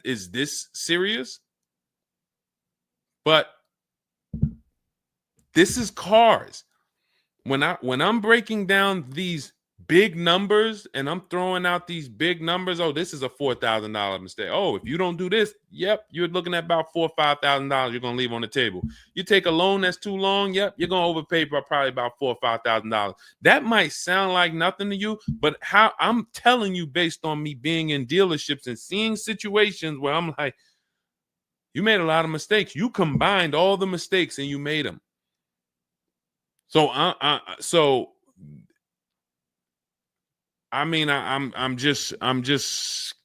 is this serious, but this is cars. When I'm breaking down these big numbers and I'm throwing out these big numbers, oh, this is a $4,000 mistake. Oh, if you don't do this, yep, you're looking at about $4,000 or $5,000 you're gonna leave on the table. You take a loan that's too long, yep, you're gonna overpay by probably about $4,000 or $5,000. That might sound like nothing to you, but how I'm telling you based on me being in dealerships and seeing situations where I'm like, you made a lot of mistakes. You combined all the mistakes and you made them. So I'm just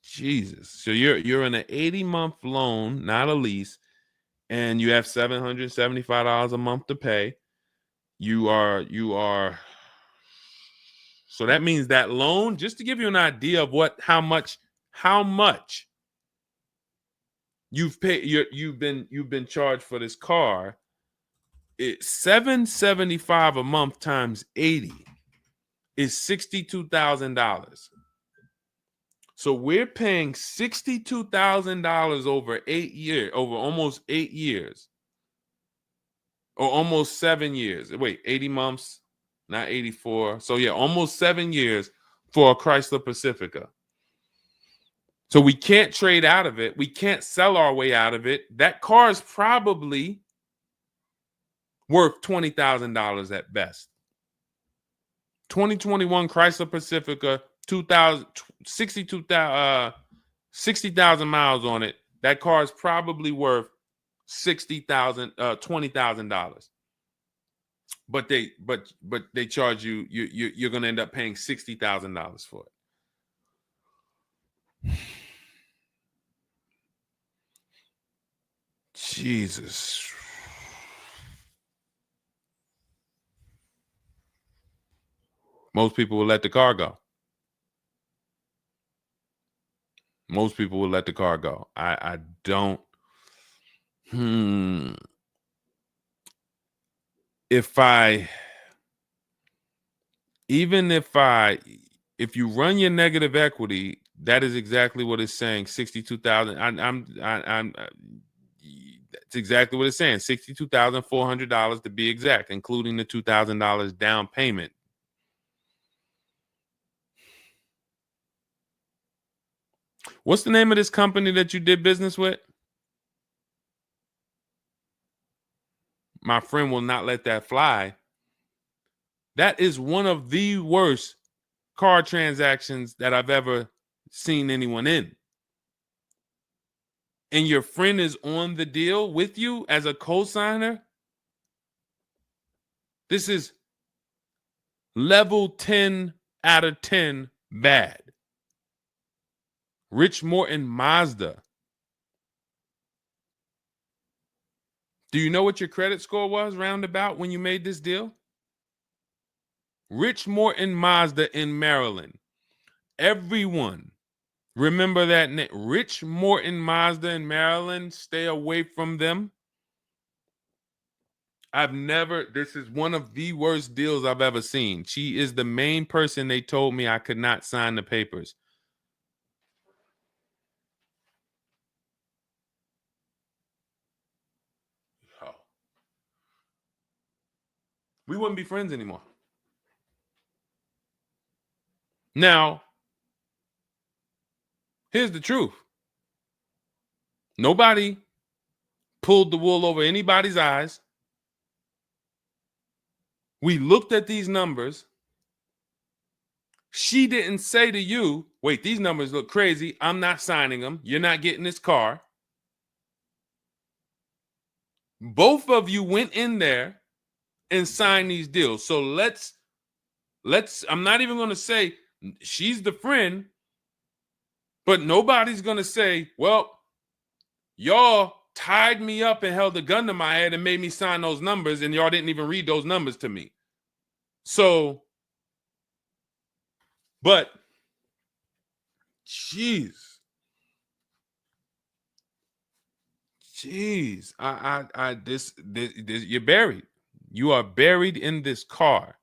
Jesus. So you're in an 80-month loan, not a lease, and you have $775 a month to pay. You are. So that means that loan, just to give you an idea of how much you've paid, you've been charged for this car. It's $775 a month times 80 is $62,000. So we're paying $62,000 over 8 years, over almost 8 years, or almost 7 years. Wait, 80 months, not 84. So yeah, almost 7 years for a Chrysler Pacifica. So we can't trade out of it. We can't sell our way out of it. That car is probably worth $20,000 at best. 2021 Chrysler Pacifica, 60,000 miles on it. That car is probably worth $20,000. But they charge you're gonna end up paying $60,000 for it. Jesus. Most people will let the car go. Most people will let the car go. I don't. If you run your negative equity, that is exactly what it's saying. 62,000. It's exactly what it's saying. $62,400 to be exact, including the $2,000 down payment. What's the name of this company that you did business with? My friend will not let that fly. That is one of the worst car transactions that I've ever seen anyone in. And your friend is on the deal with you as a co-signer. This is level 10 out of 10 bad. Rich Morton Mazda. Do you know what your credit score was roundabout when you made this deal? Rich Morton Mazda in Maryland. Everyone remember that name. Rich Morton Mazda in Maryland. Stay away from them. This is one of the worst deals I've ever seen. She is the main person they told me I could not sign the papers. Oh. We wouldn't be friends anymore. Now, here's the truth. Nobody pulled the wool over anybody's eyes. We looked at these numbers. She didn't say to you, wait, these numbers look crazy. I'm not signing them. You're not getting this car. Both of you went in there and signed these deals. So let's I'm not even going to say she's the friend, but nobody's going to say, well, y'all tied me up and held a gun to my head and made me sign those numbers, and y'all didn't even read those numbers to me. So, but, jeez, this, you're buried. You are buried in this car.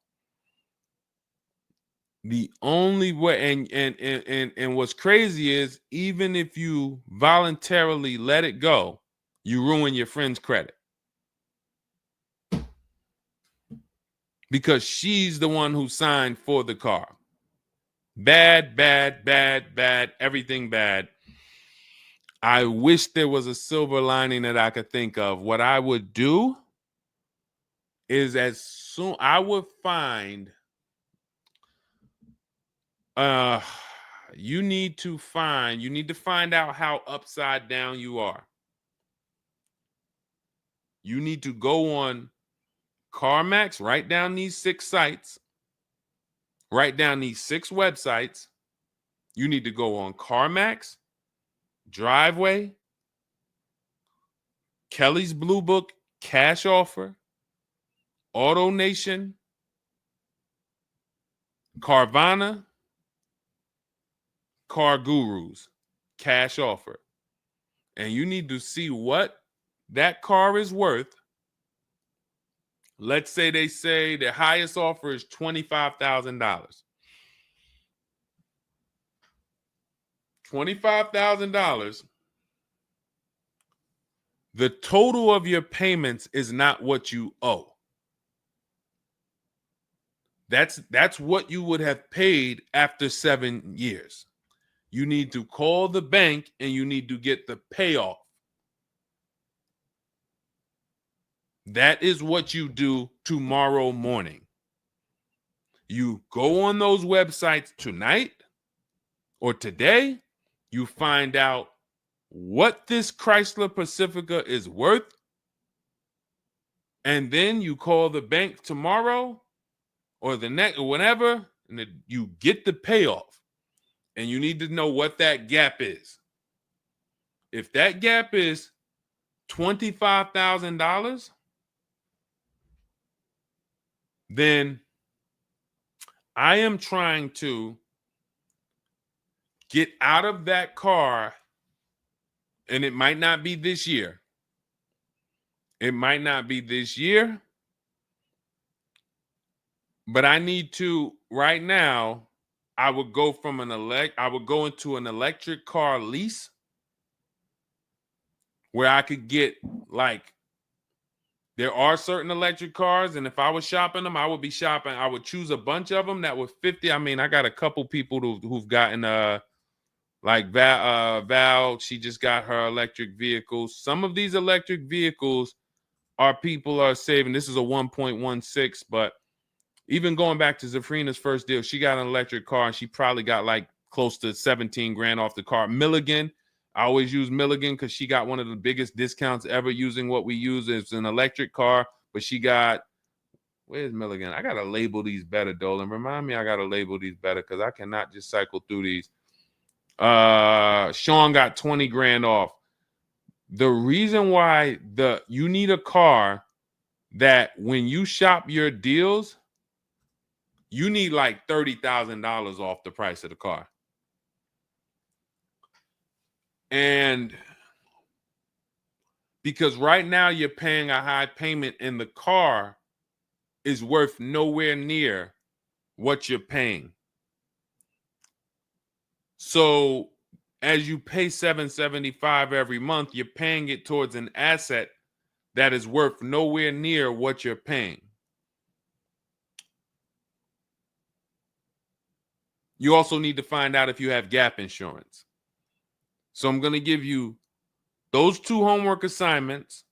The only way, and what's crazy is, even if you voluntarily let it go, you ruin your friend's credit. Because she's the one who signed for the car. Bad, everything bad. I wish there was a silver lining that I could think of. What I would do is I would find, you need to find out how upside down you are. You need to go on CarMax, write down these 6 sites, write down these 6 websites. You need to go on CarMax, Driveway, Kelly's Blue Book, Cash Offer, Auto Nation, Carvana, Car Gurus, Cash Offer. And you need to see what that car is worth. Let's say they say the highest offer is $25,000. $25,000. The total of your payments is not what you owe. That's what you would have paid after 7 years. You need to call the bank and you need to get the payoff. That is what you do tomorrow morning. You go on those websites tonight or today. You find out what this Chrysler Pacifica is worth. And then you call the bank tomorrow or the next or whenever, and you get the payoff. And you need to know what that gap is. If that gap is $25,000, then I am trying to get out of that car, and it might not be this year. It might not be this year, but I need to right now. I would go into an electric car lease where I could get, like, there are certain electric cars, and if I was shopping them, I would choose a bunch of them that were 50. I mean, I got a couple people who've gotten Like Val, she just got her electric vehicle. Some of these electric vehicles people are saving. This is a 1.16, but even going back to Zafrina's first deal, she got an electric car and she probably got like close to 17 grand off the car. Milligan, I always use Milligan because she got one of the biggest discounts ever using what we use as an electric car. But she got, where's Milligan? I got to label these better, Dolan. Remind me I got to label these better because I cannot just cycle through these. Sean got 20 grand off. The reason why you need a car that when you shop your deals, you need like $30,000 off the price of the car. And because right now you're paying a high payment and the car is worth nowhere near what you're paying. So as you pay $775 every month, you're paying it towards an asset that is worth nowhere near what you're paying. You also need to find out if you have gap insurance. So I'm going to give you those 2 homework assignments.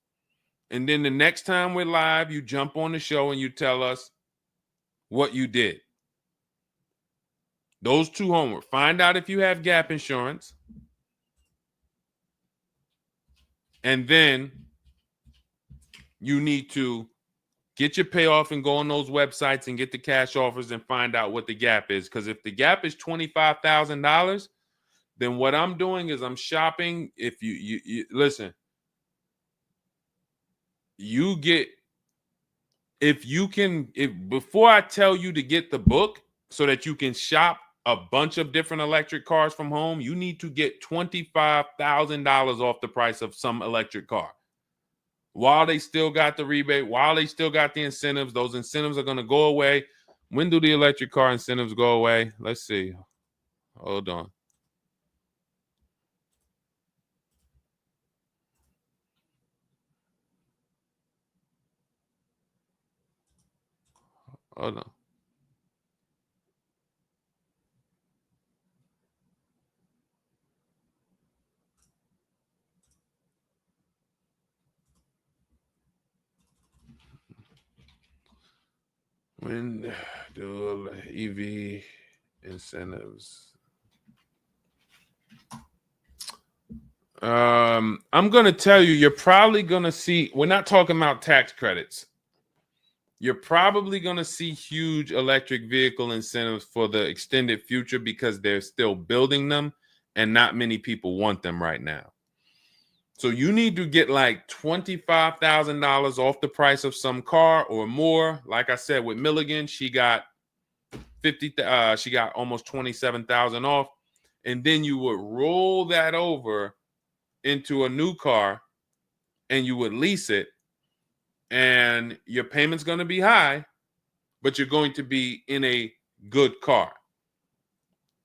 And then the next time we're live, you jump on the show and you tell us what you did. Those 2 homework. Find out if you have gap insurance. And then you need to get your payoff and go on those websites and get the cash offers and find out what the gap is. Because if the gap is $25,000, then what I'm doing is I'm shopping. If you listen, you get, if before I tell you to get the book so that you can shop a bunch of different electric cars from home, you need to get $25,000 off the price of some electric car. While they still got the rebate, while they still got the incentives, those incentives are going to go away. When do the electric car incentives go away? Let's see. Hold on. Hold on. When do EV incentives? I'm going to tell you, you're probably going to see, we're not talking about tax credits. You're probably going to see huge electric vehicle incentives for the extended future because they're still building them and not many people want them right now. So you need to get like $25,000 off the price of some car or more. Like I said, with Milligan, she got she got almost 27,000 off. And then you would roll that over into a new car and you would lease it. And your payment's going to be high, but you're going to be in a good car.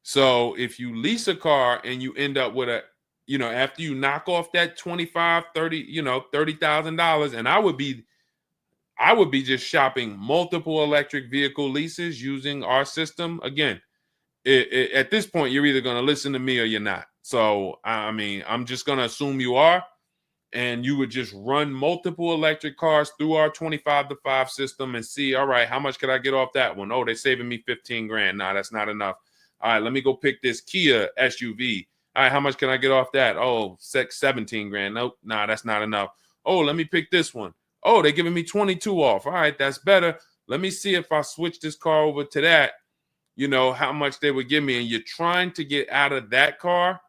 So if you lease a car and you end up with after you knock off that 25, 30, $30,000, and I would be just shopping multiple electric vehicle leases using our system. Again, at this point, you're either going to listen to me or you're not. So, I mean, I'm just going to assume you are. And you would just run multiple electric cars through our 25-to-5 system and see, all right, how much could I get off that one? Oh, they're saving me 15 grand. Nah, that's not enough. All right, let me go pick this Kia SUV. All right, how much can I get off that? Oh, 17 grand. Nope, nah, that's not enough. Oh, let me pick this one. Oh, they're giving me 22 off. All right, that's better. Let me see if I switch this car over to that, how much they would give me. And you're trying to get out of that car,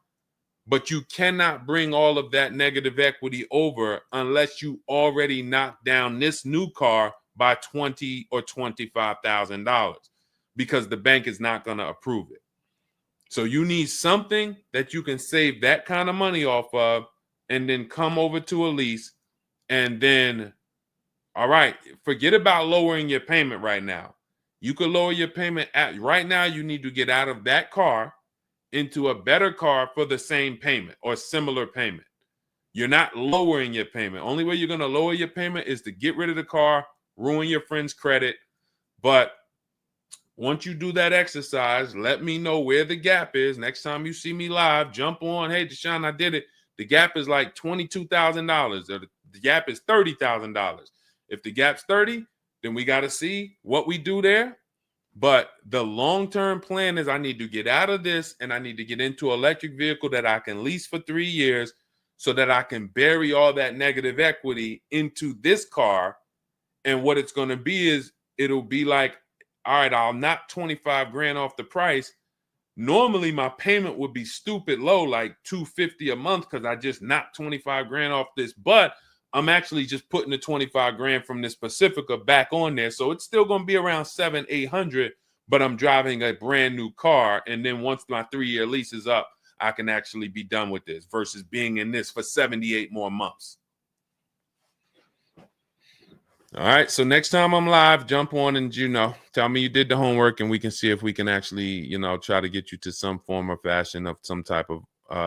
but you cannot bring all of that negative equity over unless you already knock down this new car by $20,000 or $25,000 because the bank is not going to approve it. So you need something that you can save that kind of money off of and then come over to a lease and then, all right, forget about lowering your payment right now. You could lower your payment right now. You need to get out of that car into a better car for the same payment or similar payment. You're not lowering your payment. Only way you're going to lower your payment is to get rid of the car, ruin your friend's credit. But once you do that exercise, let me know where the gap is. Next time you see me live, jump on. Hey, Deshone, I did it. The gap is like $22,000, or the gap is $30,000. If the gap's 30, then we got to see what we do there. But the long-term plan is I need to get out of this and I need to get into an electric vehicle that I can lease for 3 years so that I can bury all that negative equity into this car. And what it's going to be is it'll be like, all right, I'll knock 25 grand off the price. Normally my payment would be stupid low, like $250 a month, because I just knocked 25 grand off this. But I'm actually just putting the 25 grand from this Pacifica back on there. So it's still going to be around 700-800, but I'm driving a brand new car. And then once my 3-year lease is up, I can actually be done with this versus being in this for 78 more months. All right. So next time I'm live, jump on and, tell me you did the homework and we can see if we can actually, try to get you to some form or fashion of some type of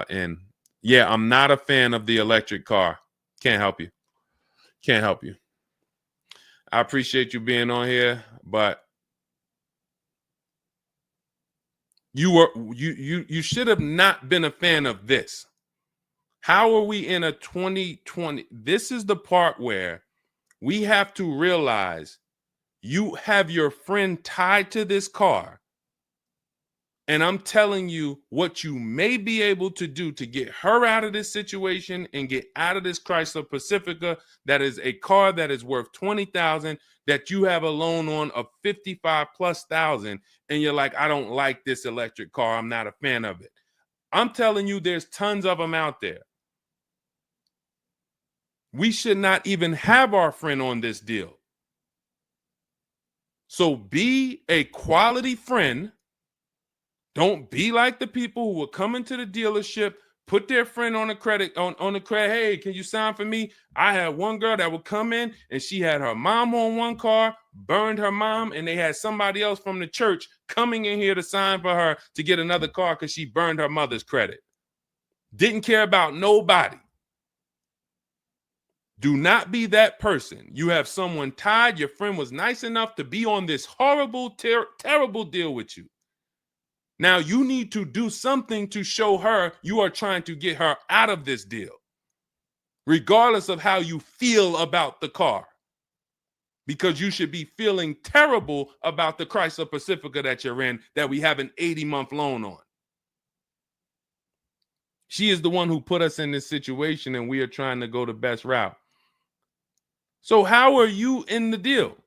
end. Yeah, I'm not a fan of the electric car. Can't help you. Can't help you. I appreciate you being on here, but you should have not been a fan of this. How are we in a 2020? This is the part where we have to realize you have your friend tied to this car. And I'm telling you what you may be able to do to get her out of this situation and get out of this Chrysler Pacifica. That is a car that is worth $20,000 that you have a loan on of $55,000+. And you're like, I don't like this electric car. I'm not a fan of it. I'm telling you, there's tons of them out there. We should not even have our friend on this deal. So be a quality friend. Don't be like the people who will come into the dealership, put their friend on the credit, on the credit. Hey, can you sign for me? I had one girl that would come in and she had her mom on one car, burned her mom, and they had somebody else from the church coming in here to sign for her to get another car because she burned her mother's credit. Didn't care about nobody. Do not be that person. You have someone tied. Your friend was nice enough to be on this horrible, terrible deal with you. Now you need to do something to show her you are trying to get her out of this deal, regardless of how you feel about the car, because you should be feeling terrible about the Chrysler Pacifica that you're in that we have an 80-month loan on. She is the one who put us in this situation and we are trying to go the best route. So how are you in the deal?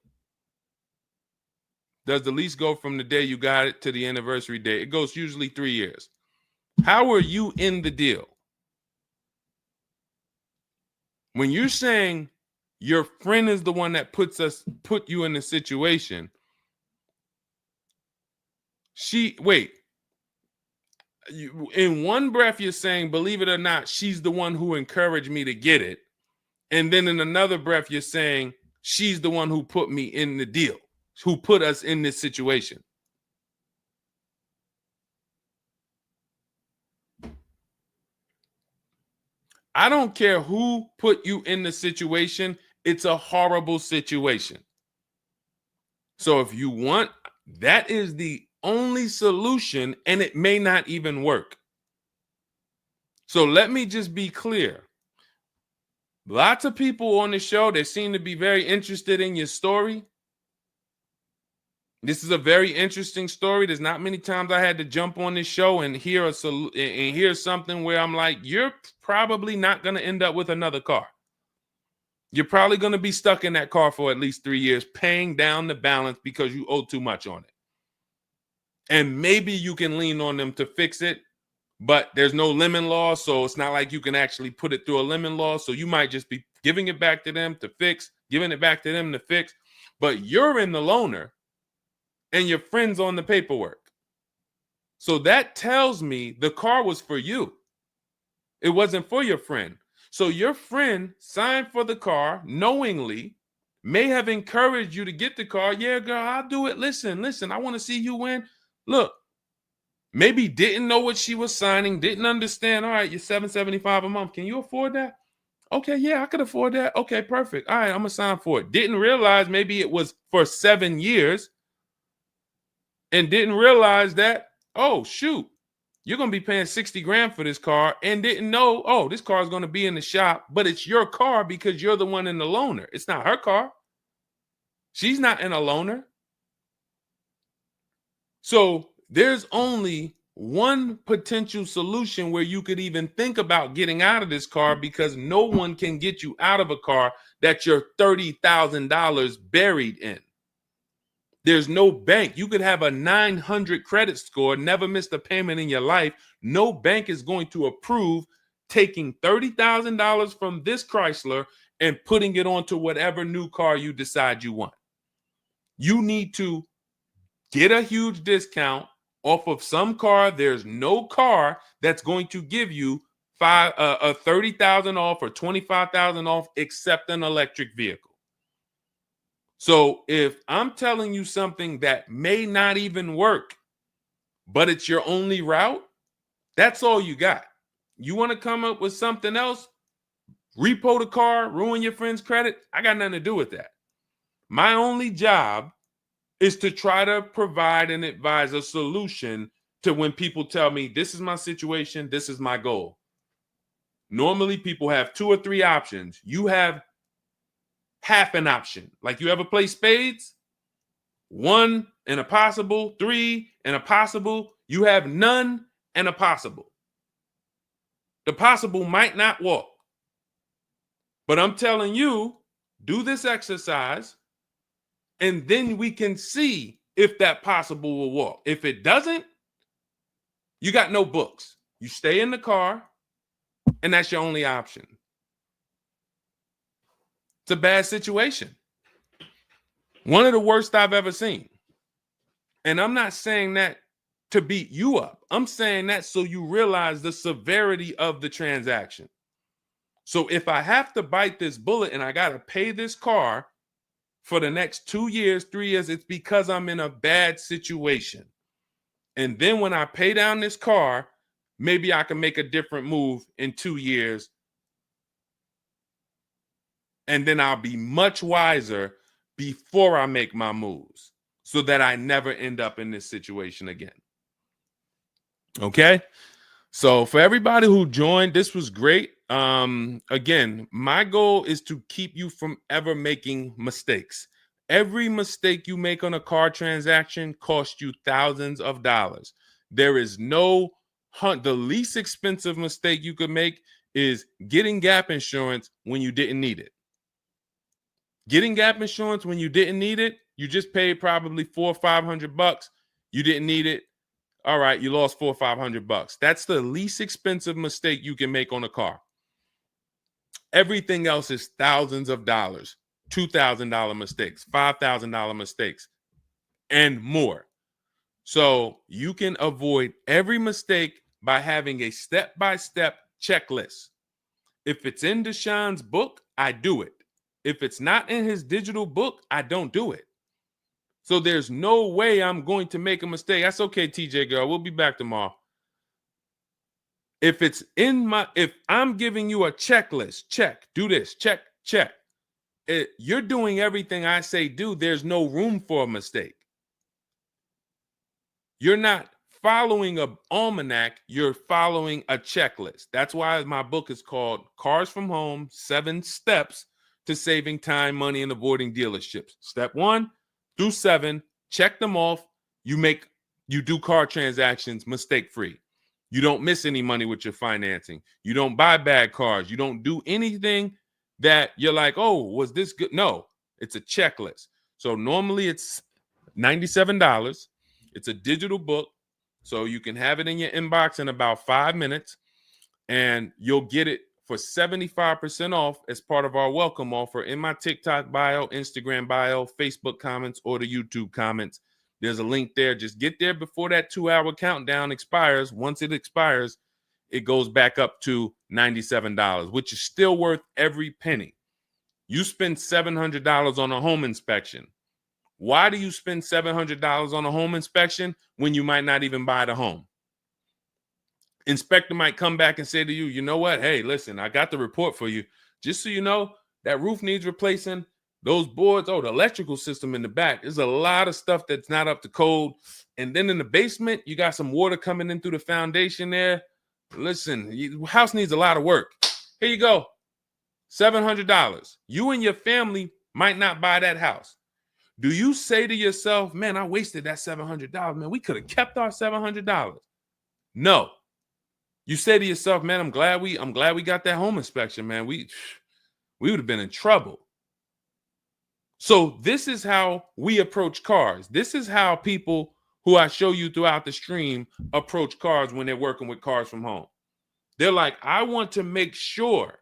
Does the lease go from the day you got it to the anniversary day? It goes usually 3 years. How are you in the deal? When you're saying your friend is the one that put you in the situation, in one breath you're saying, believe it or not, she's the one who encouraged me to get it. And then in another breath, you're saying she's the one who put me in the deal, who put us in this situation. I don't care who put you in the situation. It's a horrible situation. So if you want, that is the only solution, and it may not even work. So let me just be clear. Lots of people on the show, they seem to be very interested in your story. This is a very interesting story. There's not many times I had to jump on this show and hear something where I'm like, you're probably not going to end up with another car. You're probably going to be stuck in that car for at least 3 years, paying down the balance because you owe too much on it. And maybe you can lean on them to fix it, but there's no lemon law, so it's not like you can actually put it through a lemon law. So you might just be giving it back to them to fix, giving it back to them to fix. But you're in the loaner and your friend's on the paperwork. So that tells me the car was for you. It wasn't for your friend. So your friend signed for the car knowingly, may have encouraged you to get the car. Yeah, girl, I'll do it. Listen, I want to see you win. Look, maybe didn't know what she was signing, didn't understand. All right, you're $775 a month. Can you afford that? Okay, yeah, I could afford that. Okay, perfect. All right, I'm going to sign for it. Didn't realize maybe it was for 7 years. and didn't realize that, oh, shoot, you're going to be paying 60 grand for this car, and didn't know, oh, this car is going to be in the shop, but it's your car because you're the one in the loaner. It's not her car. She's not in a loaner. So there's only one potential solution where you could even think about getting out of this car, because no one can get you out of a car that you're $30,000 buried in. There's no bank. You could have a 900 credit score, never missed a payment in your life. No bank is going to approve taking $30,000 from this Chrysler and putting it onto whatever new car you decide you want. You need to get a huge discount off of some car. There's no car that's going to give you 30,000 off or 25,000 off except an electric vehicle. So if I'm telling you something that may not even work, but it's your only route, that's all you got. You want to come up with something else, repo the car, ruin your friend's credit, I got nothing to do with that. My only job is to try to provide and advise a solution to when people tell me, this is my situation, this is my goal. Normally people have 2 or 3 options. You have half an option. Like, you ever play spades? 1 and a possible, 3 and a possible. You have none and a possible. The possible might not walk. But I'm telling you, do this exercise, and then we can see if that possible will walk. If it doesn't, you got no books. You stay in the car, and that's your only option. It's a bad situation. One of the worst I've ever seen. And I'm not saying that to beat you up. I'm saying that so you realize the severity of the transaction. So if I have to bite this bullet and I got to pay this car for the next 2 years, 3 years, it's because I'm in a bad situation. And then when I pay down this car, maybe I can make a different move in 2 years. And then I'll be much wiser before I make my moves, so that I never end up in this situation again. Okay? So for everybody who joined, this was great. Again, my goal is to keep you from ever making mistakes. Every mistake you make on a car transaction costs you thousands of dollars. There is no the least expensive mistake you could make is getting gap insurance when you didn't need it. Getting gap insurance when you didn't need it, you just paid probably $400 or $500. You didn't need it. All right, you lost $400 or $500. That's the least expensive mistake you can make on a car. Everything else is thousands of dollars, $2,000 mistakes, $5,000 mistakes, and more. So you can avoid every mistake by having a step-by-step checklist. If it's in Deshone's book, I do it. If it's not in his digital book, I don't do it. So there's no way I'm going to make a mistake. That's okay, TJ girl. We'll be back tomorrow. If I'm giving you a checklist, check, do this, check, check. You're doing everything I say do. There's no room for a mistake. You're not following an almanac. You're following a checklist. That's why my book is called Cars from Home, 7 Steps to Saving Time, Money, and Avoiding Dealerships. Step 1 through 7, check them off. You do car transactions mistake-free. You don't miss any money with your financing. You don't buy bad cars. You don't do anything that you're like, oh, was this good? No, it's a checklist. So normally it's $97. It's a digital book. So you can have it in your inbox in about 5 minutes, and you'll get it for 75% off as part of our welcome offer in my TikTok bio, Instagram bio, Facebook comments, or the YouTube comments. There's a link there. Just get there before that 2-hour countdown expires. Once it expires, it goes back up to $97, which is still worth every penny. You spend $700 on a home inspection. Why do you spend $700 on a home inspection when you might not even buy the home? Inspector might come back and say to you, you know what? Hey, listen, I got the report for you. Just so you know, that roof needs replacing. Those boards, the electrical system in the back, there's a lot of stuff that's not up to code. And then in the basement, you got some water coming in through the foundation there. Listen, house needs a lot of work. Here you go, $700. You and your family might not buy that house. Do you say to yourself, man, I wasted that $700, man, we could have kept our $700? No. You say to yourself, man, I'm glad we got that home inspection, man. We would have been in trouble. So this is how we approach cars. This is how people who I show you throughout the stream approach cars when they're working with cars from home. They're like, I want to make sure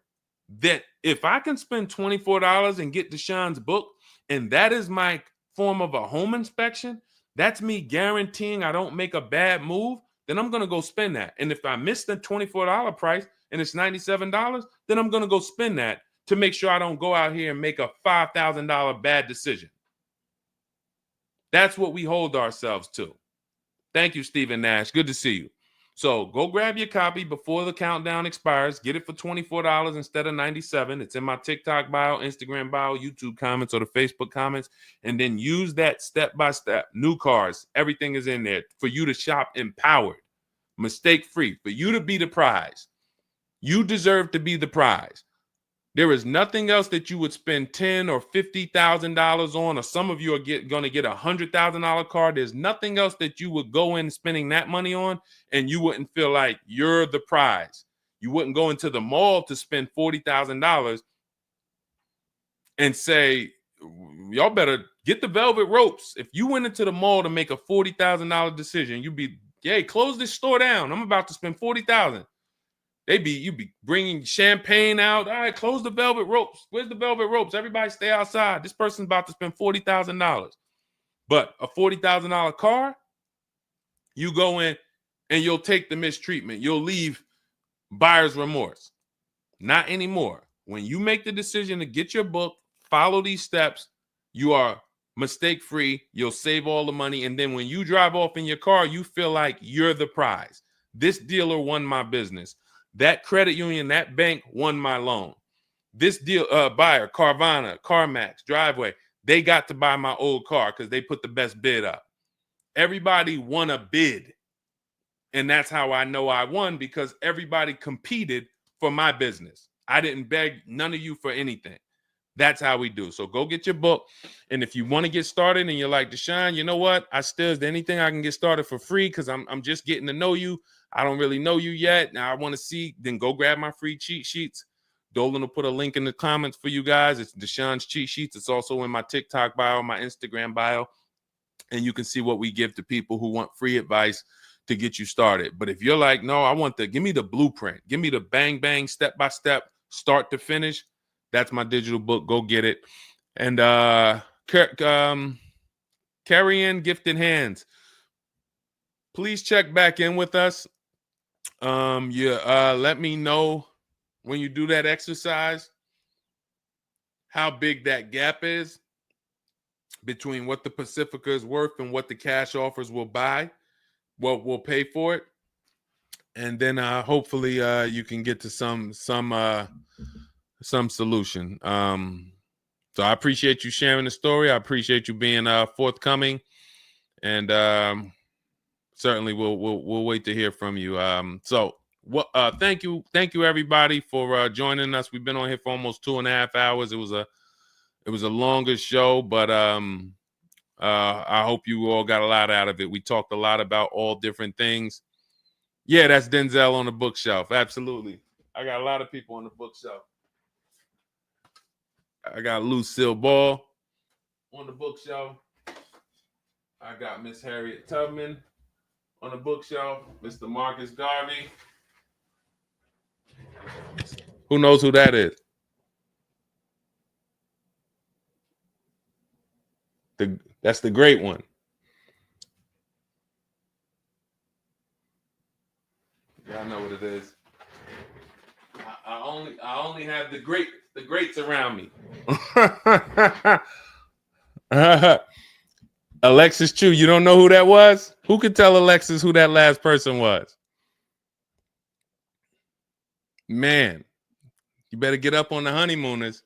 that if I can spend $24 and get Deshone's book, and that is my form of a home inspection, that's me guaranteeing I don't make a bad move, then I'm going to go spend that. And if I miss the $24 price and it's $97, then I'm going to go spend that to make sure I don't go out here and make a $5,000 bad decision. That's what we hold ourselves to. Thank you, Stephen Nash. Good to see you. So go grab your copy before the countdown expires. Get it for $24 instead of $97. It's in my TikTok bio, Instagram bio, YouTube comments, or the Facebook comments. And then use that step-by-step. New cars. Everything is in there for you to shop empowered, mistake-free, for you to be the prize. You deserve to be the prize. There is nothing else that you would spend $10,000 or $50,000 on, or some of you are going to get a $100,000 car. There's nothing else that you would go in spending that money on, and you wouldn't feel like you're the prize. You wouldn't go into the mall to spend $40,000 and say, y'all better get the velvet ropes. If you went into the mall to make a $40,000 decision, you'd be, hey, close this store down. I'm about to spend $40,000. You'd be bringing champagne out. All right, close the velvet ropes. Where's the velvet ropes? Everybody stay outside. This person's about to spend $40,000. But a $40,000 car, you go in and you'll take the mistreatment. You'll leave buyer's remorse. Not anymore. When you make the decision to get your book, follow these steps, you are mistake-free. You'll save all the money. And then when you drive off in your car, you feel like you're the prize. This dealer won my business. That credit union, that bank won my loan. This deal, buyer, Carvana, CarMax, Driveway, they got to buy my old car because they put the best bid up. Everybody won a bid. And that's how I know I won, because everybody competed for my business. I didn't beg none of you for anything. That's how we do. So go get your book. And if you want to get started and you're like, Deshone, you know what? Is there anything I can get started for free? Because I'm just getting to know you. I don't really know you yet. Now I want to see, then go grab my free cheat sheets. Dolan will put a link in the comments for you guys. It's Deshone's cheat sheets. It's also in my TikTok bio, my Instagram bio. And you can see what we give to people who want free advice to get you started. But if you're like, no, give me the blueprint. Give me the bang, bang, step-by-step, start to finish. That's my digital book. Go get it. And carry in gifted hands. Please check back in with us. Let me know when you do that exercise how big that gap is between what the Pacifica is worth and what the cash offers will buy, what will pay for it. And then hopefully you can get to some solution. So I appreciate you sharing the story. I appreciate you being forthcoming, and certainly we'll wait to hear from you. Thank you everybody for joining us. We've been on here for almost 2.5 hours. It was a longer show, but I hope you all got a lot out of it. We talked a lot about all different things. Yeah, that's Denzel on the bookshelf. Absolutely. I got a lot of people on the bookshelf. I got Lucille Ball on the bookshelf. I got Miss Harriet Tubman on the bookshelf. Mr. Marcus Garvey. Who knows who that is? That's the great one. Y'all know what it is. I only have the greats around me. Alexis Chu, you don't know who that was? Who could tell Alexis who that last person was? Man, you better get up on the honeymooners.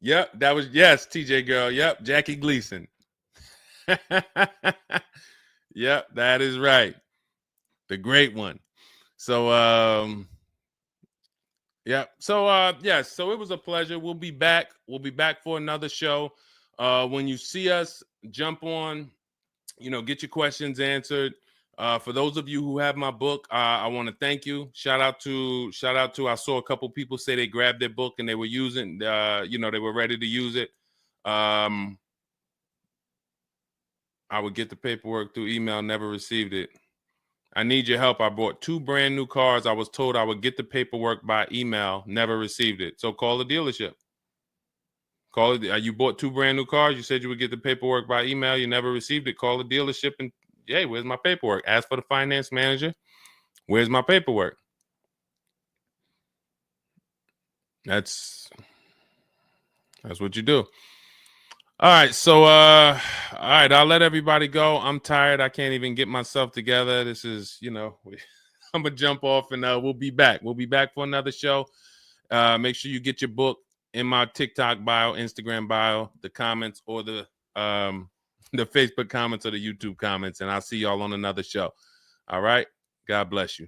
Yep, that was, yes, TJ girl. Yep, Jackie Gleason. Yep, that is right. The great one. So yeah. So yes, so it was a pleasure. We'll be back. We'll be back for another show. When you see us, jump on, get your questions answered. For those of you who have my book, I want to thank you. Shout out to I saw a couple people say they grabbed their book and they were using they were ready to use it. I would get the paperwork through email, never received it. I need your help. I bought 2 brand new cars. I was told I would get the paperwork by email, never received it. So call the dealership. Call it. You bought 2 brand new cars. You said you would get the paperwork by email. You never received it. Call the dealership and, hey, where's my paperwork? Ask for the finance manager. Where's my paperwork? That's what you do. All right. So, all right. I'll let everybody go. I'm tired. I can't even get myself together. This is, I'm going to jump off and we'll be back. We'll be back for another show. Make sure you get your book in my TikTok bio, Instagram bio, the comments, or the Facebook comments or the YouTube comments. And I'll see y'all on another show. All right. God bless you.